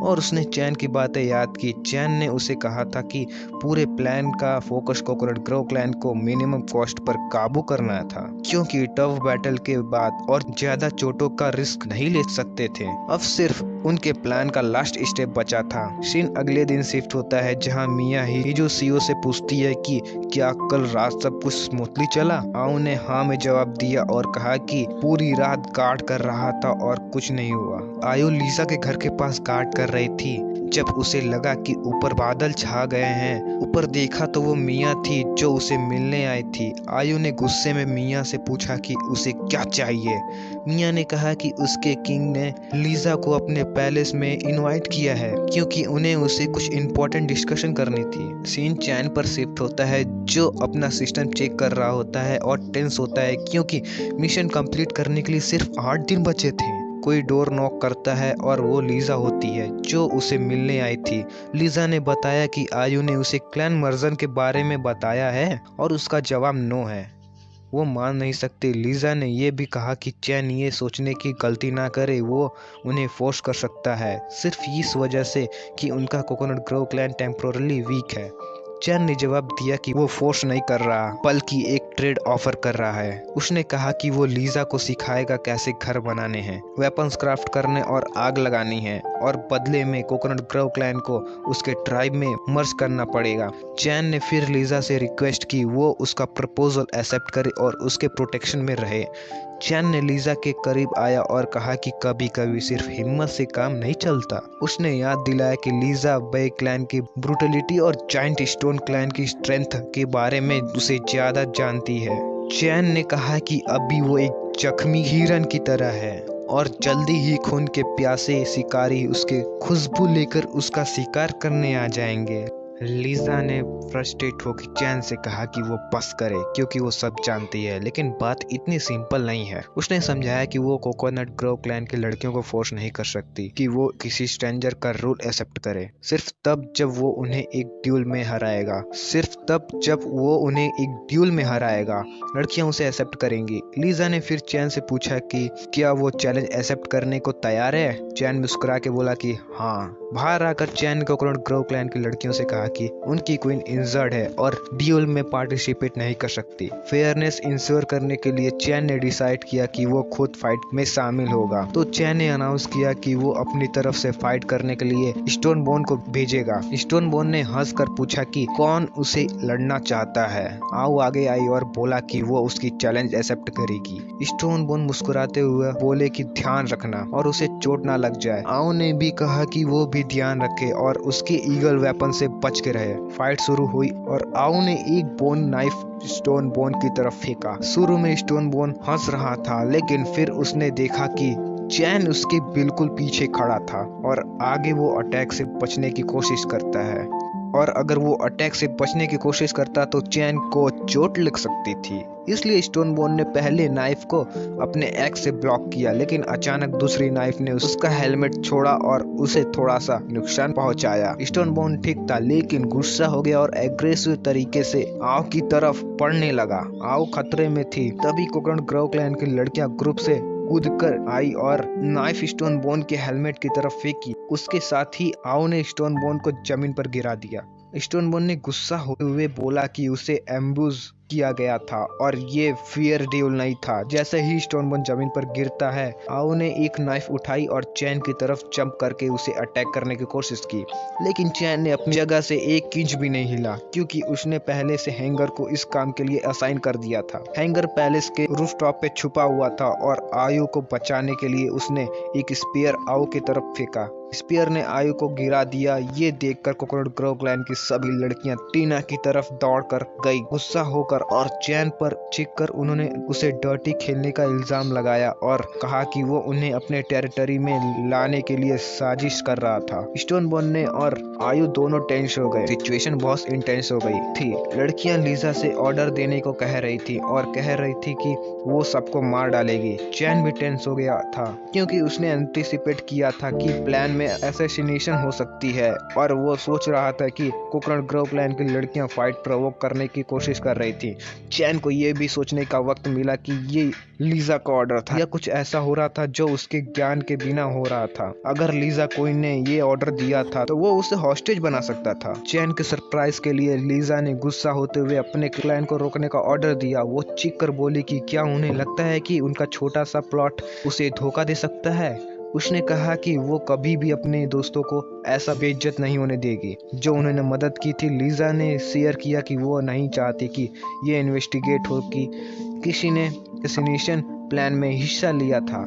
और उसने चैन की बातें याद की। चैन ने उसे कहा था कि पूरे प्लान का फोकस कोकोनट ग्रोव क्लैन को मिनिमम कॉस्ट पर काबू करना था, क्योंकि टफ बैटल के बाद और ज़्यादा चोटों का रिस्क नहीं ले सकते थे। अब सिर्फ उनके प्लान का लास्ट स्टेप बचा था। सीन अगले दिन शिफ्ट होता है, जहां मिया हिजो सीओ से पूछती है कि क्या कल रात सब कुछ स्मूथली चला। आओ ने हाँ में जवाब दिया और कहा कि पूरी रात गार्ड कर रहा था और कुछ नहीं हुआ। आयु लीजा के घर के पास गार्ड कर रही थी जब उसे लगा कि ऊपर बादल छा गए हैं। ऊपर देखा तो वो मिया थी जो उसे मिलने आई थी। आयु ने गुस्से में मिया से पूछा कि उसे क्या चाहिए। मिया ने कहा कि उसके किंग ने लीजा को अपने पैलेस में इनवाइट किया है क्योंकि उन्हें उसे कुछ इम्पोर्टेंट डिस्कशन करनी थी। सीन चैन पर शिफ्ट होता है जो अपना सिस्टम चेक कर रहा होता है और टेंस होता है क्योंकि मिशन कंप्लीट करने के लिए सिर्फ 8 दिन बचे थे। कोई डोर नॉक करता है और वो लीजा होती है जो उसे मिलने आई थी। लीजा ने बताया कि आयु ने उसे क्लैन मर्जन के बारे में बताया है और उसका जवाब नो है। वो मान नहीं सकती। लीजा ने यह भी कहा कि चैन ये सोचने की गलती ना करे, वो उन्हें फोर्स कर सकता है सिर्फ इस वजह से कि उनका coconut grove clan temporarily weak है। चैन ने जवाब दिया कि वो फोर्स नहीं कर रहा बल्कि एक ट्रेड ऑफर कर रहा है। उसने कहा कि वो लीजा को सिखाएगा कैसे घर बनाने हैं, वेपन्स क्राफ्ट करने और आग लगानी है और बदले में कोकोनट ग्रोव क्लैन को उसके ट्राइब में मर्ज करना पड़ेगा। चैन ने फिर लीजा से रिक्वेस्ट की वो उसका प्रपोजल एक्सेप्ट करे और उसके प्रोटेक्शन में रहे। चैन ने लीजा के करीब आया और कहा कि कभी कभी सिर्फ हिम्मत से काम नहीं चलता। उसने याद दिलाया कि लीजा बे क्लैन की ब्रूटलिटी और जाइंट स्टोन क्लैन की स्ट्रेंथ के बारे में उसे ज्यादा जानती है। चैन ने कहा कि अभी वो एक जख्मी हिरन की तरह है और जल्दी ही खून के प्यासे शिकारी उसके खुशबू लेकर उसका शिकार करने आ जाएंगे। लीजा ने फ्रस्ट्रेट होकर चैन से कहा कि वो बस करे क्योंकि वो सब जानती है, लेकिन बात इतनी सिंपल नहीं है। उसने समझाया कि वो कोकोनट ग्रोव क्लैन की लड़कियों को फोर्स नहीं कर सकती कि वो किसी स्ट्रेंजर का रूल एक्सेप्ट करे। सिर्फ तब जब वो उन्हें एक ड्यूल में हराएगा, सिर्फ तब जब वो उन्हें एक ड्यूल में हराएगा लड़कियां उसे एक्सेप्ट करेंगी। लीजा ने फिर चैन से पूछा कि क्या वो चैलेंज एक्सेप्ट करने को तैयार है। चैन मुस्कुरा के बोला कि हाँ। बाहर आकर चैन ने कोकोनट ग्रोव क्लैन की लड़कियों से कहा कि उनकी क्वीन इंजर्ड है और ड्यूल में पार्टिसिपेट नहीं कर सकती। फेयरनेस इंश्योर करने के लिए चैन ने डिसाइड किया कि वो खुद फाइट में शामिल होगा। तो चैन ने अनाउंस किया कि वो अपनी तरफ से फाइट करने के लिए स्टोन बोन को भेजेगा। स्टोन बोन ने हंसकर पूछा कि कौन उसे लड़ना चाहता है। आओ आगे आई और बोला कि वो उसकी चैलेंज एक्सेप्ट करेगी। स्टोन बोन मुस्कुराते हुए बोले कि ध्यान रखना और उसे चोट ना लग जाए। आओ ने भी कहा कि वो भी ध्यान रखे और उसके ईगल वेपन से बच के रहे। फाइट शुरू हुई और आओ ने एक बोन नाइफ स्टोन बोन की तरफ फेंका। शुरू में स्टोन बोन हंस रहा था, लेकिन फिर उसने देखा कि चैन उसके बिल्कुल पीछे खड़ा था और आगे वो अटैक से बचने की कोशिश करता है। और अगर वो अटैक से बचने की कोशिश करता तो चैन को चोट लग सकती थी। इसलिए स्टोन बोन ने पहले नाइफ को अपने एक्स से ब्लॉक किया, लेकिन अचानक दूसरी नाइफ ने उसका हेलमेट छोड़ा और उसे थोड़ा सा नुकसान पहुंचाया। स्टोन बोन ठीक था, लेकिन गुस्सा हो गया और एग्रेसिव तरीके से आओ की तरफ बढ़ने लगा। आओ खतरे में थी, तभी कोकोनट ग्रोव क्लैन की लड़कियां ग्रुप से कूद कर आई और नाइफ स्टोन बोन के हेलमेट की तरफ फेंकी। उसके साथ ही आओ ने स्टोन बोन को जमीन पर गिरा दिया। स्टोन बोन ने गुस्सा होते हुए बोला कि उसे एम्बुश किया गया था और ये फियर ड्यूल नहीं था। जैसे ही स्टोन बोन जमीन पर गिरता है, आओ ने एक नाइफ उठाई और चैन की तरफ जंप करके उसे अटैक करने की कोशिश की, लेकिन चैन ने अपनी जगह से एक इंच भी नहीं हिला, क्योंकि उसने पहले से हैंगर को इस काम के लिए असाइन कर दिया था। हैंगर पैलेस के रूफटॉप पे छुपा हुआ था और आयु को बचाने के लिए उसने एक स्पीयर आओ की तरफ फेंका। स्पीयर ने आयु को गिरा दिया। ये देखकर कोकोनट ग्रोव क्लैन की सभी लड़कियां टीना की तरफ दौड़कर गई। गुस्सा होकर और चैन पर चीखकर उन्होंने उसे डर्टी खेलने का इल्जाम लगाया और कहा कि वो उन्हें अपने टेरिटरी में लाने के लिए साजिश कर रहा था। स्टोन बोन ने और आयु दोनों टेंस हो गए। सिचुएशन बहुत इंटेंस हो गई थी। लड़कियां लीजा से ऑर्डर देने को कह रही थी और कह रही थी कि वो सबको मार डालेगी। चैन भी टेंस हो गया था, क्योंकि उसने एंटिसिपेट किया था कि प्लान में असैसिनेशन हो सकती है और वो सोच रहा था कि कोकोनट ग्रोव क्लैन की लड़कियां फाइट प्रोवोक करने की कोशिश कर रही थी। चैन को ये भी सोचने का वक्त मिला कि ये लीजा का ऑर्डर था या कुछ ऐसा हो रहा था जो उसके ज्ञान के बिना हो रहा था। अगर लीजा कोई ने ये ऑर्डर दिया था तो वो उसे हॉस्टेज बना सकता था। चैन के सरप्राइज के लिए लीजा ने गुस्सा होते हुए अपने क्लैन को रोकने का ऑर्डर दिया। वो चीख कर बोली कि क्या उन्हें लगता है कि उनका छोटा सा प्लॉट उसे धोखा दे सकता है। उसने कहा कि वो कभी भी अपने दोस्तों को ऐसा बेइज्जत नहीं होने देगी जो उन्होंने मदद की थी। लीजा ने शेयर किया कि वो नहीं चाहती कि ये इन्वेस्टिगेट हो कि किसी ने असैसिनेशन प्लान में हिस्सा लिया था,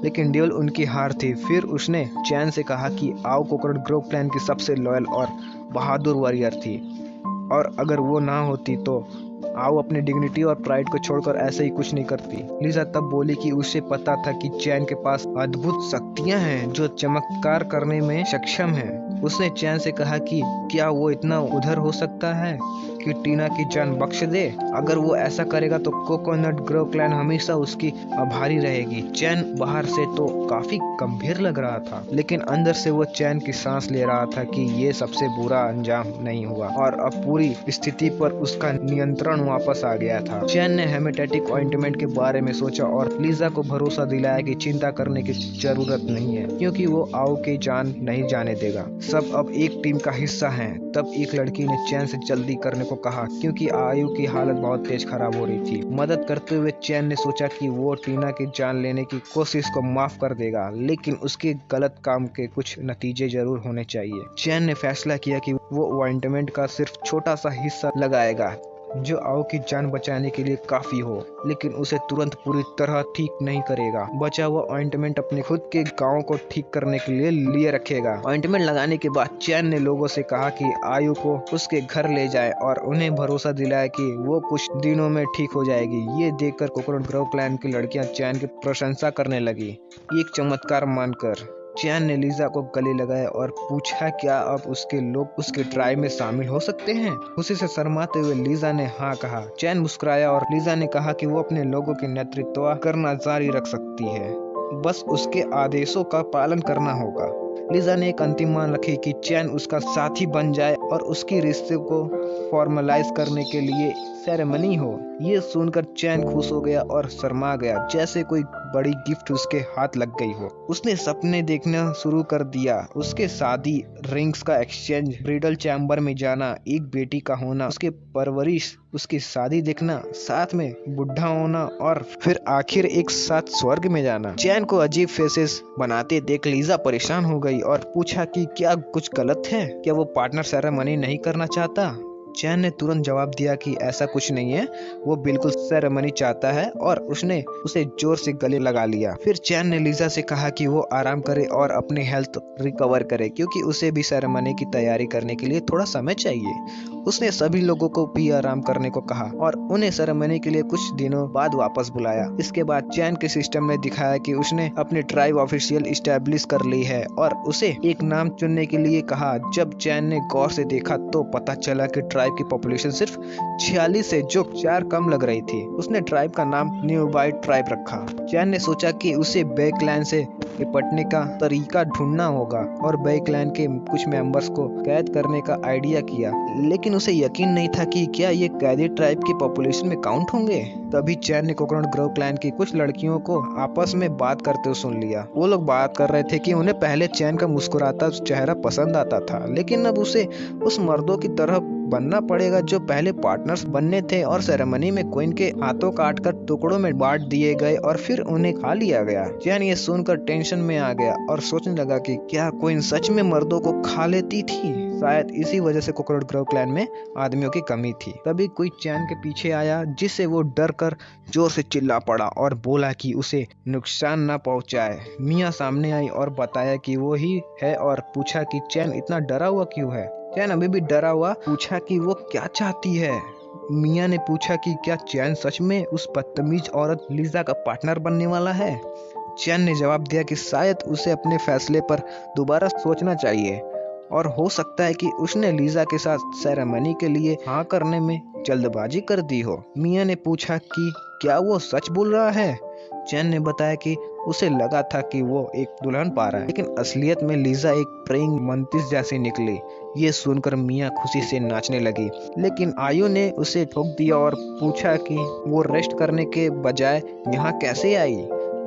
लेकिन ड्यूल उनकी हार थी। फिर उसने चैन से कहा कि आओ कोकोनट ग्रोव क्लैन की सबसे लॉयल और बहादुर वॉरियर थी और अगर वो ना होती तो आओ अपनी डिग्निटी और प्राइड को छोड़कर ऐसे ही कुछ नहीं करती। लीजा तब बोली कि उसे पता था कि चैन के पास अद्भुत शक्तियां हैं जो चमत्कार करने में सक्षम है। उसने चैन से कहा कि क्या वो इतना उधर हो सकता है कि टीना की जान बख्श दे। अगर वो ऐसा करेगा तो कोकोनट ग्रोव क्लैन हमेशा उसकी आभारी रहेगी। चैन बाहर से तो काफी गंभीर लग रहा था, लेकिन अंदर से वो चैन की सांस ले रहा था कि ये सबसे बुरा अंजाम नहीं हुआ और अब पूरी स्थिति पर उसका नियंत्रण वापस आ गया था। चैन ने हेमेटेटिक ऑइंटमेंट के बारे में सोचा और लीजा को भरोसा दिलाया कि चिंता करने की जरूरत नहीं है, क्योंकि वो आओ की जान नहीं जाने देगा। सब अब एक टीम का हिस्सा हैं। तब एक लड़की ने चैन से जल्दी करने को कहा, क्योंकि आयु की हालत बहुत तेज खराब हो रही थी। मदद करते हुए चैन ने सोचा कि वो टीना की जान लेने की कोशिश को माफ कर देगा, लेकिन उसके गलत काम के कुछ नतीजे जरूर होने चाहिए। चैन ने फैसला किया कि वो ऑइंटमेंट का सिर्फ छोटा सा हिस्सा लगाएगा जो आओ की जान बचाने के लिए काफी हो, लेकिन उसे तुरंत पूरी तरह ठीक नहीं करेगा। बचा हुआ ऑइंटमेंट अपने खुद के गांव को ठीक करने के लिए रखेगा। ऑइंटमेंट लगाने के बाद चैन ने लोगों से कहा कि आयु को उसके घर ले जाए और उन्हें भरोसा दिलाया कि वो कुछ दिनों में ठीक हो जाएगी। ये देखकर कोकोनट ग्रोव क्लैन की लड़कियां चैन की प्रशंसा करने लगी, एक चमत्कार मानकर। चैन ने लीजा को गले लगाया और पूछा क्या अब उसके लोग उसके ट्राइब में शामिल हो सकते हैं। खुशी से शर्माते हुए लीजा ने हाँ कहा। चैन मुस्कुराया और लीजा ने कहा कि वो अपने लोगों के नेतृत्व करना जारी रख सकती है, बस उसके आदेशों का पालन करना होगा। लीजा ने एक अंतिम मान रखी कि चैन उसका साथी बन जाए और उसकी रिश्ते को फॉर्मलाइज करने के लिए सेरेमनी हो। ये सुनकर चैन खुश हो गया और शर्मा गया, जैसे कोई बड़ी गिफ्ट उसके हाथ लग गई हो। उसने सपने देखना शुरू कर दिया। उसके शादी, रिंग्स का एक्सचेंज, ब्रिडल चैम्बर में जाना, एक बेटी का होना, उसके परवरिश, उसकी शादी देखना, साथ में बुढ़ा होना और फिर आखिर एक साथ स्वर्ग में जाना। चैन को अजीब फेसेस बनाते देख लीजा परेशान हो गई और पूछा कि क्या कुछ गलत है, क्या वो पार्टनर सेरेमनी नहीं करना चाहता। चैन ने तुरंत जवाब दिया कि ऐसा कुछ नहीं है, वो बिल्कुल सेरेमनी चाहता है और उसने उसे जोर से गले लगा लिया। फिर चैन ने लीजा से कहा कि वो आराम करे और अपनी हेल्थ रिकवर करे, क्योंकि उसे भी सेरेमनी की तैयारी करने के लिए थोड़ा समय चाहिए। उसने सभी लोगों को भी आराम करने को कहा और उन्हें सेरेमनी के लिए कुछ दिनों बाद वापस बुलाया। इसके बाद चैन के सिस्टम ने दिखाया कि उसने अपनी ट्राइब ऑफिशियल इस्टेब्लिश कर ली है और उसे एक नाम चुनने के लिए कहा। जब चैन ने गौर से देखा तो पता चला कि ट्राइब की पॉपुलेशन सिर्फ 46 है, जो 4 कम लग रही थी। उसने ट्राइब का नाम न्यूबाइट ट्राइब रखा। चैन ने सोचा कि उसे बे क्लैन से निपटने का तरीका ढूंढना होगा और बे क्लैन के कुछ मेंबर्स को कैद करने का आइडिया किया, लेकिन उसे यकीन नहीं था कि क्या ये कैदी ट्राइब की पॉपुलेशन में काउंट होंगे। तभी चैन ने कोकोनट ग्रोव क्लैन की कुछ लड़कियों को आपस में बात करते हुए सुन लिया। वो लोग बात कर रहे थे कि उन्हें पहले चैन का मुस्कुराता चेहरा पसंद आता था, लेकिन अब उसे उस मर्दों की तरह बनना पड़ेगा जो पहले पार्टनर्स बनने थे और सेरेमनी में क्वीन के हाथों काटकर टुकड़ों में बांट दिए गए और फिर उन्हें खा लिया गया। चैन ये सुनकर टेंशन में आ गया और सोचने लगा कि क्या क्वीन सच में मर्दों को खा लेती थी। शायद इसी वजह से कोकोनट ग्रोव क्लैन में आदमियों की कमी थी। तभी कोई चैन के पीछे आया, जिससे वो डर कर जोर से चिल्ला पड़ा और बोला कि उसे नुकसान न पहुंचाए। मिया सामने आई और बताया कि वो ही है और पूछा कि चैन इतना डरा हुआ क्यों है। चैन अभी भी डरा हुआ पूछा कि वो क्या चाहती है। मिया ने पूछा कि क्या चैन सच में उस बदतमीज औरत लीजा का पार्टनर बनने वाला है। चैन ने जवाब दिया कि शायद उसे अपने फैसले पर दोबारा सोचना चाहिए और हो सकता है कि उसने लीजा के साथ सेरेमनी के लिए हाँ करने में जल्दबाजी कर दी हो। मिया ने पूछा कि क्या वो सच बोल रहा है। चैन ने बताया कि उसे लगा था कि वो एक दुल्हन पा रहा है, लेकिन असलियत में लीजा एक प्रेइंग मंतिस जैसी निकली। ये सुनकर मिया खुशी से नाचने लगी, लेकिन आयु ने उसे ठोक दिया और पूछा कि वो रेस्ट करने के बजाय यहाँ कैसे आई।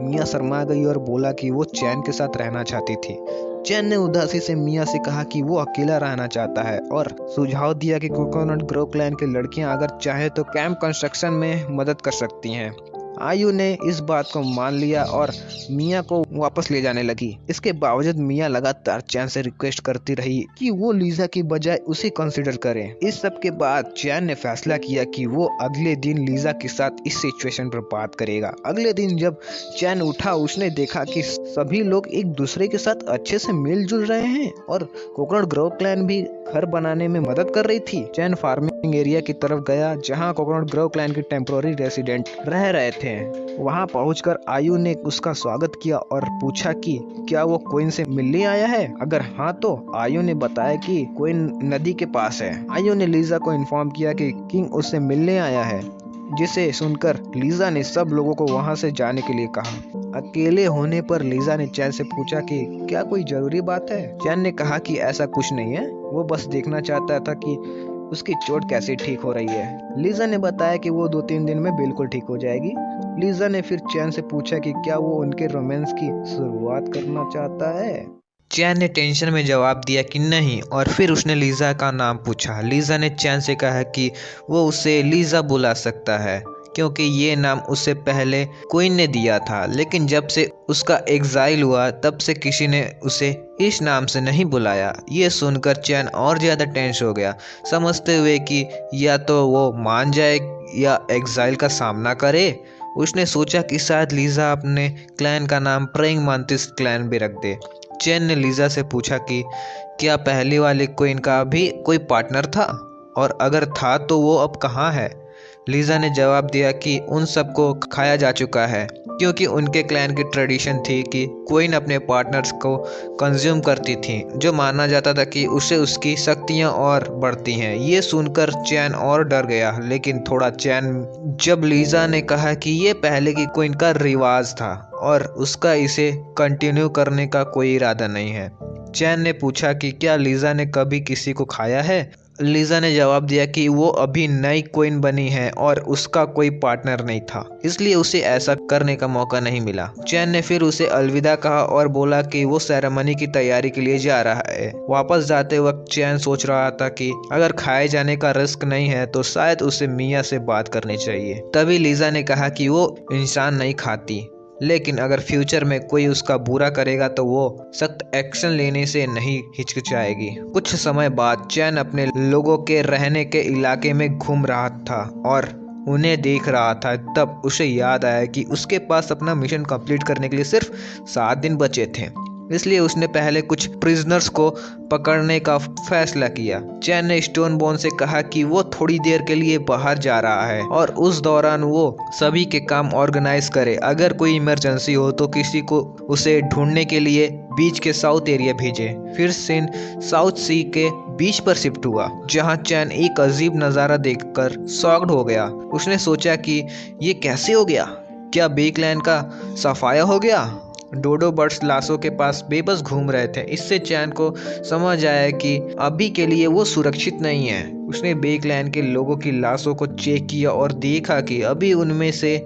मिया शर्मा गई और बोला कि वो चैन के साथ रहना चाहती थी। चैन ने उदासी से मिया से कहा कि वो अकेला रहना चाहता है और सुझाव दिया कि कोकोनट ग्रोव क्लैन की लड़कियां अगर चाहे तो कैंप कंस्ट्रक्शन में मदद कर सकती हैं। आयु ने इस बात को मान लिया और मिया को वापस ले जाने लगी। इसके बावजूद मिया लगातार चैन से रिक्वेस्ट करती रही कि वो लीजा की बजाय उसे कंसीडर करे। इस सब के बाद चैन ने फैसला किया कि वो अगले दिन लीजा के साथ इस सिचुएशन पर बात करेगा। अगले दिन जब चैन उठा, उसने देखा कि सभी लोग एक दूसरे के साथ अच्छे से मिलजुल रहे हैं और कोकोनट ग्रोव क्लैन भी घर बनाने में मदद कर रही थी। चैन फार्मिंग एरिया की तरफ गया जहाँ कोकोनट ग्रोव क्लैन के टेम्पोररी रेसिडेंट रह रहे थे। वहां पहुंचकर आयु ने उसका स्वागत किया और पूछा कि क्या वो क्वीन से मिलने आया है। अगर हाँ तो आयु ने बताया कि क्वीन नदी के पास है। आयु ने लीजा को इन्फॉर्म किया कि किंग उससे मिलने आया है, जिसे सुनकर लीजा ने सब लोगों को वहां से जाने के लिए कहा। अकेले होने पर लीजा ने चैन से पूछा कि क्या कोई जरूरी बात है। चैन ने कहा कि ऐसा कुछ नहीं है, वो बस देखना चाहता था कि उसकी चोट कैसे ठीक हो रही है। लीजा ने बताया कि वो 2-3 दिन में बिल्कुल ठीक हो जाएगी। लीजा ने फिर चैन से पूछा कि क्या वो उनके रोमांस की शुरुआत करना चाहता है। चैन ने टेंशन में जवाब दिया कि नहीं और फिर उसने लीजा का नाम पूछा। लीजा ने चैन से कहा कि वो उसे लीजा बुला सकता है क्योंकि ये नाम उससे पहले क्वीन ने दिया था, लेकिन जब से उसका एग्जाइल हुआ तब से किसी ने उसे इस नाम से नहीं बुलाया। ये सुनकर चैन और ज़्यादा टेंस हो गया, समझते हुए कि या तो वो मान जाए या एग्जाइल का सामना करे। उसने सोचा कि शायद लीजा अपने क्लैन का नाम प्रेइंग मंतिस क्लैन भी रख दे। चैन ने लीजा से पूछा कि क्या पहले वाले क्वीन का भी कोई पार्टनर था और अगर था तो वो अब कहाँ है। लीजा ने जवाब दिया कि उन सबको खाया जा चुका है क्योंकि उनके क्लैन की ट्रेडिशन थी कि क्वीन अपने पार्टनर्स को कंज्यूम करती थी, जो माना जाता था कि उससे उसकी शक्तियाँ और बढ़ती हैं। ये सुनकर चैन और डर गया, लेकिन थोड़ा चैन जब लीजा ने कहा कि ये पहले की क्वीन का रिवाज था और उसका इसे कंटिन्यू करने का कोई इरादा नहीं है। चैन ने पूछा कि क्या लीजा ने कभी किसी को खाया है। लीजा ने जवाब दिया कि वो अभी नई क्वीन बनी है और उसका कोई पार्टनर नहीं था, इसलिए उसे ऐसा करने का मौका नहीं मिला। चैन ने फिर उसे अलविदा कहा और बोला कि वो सेरेमनी की तैयारी के लिए जा रहा है। वापस जाते वक्त चैन सोच रहा था कि अगर खाए जाने का रिस्क नहीं है तो शायद उसे मिया से बात करनी चाहिए। तभी लीजा ने कहा कि वो इंसान नहीं खाती, लेकिन अगर फ्यूचर में कोई उसका बुरा करेगा तो वो सख्त एक्शन लेने से नहीं हिचकिचाएगी। कुछ समय बाद चैन अपने लोगों के रहने के इलाके में घूम रहा था और उन्हें देख रहा था। तब उसे याद आया कि उसके पास अपना मिशन कंप्लीट करने के लिए सिर्फ 7 दिन बचे थे। इसलिए उसने पहले कुछ प्रिजनर्स को पकड़ने का फैसला किया। चैन ने स्टोन बोन से कहा कि वो थोड़ी देर के लिए बाहर जा रहा है और उस दौरान वो सभी के काम ऑर्गेनाइज करे। अगर कोई इमरजेंसी हो तो किसी को उसे ढूंढने के लिए बीच के साउथ एरिया भेजे। फिर सीन साउथ सी के बीच पर शिफ्ट हुआ, जहां चैन एक अजीब नज़ारा देखकर शॉक्ड हो गया। उसने सोचा कि ये कैसे हो गया? क्या बेकलैंड का सफाया हो गया? डोडो बर्ड्स लाशों के पास बेबस घूम रहे थे। इससे चैन को समझ आया कि अभी के लिए वो सुरक्षित नहीं है। उसने बेकलैंड के लोगों की लाशों को चेक किया और देखा कि अभी उनमें से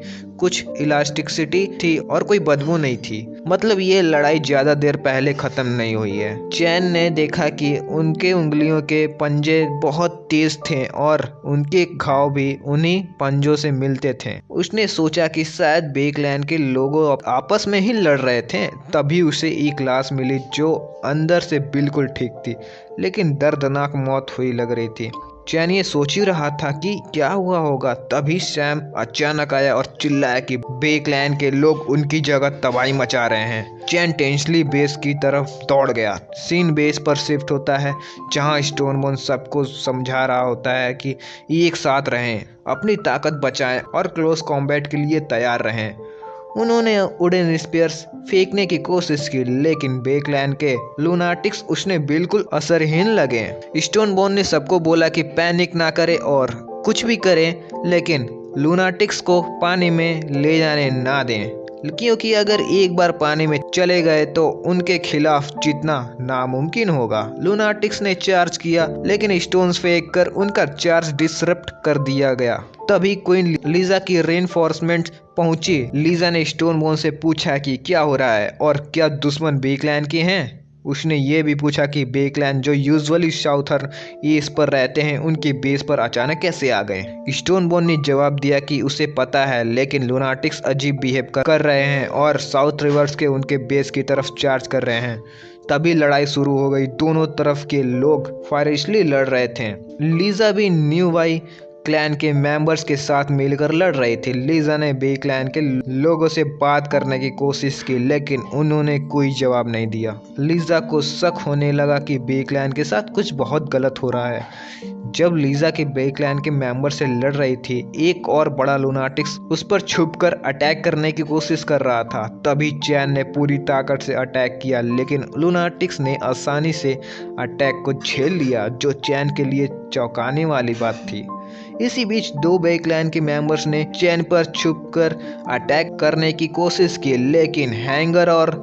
कुछ इलास्टिसिटी थी और कोई बदबू नहीं थी। मतलब ये लड़ाई ज्यादा देर पहले खत्म नहीं हुई है। चैन ने देखा कि उनके उंगलियों के पंजे बहुत तेज थे और उनके घाव भी उन्हीं पंजों से मिलते थे। उसने सोचा कि शायद बेकलैंड के लोगों आपस में ही लड़ रहे थे। तभी उसे एक लाश मिली जो अंदर से बिल्कुल ठीक थी, लेकिन दर्दनाक मौत हुई लग रही थी। चैन ये सोच ही रहा था कि क्या हुआ होगा, तभी सैम अचानक आया और चिल्लाया कि बेकलैंड के लोग उनकी जगह तबाही मचा रहे हैं। चैन टेंशली बेस की तरफ दौड़ गया। सीन बेस पर शिफ्ट होता है, जहां स्टोनबोन सबको समझा रहा होता है कि एक साथ रहें, अपनी ताकत बचाएं और क्लोज कॉम्बैट के लिए तैयार रहें। उन्होंने वुडन स्पीयर्स फेंकने की कोशिश की, लेकिन बेकलैंड के लूनाटिक्स उसने बिल्कुल असरहीन लगे। स्टोनबोन ने सबको बोला कि पैनिक ना करे और कुछ भी करें, लेकिन लूनाटिक्स को पानी में ले जाने ना दें, क्योंकि अगर एक बार पानी में चले गए तो उनके खिलाफ जीतना नामुमकिन होगा। लूनाटिक्स ने चार्ज किया, लेकिन स्टोन्स फेंक कर उनका चार्ज डिसरप्ट कर दिया गया। तभी क्वीन लीजा की रेनफोर्समेंट पहुंची। लीजा ने स्टोनबोन से पूछा कि क्या हो रहा है और क्या दुश्मन बेकलैंड के हैं। उसने ये भी पूछा कि बेकलैंड जो यूजुअली साउथर्न ईस्ट पर रहते हैं, उनकी बेस पर अचानक कैसे आ गए। स्टोनबोन ने जवाब दिया कि उसे पता है, लेकिन लूनाटिक्स अजीब बिहेव कर रहे हैं और साउथ रिवर्स के उनके बेस की तरफ चार्ज कर रहे हैं। तभी लड़ाई शुरू हो गई। दोनों तरफ के लोग फायरिशली लड़ रहे थे। लीजा भी न्यू वाई क्लैन के मेंबर्स के साथ मिलकर लड़ रही थी। लीजा ने बेकलैंड के लोगों से बात करने की कोशिश की, लेकिन उन्होंने कोई जवाब नहीं दिया। लीजा को शक होने लगा कि बेकलैंड के साथ कुछ बहुत गलत हो रहा है। जब लीजा के बेकलैंड के मेंबर से लड़ रही थी, एक और बड़ा लूनाटिक्स उस पर छुपकर अटैक करने की कोशिश कर रहा था। तभी चैन ने पूरी ताकत से अटैक किया, लेकिन लूनाटिक्स ने आसानी से अटैक को झेल लिया, जो चैन के लिए चौंकाने वाली बात थी। इसी बीच दो बेकलैंड के मेंबर्स ने चैन पर छुपकर अटैक करने की कोशिश की, लेकिन हैंगर और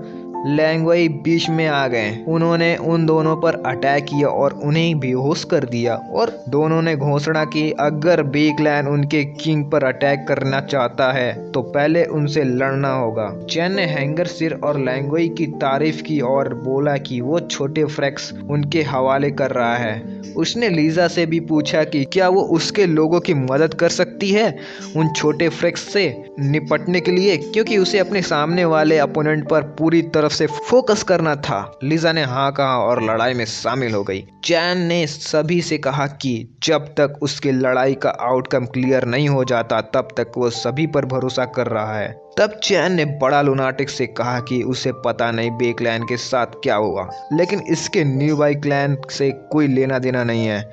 लैंगवई बीच में आ गए। उन्होंने उन दोनों पर अटैक किया और उन्हें बेहोश कर दिया, और दोनों ने घोषणा की अगर बेकलैंड उनके किंग पर अटैक करना चाहता है तो पहले उनसे लड़ना होगा। चैन ने हैंगर सिर और लैंगवई की तारीफ की और बोला कि वो छोटे फ्रैक्स उनके हवाले कर रहा है। उसने लीजा से भी पूछा कि क्या वो उसके लोगों की मदद कर सकती है उन छोटे फ्रैक्स से निपटने के लिए, क्योंकि उसे अपने सामने वाले अपोनेंट पर पूरी तरफ से फोकस करना था। लीजा ने हाँ कहा और लड़ाई में शामिल हो गई। चैन ने सभी से कहा कि जब तक उसकी लड़ाई का आउटकम क्लियर नहीं हो जाता तब तक वो सभी पर भरोसा कर रहा है। तब चैन ने बड़ा लूनाटिक से कहा कि उसे पता नहीं बेकलैंड के साथ क्या हुआ, लेकिन इसके न्यू वाई क्लैन से कोई लेना देना नहीं है।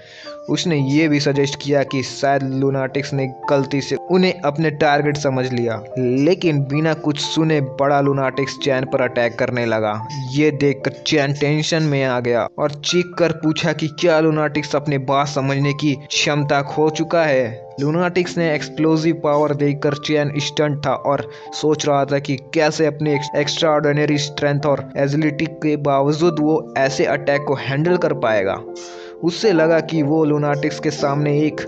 उसने ये भी सजेस्ट किया कि शायद लूनाटिक्स ने गलती से उन्हें अपने टारगेट समझ लिया, लेकिन बिना कुछ सुने बड़ा लूनाटिक्स चैन पर अटैक करने लगा। ये देखकर चैन टेंशन में आ गया और चीख कर पूछा कि क्या लूनाटिक्स अपने बात समझने की क्षमता खो चुका है। लूनाटिक्स ने एक्सप्लोसिव पावर देखकर चैन स्टंट था और सोच रहा था कि कैसे अपने एक्स्ट्रा ऑर्डिनरी स्ट्रेंथ और एजिलिटी के बावजूद वो ऐसे अटैक को हैंडल कर पाएगा। उससे लगा कि वो लूनाटिक्स के सामने एक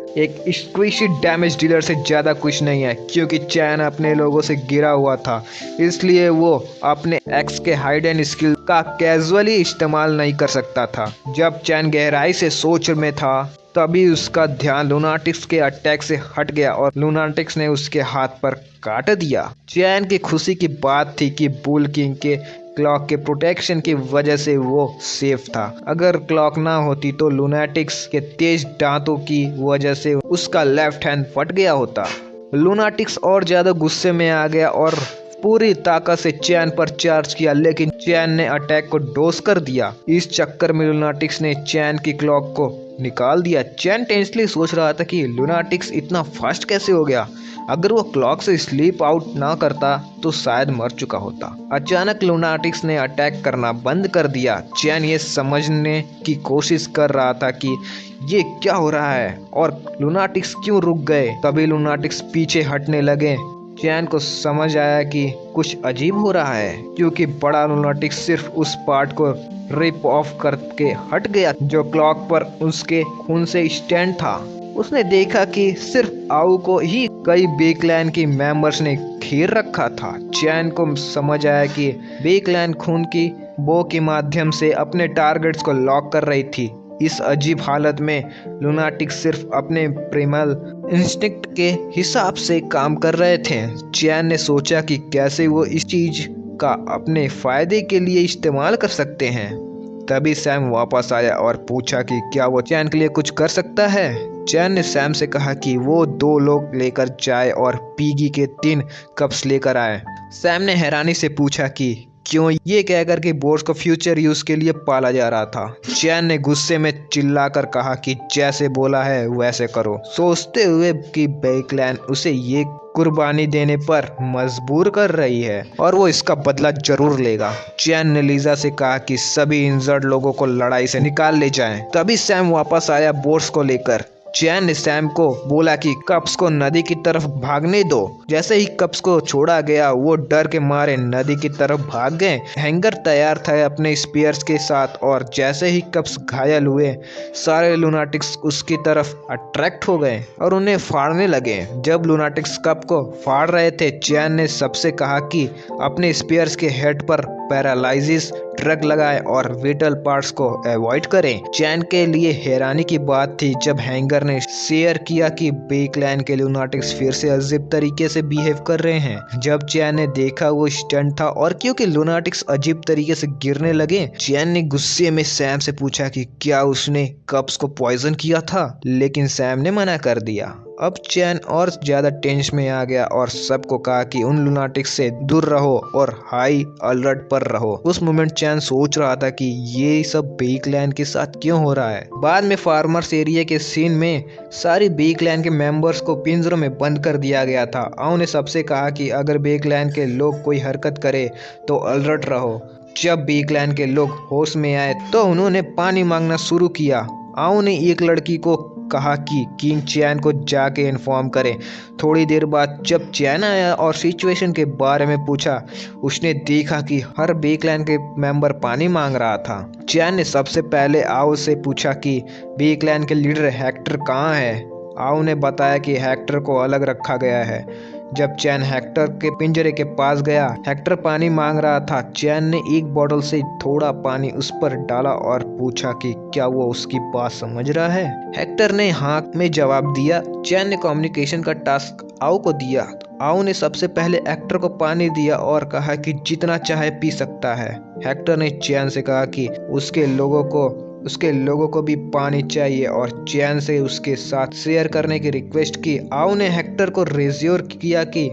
स्क्विशी डैमेज डीलर से ज़्यादा कुछ नहीं है, क्योंकि चैन अपने लोगों से गिरा हुआ था, इसलिए वो अपने एक्स के हाइड एंड स्किल का कैजुअली इस्तेमाल नहीं कर सकता था। जब चैन गहराई से सोच में था तभी उसका ध्यान लूनाटिक्स के अटैक से हट गया और लूनाटिक्स ने उसके हाथ पर काट दिया। चैन की खुशी की बात थी कि बुल किंग के क्लॉक के प्रोटेक्शन की वजह से वो सेफ था। अगर क्लॉक ना होती तो लूनाटिक्स के तेज दांतों की वजह से उसका लेफ्ट हैंड फट गया होता। लूनाटिक्स और ज़्यादा गुस्से में आ गया और पूरी ताकत से चैन पर चार्ज किया, लेकिन चैन ने अटैक को डोज कर दिया। इस चक्कर में लूनाटिक्स ने चैन की क्लॉक को निकाल दिया। चैन टेंसली सोच रहा था कि लूनाटिक्स इतना फास्ट कैसे हो गया। अगर वो क्लॉक से स्लीप आउट ना करता तो शायद मर चुका होता। अचानक लूनाटिक्स ने अटैक करना बंद कर दिया। चैन ये समझने की कोशिश कर रहा था कि ये क्या हो रहा है और लूनाटिक्स क्यों रुक गए। तभी लूनाटिक्स पीछे हटने लगे। चैन को समझ आया कि कुछ अजीब हो रहा है, क्योंकि बड़ा लूनाटिक्स सिर्फ उस पार्ट को रिप ऑफ करके हट गया जो क्लॉक पर उसके खून से स्टैंड था। उसने देखा कि सिर्फ आउ को ही कई बे क्लैन के मेंबर्स ने घेर रखा था। चैन को समझ आया कि बे क्लैन खून की बो के माध्यम से अपने टारगेट्स को लॉक कर रही थी। इस अजीब हालत में लूनाटिक सिर्फ अपने प्रिमल इंस्टिंक्ट के हिसाब से काम कर रहे थे। चैन ने सोचा कि कैसे वो इस चीज का अपने फायदे के लिए इस्तेमाल कर सकते हैं। तभी सैम वापस आया और पूछा कि क्या वो चैन के लिए कुछ कर सकता है। चैन ने सैम से कहा कि वो 2 लोग लेकर जाए और पीगी के 3 कप्स लेकर आए। सैम ने हैरानी से पूछा कि क्यों, ये कहकर कि बोर्ड्स को फ्यूचर यूज के लिए पाला जा रहा था। चैन ने गुस्से में चिल्लाकर कहा कि जैसे बोला है वैसे करो, सोचते हुए कि बे क्लैन उसे ये कुर्बानी देने पर मजबूर कर रही है और वो इसका बदला जरूर लेगा। चैन ने लीजा से कहा कि सभी इंजर्ड लोगों को लड़ाई से निकाल ले जाएं। तभी सैम वापस आया बोर्ड्स को लेकर। चैन ने सैम को बोला कि कप्स को नदी की तरफ भागने दो। जैसे ही कप्स को छोड़ा गया वो डर के मारे नदी की तरफ भाग गए। हैंगर तैयार था अपने स्पीयर्स के साथ और जैसे ही कप्स घायल हुए सारे लूनाटिक्स उसकी तरफ अट्रैक्ट हो गए और उन्हें फाड़ने लगे। जब लूनाटिक्स कप को फाड़ रहे थे चैन ने सबसे कहा कि अपने स्पीयर्स के हेड पर पैरालाइजिस ड्रग लगाए और विटल पार्ट्स को अवॉइड करें। चैन के लिए हैरानी की बात थी जब हैंगर ने शेयर किया कि बे क्लैन के लूनाटिक्स फिर से अजीब तरीके से बिहेव कर रहे हैं। जब चैन ने देखा वो स्टंट था और क्योंकि लूनाटिक्स अजीब तरीके से गिरने लगे, चैन ने गुस्से में सैम से पूछा कि क्या उसने कप्स को पॉइजन किया था, लेकिन सैम ने मना कर दिया। अब चैन और ज्यादा टेंशन में आ गया और सबको कहा कि उन लूनाटिक्स से दूर रहो और हाई अलर्ट पर रहो। उस मोमेंट चैन सोच रहा था कि ये सब बे क्लैन के साथ क्यों हो रहा है। बाद में फार्मर्स एरिया के सीन में सारी बे क्लैन के मेंबर्स को पिंजरों में बंद कर दिया गया था। आउ ने सबसे कहा कि अगर बे क्लैन के लोग कोई हरकत करे तो अलर्ट रहो। जब बे क्लैन के लोग होश में आए तो उन्होंने पानी मांगना शुरू किया। आउ ने एक लड़की को कहा कि किंग चैन को जाके इन्फॉर्म करे। थोड़ी देर बाद जब चैन आया और सिचुएशन के बारे में पूछा, उसने देखा कि हर बे क्लैन के मेंबर पानी मांग रहा था। चैन ने सबसे पहले आओ से पूछा कि बे क्लैन के लीडर हेक्टर कहाँ है। आओ ने बताया कि हेक्टर को अलग रखा गया है। जब चैन हेक्टर के पिंजरे के पास गया, हेक्टर पानी मांग रहा था। चैन ने एक बोतल से थोड़ा पानी उस पर डाला और पूछा कि क्या वो उसकी बात समझ रहा है। हेक्टर ने हाँ में जवाब दिया। चैन ने कम्युनिकेशन का टास्क आओ को दिया। आओ ने सबसे पहले हेक्टर को पानी दिया और कहा कि जितना चाहे पी सकता है। हेक्टर ने चैन से कहा कि उसके लोगों को भी पानी चाहिए और चैन से उसके साथ शेयर करने की रिक्वेस्ट की। आओ ने हेक्टर को रेज्योर किया कि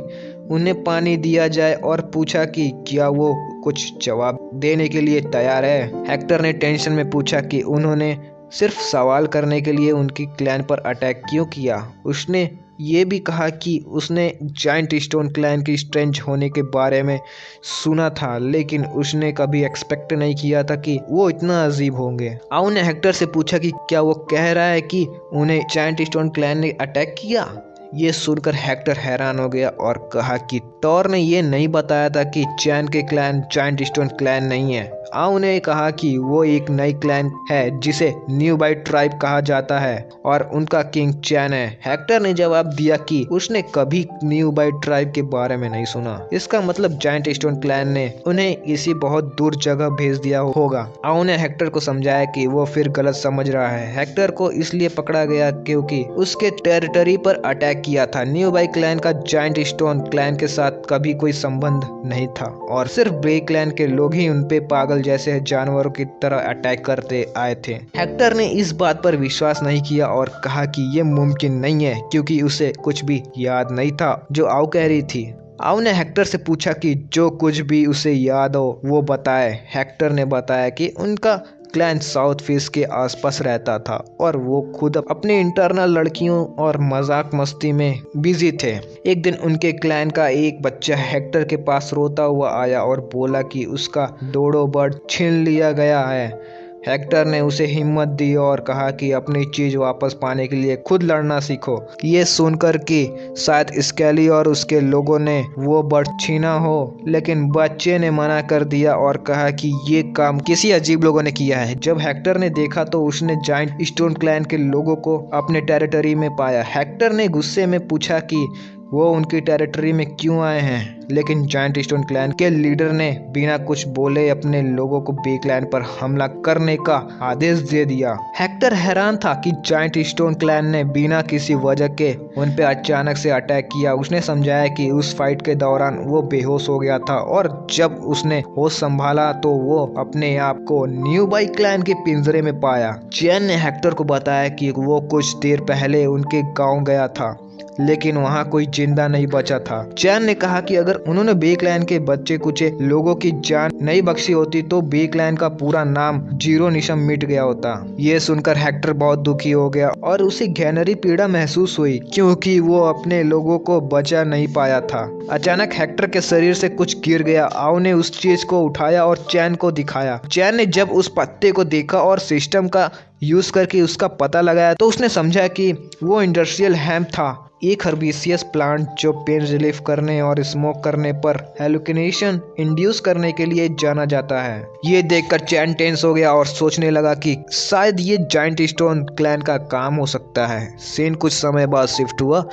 उन्हें पानी दिया जाए और पूछा कि क्या वो कुछ जवाब देने के लिए तैयार है। हेक्टर ने टेंशन में पूछा कि उन्होंने सिर्फ सवाल करने के लिए उनकी क्लैन पर अटैक क्यों किया। उसने ये भी कहा कि उसने जायंट स्टोन क्लैन की स्ट्रेंज होने के बारे में सुना था, लेकिन उसने कभी एक्सपेक्ट नहीं किया था कि वो इतना अजीब होंगे। आओ ने हेक्टर से पूछा कि क्या वो कह रहा है कि उन्हें जायंट स्टोन क्लैन ने अटैक किया। ये सुनकर हेक्टर हैरान हो गया और कहा कि टॉर ने ये नहीं बताया था कि चैन के क्लैन जायंट स्टोन क्लैन नहीं है। आओ ने कहा कि वो एक नई क्लैन है जिसे न्यू बाइट ट्राइब कहा जाता है और उनका किंग चैन है। हेक्टर ने जवाब दिया कि उसने कभी न्यू बाइट ट्राइब के बारे में नहीं सुना। इसका मतलब जायंट स्टोन क्लैन ने उन्हें किसी बहुत दूर जगह भेज दिया होगा। आओ ने हेक्टर को समझाया कि वो फिर गलत समझ रहा है। हेक्टर को इसलिए पकड़ा गया क्योंकि उसके टेरिटरी पर अटैक किया था। न्यू बाइट क्लैन का जायंट स्टोन क्लैन के साथ कभी कोई संबंध नहीं था और सिर्फ बे क्लैन के लोग ही उनपे पागल जैसे जानवरों की तरह अटैक करते आए थे। हेक्टर ने इस बात पर विश्वास नहीं किया और कहा कि ये मुमकिन नहीं है क्योंकि उसे कुछ भी याद नहीं था जो आओ कह रही थी। आउ ने हेक्टर से पूछा कि जो कुछ भी उसे याद हो वो बताए। हेक्टर ने बताया कि उनका क्लैन साउथ फिश के आसपास रहता था और वो खुद अपनी इंटरनल लड़कियों और मजाक मस्ती में बिजी थे। एक दिन उनके क्लैन का एक बच्चा हेक्टर के पास रोता हुआ आया और बोला कि उसका डोडो बर्ड छीन लिया गया है। हेक्टर ने उसे हिम्मत दी और कहा कि अपनी चीज वापस पाने के लिए खुद लड़ना सीखो। ये सुनकर कि शायद स्केली और उसके लोगों ने वो बर्ड छीना हो, लेकिन बच्चे ने मना कर दिया और कहा कि ये काम किसी अजीब लोगों ने किया है। जब हेक्टर ने देखा तो उसने जायंट स्टोन क्लैन के लोगों को अपने टेरिटरी में पाया। हेक्टर ने गुस्से में पूछा कि वो उनकी टेरिटरी में क्यों आए हैं, लेकिन जायंट स्टोन क्लैन के लीडर ने बिना कुछ बोले अपने लोगों को बे क्लैन पर हमला करने का आदेश दे दिया। हेक्टर हैरान था कि जायंट स्टोन क्लैन ने बिना किसी वजह के उन पे अचानक से अटैक किया। उसने समझाया कि उस फाइट के दौरान वो बेहोश हो गया था और जब उसने होश संभाला तो वो अपने आप को न्यू बाई क्लैन के पिंजरे में पाया। चैन ने हेक्टर को बताया कि वो कुछ देर पहले उनके गाँव गया था, लेकिन वहाँ कोई जिंदा नहीं बचा था। चैन ने कहा कि अगर उन्होंने बे क्लैन के बच्चे कुछ लोगों की जान नहीं बख्शी होती तो बे क्लैन का पूरा नाम जीरो निशम मिट गया होता। ये सुनकर हेक्टर बहुत दुखी हो गया और उसे गहरी पीड़ा महसूस हुई क्योंकि वो अपने लोगों को बचा नहीं पाया था। अचानक हेक्टर के शरीर से कुछ गिर गया। आउ ने उस चीज को उठाया और चैन को दिखाया। चैन ने जब उस पत्ते को देखा और सिस्टम का यूज करके उसका पता लगाया तो उसने समझा कि वो इंडस्ट्रियल हेम्प था, एक हर्बिशियस प्लांट जो पेन रिलीफ करने और स्मोक करने पर हेलुसिनेशन इंड्यूस करने के लिए जाना जाता है। ये देखकर चैन टेंस हो गया और सोचने लगा कि शायद ये जायंट स्टोन क्लैन का काम हो सकता है। सीन कुछ समय बाद शिफ्ट हुआ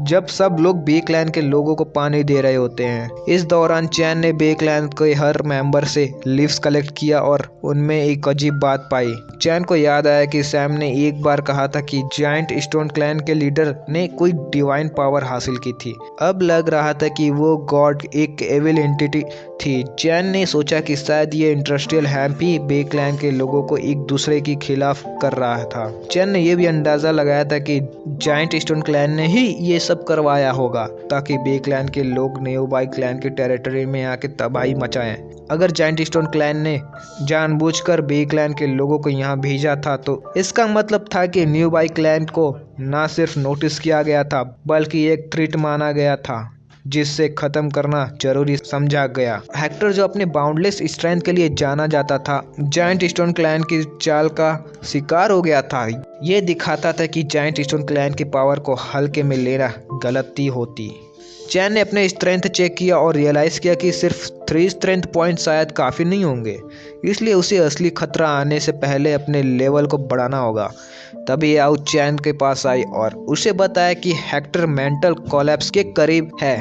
जब सब लोग बे क्लैन के लोगों को पानी दे रहे होते हैं। इस दौरान चैन ने बे क्लैन के हर मेंबर से लीव्स कलेक्ट किया और उनमें एक अजीब बात पाई। चैन को याद आया कि सैम ने एक बार कहा था कि जायंट स्टोन क्लैन के लीडर ने कोई डिवाइन पावर हासिल की थी। अब लग रहा था कि वो गॉड एक एविल एंटिटी थी। चैन ने सोचा कि शायद ये इंडस्ट्रियल हेम्प ही बे क्लैन के लोगों को एक दूसरे के खिलाफ कर रहा था। चैन ने यह भी अंदाजा लगाया था कि जायंट स्टोन क्लैन ने ही ये सब करवाया होगा ताकि बे क्लैन के लोग न्यू बाई क्लैन के टेरिटरी में आके तबाही मचाएं। अगर जायंट स्टोन क्लैन ने जानबूझकर बे क्लैन के लोगों को यहाँ भेजा था तो इसका मतलब था कि न्यू बाई क्लैन को न सिर्फ नोटिस किया गया था बल्कि एक थ्रेट माना गया था जिससे खत्म करना जरूरी समझा गया। हेक्टर जो अपने बाउंडलेस स्ट्रेंथ के लिए जाना जाता था, जायंट स्टोन क्लैन की चाल का शिकार हो गया था। ये दिखाता था कि जायंट स्टोन क्लैन की पावर को हल्के में लेना गलती होती। चैन ने अपने स्ट्रेंथ चेक किया और रियलाइज किया कि सिर्फ 3 स्ट्रेंथ पॉइंट शायद काफ़ी नहीं होंगे, इसलिए उसे असली खतरा आने से पहले अपने लेवल को बढ़ाना होगा। तभी आउ चैन के पास आई और उसे बताया कि हेक्टर मेंटल कोलैप्स के करीब है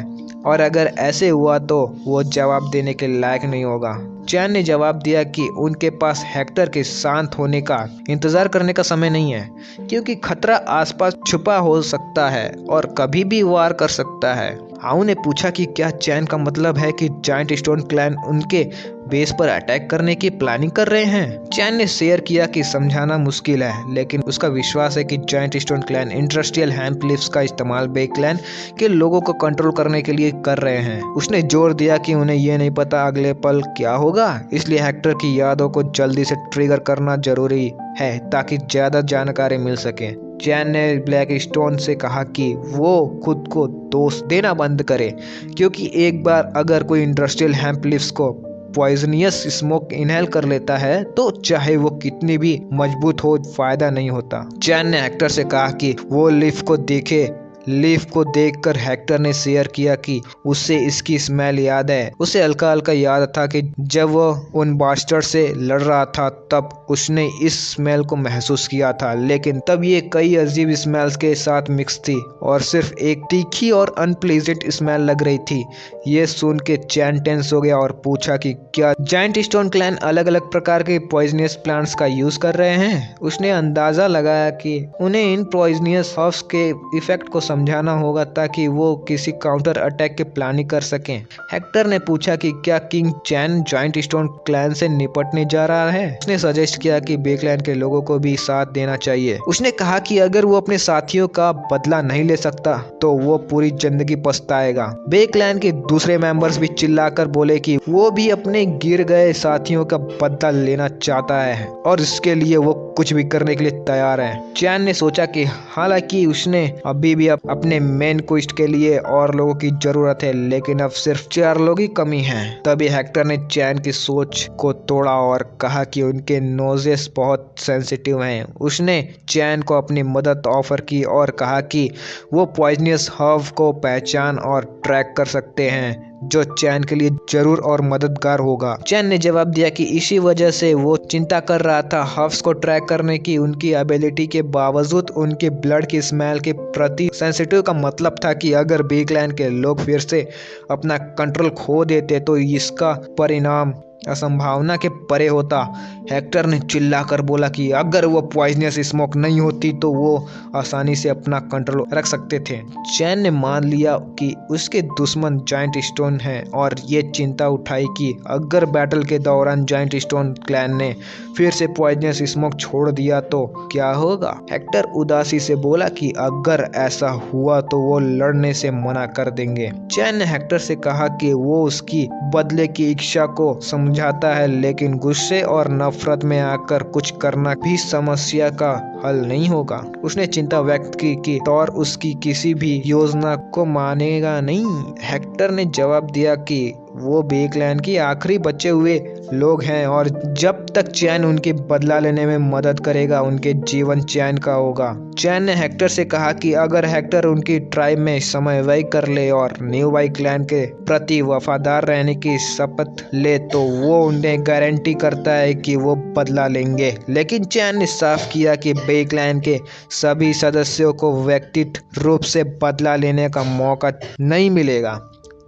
और अगर ऐसे हुआ तो वो जवाब देने के लायक नहीं होगा। चैन ने जवाब दिया कि उनके पास हेक्टर के शांत होने का इंतजार करने का समय नहीं है क्योंकि खतरा आसपास छुपा हो सकता है और कभी भी वार कर सकता है। आउ ने पूछा कि क्या चैन का मतलब है कि जायंट स्टोन क्लैन उनके बेस पर अटैक करने की प्लानिंग कर रहे हैं। चैन ने शेयर किया कि समझाना मुश्किल है लेकिन उसका विश्वास है कि giant stone clan industrial hemp leaves का इस्तेमाल बे क्लैन के लोगों को कंट्रोल करने के लिए कर रहे हैं। उसने जोर दिया कि उन्हें यह नहीं पता अगले पल क्या होगा, इसलिए हेक्टर की यादों को जल्दी से ट्रिगर करना जरूरी है ताकि ज्यादा जानकारी मिल सके। चैन ने ब्लैक स्टोन से कहा कि वो खुद को दोष देना बंद करे क्योंकि एक बार अगर कोई इंडस्ट्रियल हेम्प लीव्स को पॉइजनियस स्मोक इनहेल कर लेता है तो चाहे वो कितनी भी मजबूत हो फायदा नहीं होता। चैन ने हेक्टर से कहा कि वो लीफ को देखे। लीफ को देखकर हेक्टर ने शेयर किया कि उसे इसकी स्मेल याद है। उसे हल्का हल्का याद था कि जब वो उन बास्टर्ड से लड़ रहा था तब उसने इस स्मेल को महसूस किया था, लेकिन तब ये कई अजीब स्मेल्स के साथ मिक्स थी और सिर्फ एक तीखी और अनप्लीजेंट स्मेल लग रही थी। ये सुन के चैन टेंस हो गया और पूछा कि क्या जायंट स्टोन क्लैन अलग अलग प्रकार के पॉइजनियस प्लांट्स का यूज कर रहे हैं। उसने अंदाजा लगाया कि उन्हें इन पॉइजनियस हर्ब्स के इफेक्ट को समझाना होगा ताकि वो किसी काउंटर अटैक की प्लानिंग कर सकें। हेक्टर ने पूछा कि क्या किंग चैन जॉइंट स्टोन क्लैन से निपटने जा रहा है। उसने सजेस्ट किया कि बे क्लैन के लोगों को भी साथ देना चाहिए। उसने कहा कि अगर वो अपने साथियों का बदला नहीं ले सकता तो वो पूरी जिंदगी पछताएगा। बे क्लैन के दूसरे मेंबर्स भी चिल्लाकर बोले कि वो भी अपने गिर गए साथियों का बदला लेना चाहता है और इसके लिए वो कुछ भी करने के लिए तैयार है। चैन ने सोचा कि हालांकि उसने अभी भी अपने मेन क्वेस्ट के लिए और लोगों की जरूरत है, लेकिन अब सिर्फ 4 लोग ही कमी हैं। तभी हेक्टर ने चैन की सोच को तोड़ा और कहा कि उनके नोजेस बहुत सेंसिटिव हैं। उसने चैन को अपनी मदद ऑफर की और कहा कि वो पॉइजनस हर्ब को पहचान और ट्रैक कर सकते हैं, जो चैन के लिए जरूर और मददगार होगा। चैन ने जवाब दिया कि इसी वजह से वो चिंता कर रहा था। हर्ब्स को ट्रैक करने की उनकी एबिलिटी के बावजूद उनके ब्लड की स्मेल के प्रति सेंसिटिव का मतलब था कि अगर बे क्लैन के लोग फिर से अपना कंट्रोल खो देते तो इसका परिणाम असंभावना के परे होता। हेक्टर ने चिल्लाकर बोला कि अगर वो पॉइजनस स्मोक नहीं होती तो वो आसानी से अपना कंट्रोल रख सकते थे। चैन ने मान लिया कि उसके दुश्मन जॉइंट स्टोन हैं और ये चिंता उठाई कि अगर बैटल के दौरान जॉइंट स्टोन क्लैन ने फिर से पॉइजनस स्मोक छोड़ दिया तो क्या होगा। हेक्टर उदासी से बोला कि अगर ऐसा हुआ तो वो लड़ने से मना कर देंगे। चैन ने हेक्टर से कहा कि वो उसकी बदले की इच्छा को समझाता है, लेकिन गुस्से और नफरत में आकर कुछ करना भी समस्या का हल नहीं होगा। उसने चिंता व्यक्त की कि तौर उसकी किसी भी योजना को मानेगा नहीं। हेक्टर ने जवाब दिया कि वो बे क्लैन की आखिरी बचे हुए लोग हैं और जब तक चैन उनकी बदला लेने में मदद करेगा उनके जीवन चैन का होगा। चैन ने हेक्टर से कहा कि अगर हेक्टर उनकी ट्राइब में समय व्यय कर ले और न्यू बाई क्लैन के प्रति वफादार रहने की शपथ ले तो वो उन्हें गारंटी करता है कि वो बदला लेंगे। लेकिन चैन ने साफ किया कि बे क्लैन के सभी सदस्यों को व्यक्तिगत रूप से बदला लेने का मौका नहीं मिलेगा।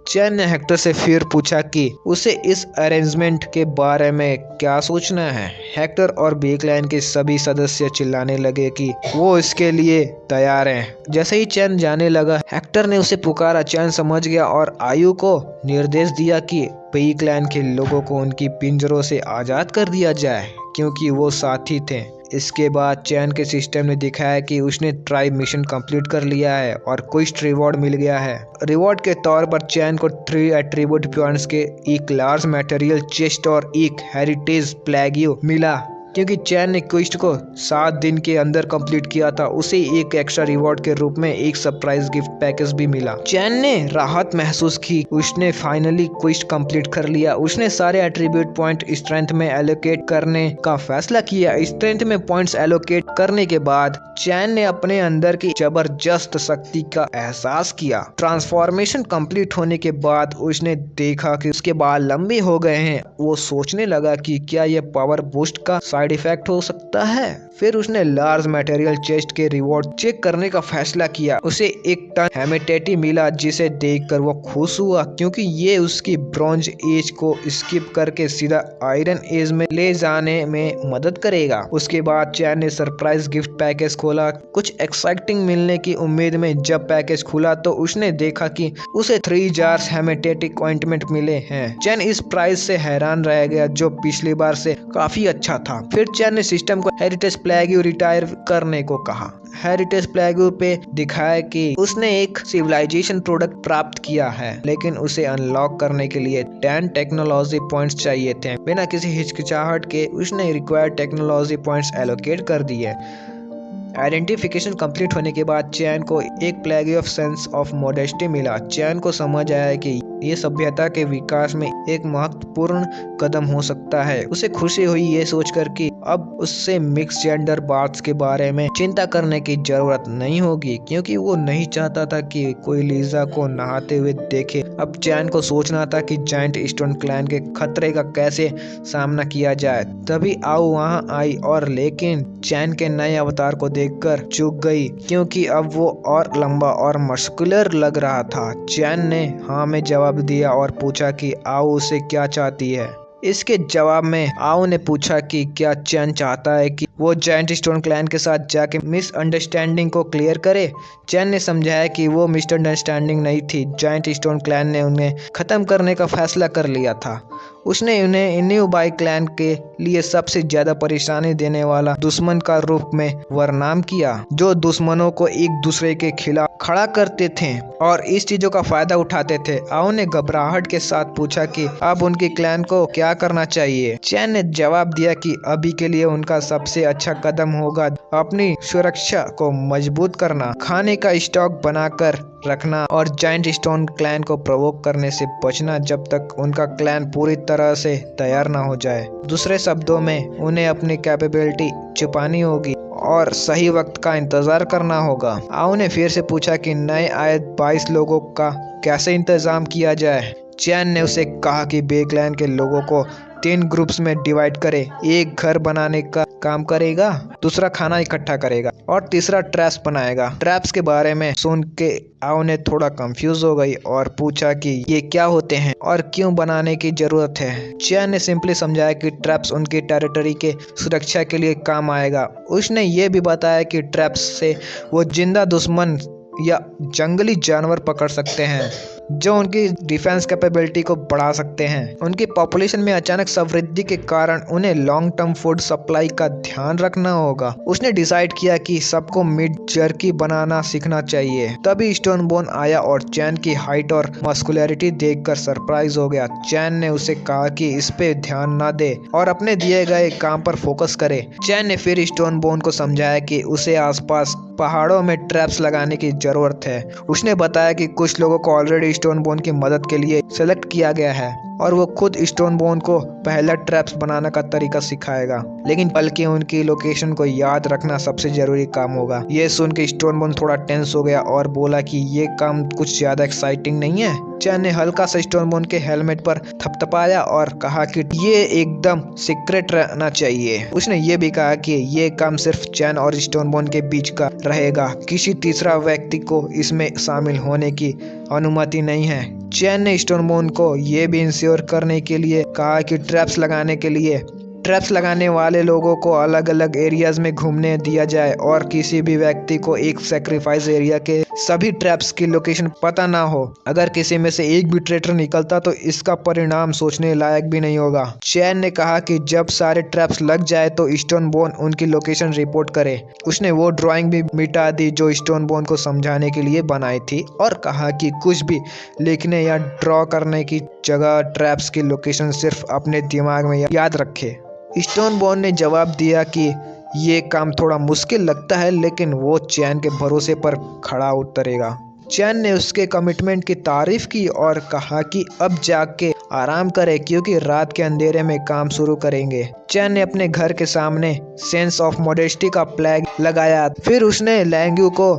चैन ने हेक्टर से फिर पूछा कि उसे इस अरेंजमेंट के बारे में क्या सोचना है। हेक्टर और बे क्लैन के सभी सदस्य चिल्लाने लगे कि वो इसके लिए तैयार हैं। जैसे ही चैन जाने लगा, हेक्टर ने उसे पुकारा। चैन समझ गया और आयु को निर्देश दिया कि बे क्लैन के लोगों को उनकी पिंजरों से आज़ाद कर दिया जाए क्योंकि वो साथी थे। इसके बाद चैन के सिस्टम ने दिखाया कि उसने ट्राइब मिशन कंप्लीट कर लिया है और क्वेस्ट रिवॉर्ड मिल गया है। रिवॉर्ड के तौर पर चैन को 3 एट्रीब्यूट पॉइंट्स के एक लार्ज मटेरियल चेस्ट और एक हेरिटेज प्लेगियो मिला। क्योंकि चैन ने क्वेस्ट को 7 दिन के अंदर कंप्लीट किया था, उसे एक एक्स्ट्रा रिवॉर्ड के रूप में एक सरप्राइज गिफ्ट पैकेज भी मिला। चैन ने राहत महसूस की। उसने फाइनली क्वेस्ट कंप्लीट कर लिया। उसने सारे एट्रीब्यूट पॉइंट स्ट्रेंथ में एलोकेट करने का फैसला किया। स्ट्रेंथ में पॉइंट्स एलोकेट करने के बाद चैन ने अपने अंदर की जबरदस्त शक्ति का एहसास किया। ट्रांसफॉर्मेशन कंप्लीट होने के बाद उसने देखा कि उसके बाल लंबे हो गए हैं। वो सोचने लगा कि क्या यह पावर बूस्ट का साइड इफेक्ट हो सकता है। फिर उसने लार्ज मटेरियल चेस्ट के रिवॉर्ड चेक करने का फैसला किया। उसे 1 टन हेमेटेटी मिला, जिसे देखकर वो खुश हुआ क्योंकि ये उसकी ब्रॉन्ज एज को स्किप करके सीधा आयरन एज में ले जाने में मदद करेगा। उसके बाद चैन ने सरप्राइज गिफ्ट पैकेज खोला, कुछ एक्साइटिंग मिलने की उम्मीद में। जब पैकेज खुला तो उसने देखा कि उसे 3 जार्स हेमेटेटिक ऑइंटमेंट मिले हैं। चैन इस प्राइस से हैरान रह गया, जो पिछली बार से काफी अच्छा था। फिर चैन ने सिस्टम को हेरिटेज प्लेगियो रिटायर करने को कहा। हेरिटेज प्लेगियो पे दिखाया कि उसने एक सिविलाइजेशन प्रोडक्ट प्राप्त किया है, लेकिन उसे अनलॉक करने के लिए 10 टेक्नोलॉजी पॉइंट्स चाहिए थे। बिना किसी हिचकिचाहट के उसने रिक्वायर्ड टेक्नोलॉजी पॉइंट्स एलोकेट कर दिए। आइडेंटिफिकेशन कंप्लीट होने के बाद चैन को एक प्लेगी ऑफ सेंस ऑफ मॉडेस्टी मिला। चैन को समझ आया कि ये सभ्यता के विकास में एक महत्वपूर्ण कदम हो सकता है। उसे खुशी हुई ये सोचकर कि अब उससे मिक्स जेंडर बार्थ्स के बारे में चिंता करने की जरूरत नहीं होगी, क्योंकि वो नहीं चाहता था कि कोई लीजा को नहाते हुए देखे। अब चैन को सोचना था कि जायंट स्टोन क्लैन के खतरे का कैसे सामना किया जाए। तभी आओ वहाँ आई और लेकिन चैन के नए अवतार को देखकर चूक गई, क्योंकि अब वो और लंबा और मस्कुलर लग रहा था। चैन ने हाँ में जवाब दिया और पूछा कि आओ उसे क्या चाहती है। इसके जवाब में आओ ने पूछा कि क्या चैन चाहता है कि वो जायंट स्टोन क्लैन के साथ जाके मिसअंडरस्टैंडिंग को क्लियर करे। चैन ने समझाया कि वो मिसअंडरस्टैंडिंग नहीं थी, जायंट स्टोन क्लैन ने उन्हें खत्म करने का फैसला कर लिया था। उसने उन्हें न्यू बाई क्लैन के लिए सबसे ज्यादा परेशानी देने वाला दुश्मन का रूप में वर्णन किया, जो दुश्मनों को एक दूसरे के खिलाफ खड़ा करते थे और इस चीजों का फायदा उठाते थे। आओ ने घबराहट के साथ पूछा कि अब उनकी क्लैन को क्या करना चाहिए। चैन ने जवाब दिया कि अभी के लिए उनका सबसे अच्छा कदम होगा अपनी सुरक्षा को मजबूत करना, खाने का स्टॉक बनाकर रखना और जायंट स्टोन क्लैन को प्रोवोक करने से बचना जब तक उनका क्लैन पूरी तरह से तैयार ना हो जाए। दूसरे शब्दों में उन्हें अपनी कैपेबिलिटी छुपानी होगी और सही वक्त का इंतजार करना होगा। आओ ने फिर से पूछा कि नए आए 22 लोगों का कैसे इंतजाम किया जाए। चैन ने उसे कहा कि बे क्लैन के लोगों को 3 ग्रुप्स में डिवाइड करे। एक घर बनाने का काम करेगा, दूसरा खाना इकट्ठा करेगा और तीसरा ट्रैप्स बनाएगा। ट्रैप्स के बारे में सुन के आओ ने थोड़ा कंफ्यूज हो गई और पूछा कि ये क्या होते हैं और क्यों बनाने की जरूरत है। चैन ने सिंपली समझाया कि ट्रैप्स उनकी टेरिटरी के सुरक्षा के लिए काम आएगा। उसने ये भी बताया कि ट्रैप्स से वो जिंदा दुश्मन या जंगली जानवर पकड़ सकते हैं जो उनकी डिफेंस कैपेबिलिटी को बढ़ा सकते हैं। उनकी पॉपुलेशन में अचानक समृद्धि के कारण उन्हें लॉन्ग टर्म फूड सप्लाई का ध्यान रखना होगा। उसने डिसाइड किया कि सबको मीट जर्की बनाना सीखना चाहिए। तभी स्टोनबोन आया और चैन की हाइट और मस्कुलरिटी देखकर सरप्राइज हो गया। चैन ने उसे कहा कि इस पे ध्यान न दे और अपने दिए गए काम पर फोकस करे। चैन ने फिर स्टोनबोन को समझाया कि उसे आसपास पहाड़ों में ट्रैप्स लगाने की जरूरत है। उसने बताया कि कुछ लोगों को ऑलरेडी स्टोनबोन की मदद के लिए सेलेक्ट किया गया है और वो खुद स्टोनबोन को पहला ट्रैप्स बनाने का तरीका सिखाएगा, लेकिन बल्कि उनकी लोकेशन को याद रखना सबसे जरूरी काम होगा। ये सुन के स्टोनबोन थोड़ा टेंस हो गया और बोला कि ये काम कुछ ज्यादा एक्साइटिंग नहीं है। चैन ने हल्का सा स्टोनबोन के हेलमेट पर थपथपाया और कहा कि ये एकदम सीक्रेट रहना चाहिए। उसने ये भी कहा कि ये काम सिर्फ चैन और स्टोनबोन के बीच का रहेगा, किसी तीसरा व्यक्ति को इसमें शामिल होने की अनुमति नहीं है। चैन ने स्टोनबोन को ये भी इंश्योर करने के लिए कहा कि ट्रैप्स लगाने वाले लोगों को अलग अलग एरियाज में घूमने दिया जाए और किसी भी व्यक्ति को एक सैक्रिफाइस एरिया के सभी ट्रैप्स की लोकेशन पता ना हो। अगर किसी में से एक भी ट्रेटर निकलता तो इसका परिणाम सोचने लायक भी नहीं होगा। चैन ने कहा कि जब सारे ट्रैप्स लग जाए तो स्टोनबोन उनकी लोकेशन रिपोर्ट करे। उसने वो ड्राइंग भी मिटा दी जो स्टोनबोन को समझाने के लिए बनाई थी और कहा कि कुछ भी लिखने या ड्रॉ करने की जगह ट्रैप्स की लोकेशन सिर्फ अपने दिमाग में याद रखे। स्टोनबोन ने जवाब दिया कि ये काम थोड़ा मुश्किल लगता है, लेकिन वो चैन के भरोसे पर खड़ा उतरेगा। चैन ने उसके कमिटमेंट की तारीफ की और कहा कि अब जाके आराम करे क्योंकि रात के अंधेरे में काम शुरू करेंगे। चैन ने अपने घर के सामने सेंस ऑफ मॉडेस्टी का फ्लैग लगाया। फिर उसने लैंग्यू को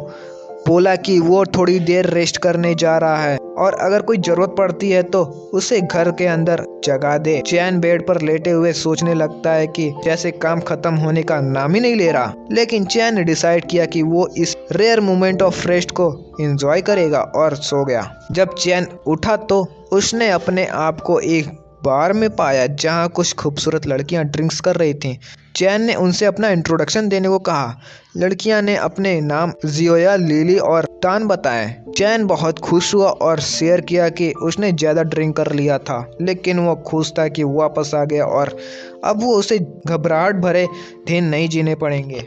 बोला कि वो थोड़ी देर रेस्ट करने जा रहा है और अगर कोई जरूरत पड़ती है तो उसे घर के अंदर जगा दे। चैन बेड पर लेटे हुए सोचने लगता है कि जैसे काम खत्म होने का नाम ही नहीं ले रहा, लेकिन चैन ने डिसाइड किया कि वो इस रेयर मोमेंट ऑफ रेस्ट को एंजॉय करेगा और सो गया। जब चैन उठा तो उसने अपने आप को एक बार में पाया जहां कुछ खूबसूरत लड़कियां ड्रिंक्स कर रही थीं। चैन ने उनसे अपना इंट्रोडक्शन देने को कहा। लड़कियां ने अपने नाम जियोया, लिली और टान बताए। चैन बहुत खुश हुआ और शेयर किया कि उसने ज़्यादा ड्रिंक कर लिया था, लेकिन वो खुश था कि वापस आ गया और अब वो उसे घबराहट भरे दिन नहीं जीने पड़ेंगे।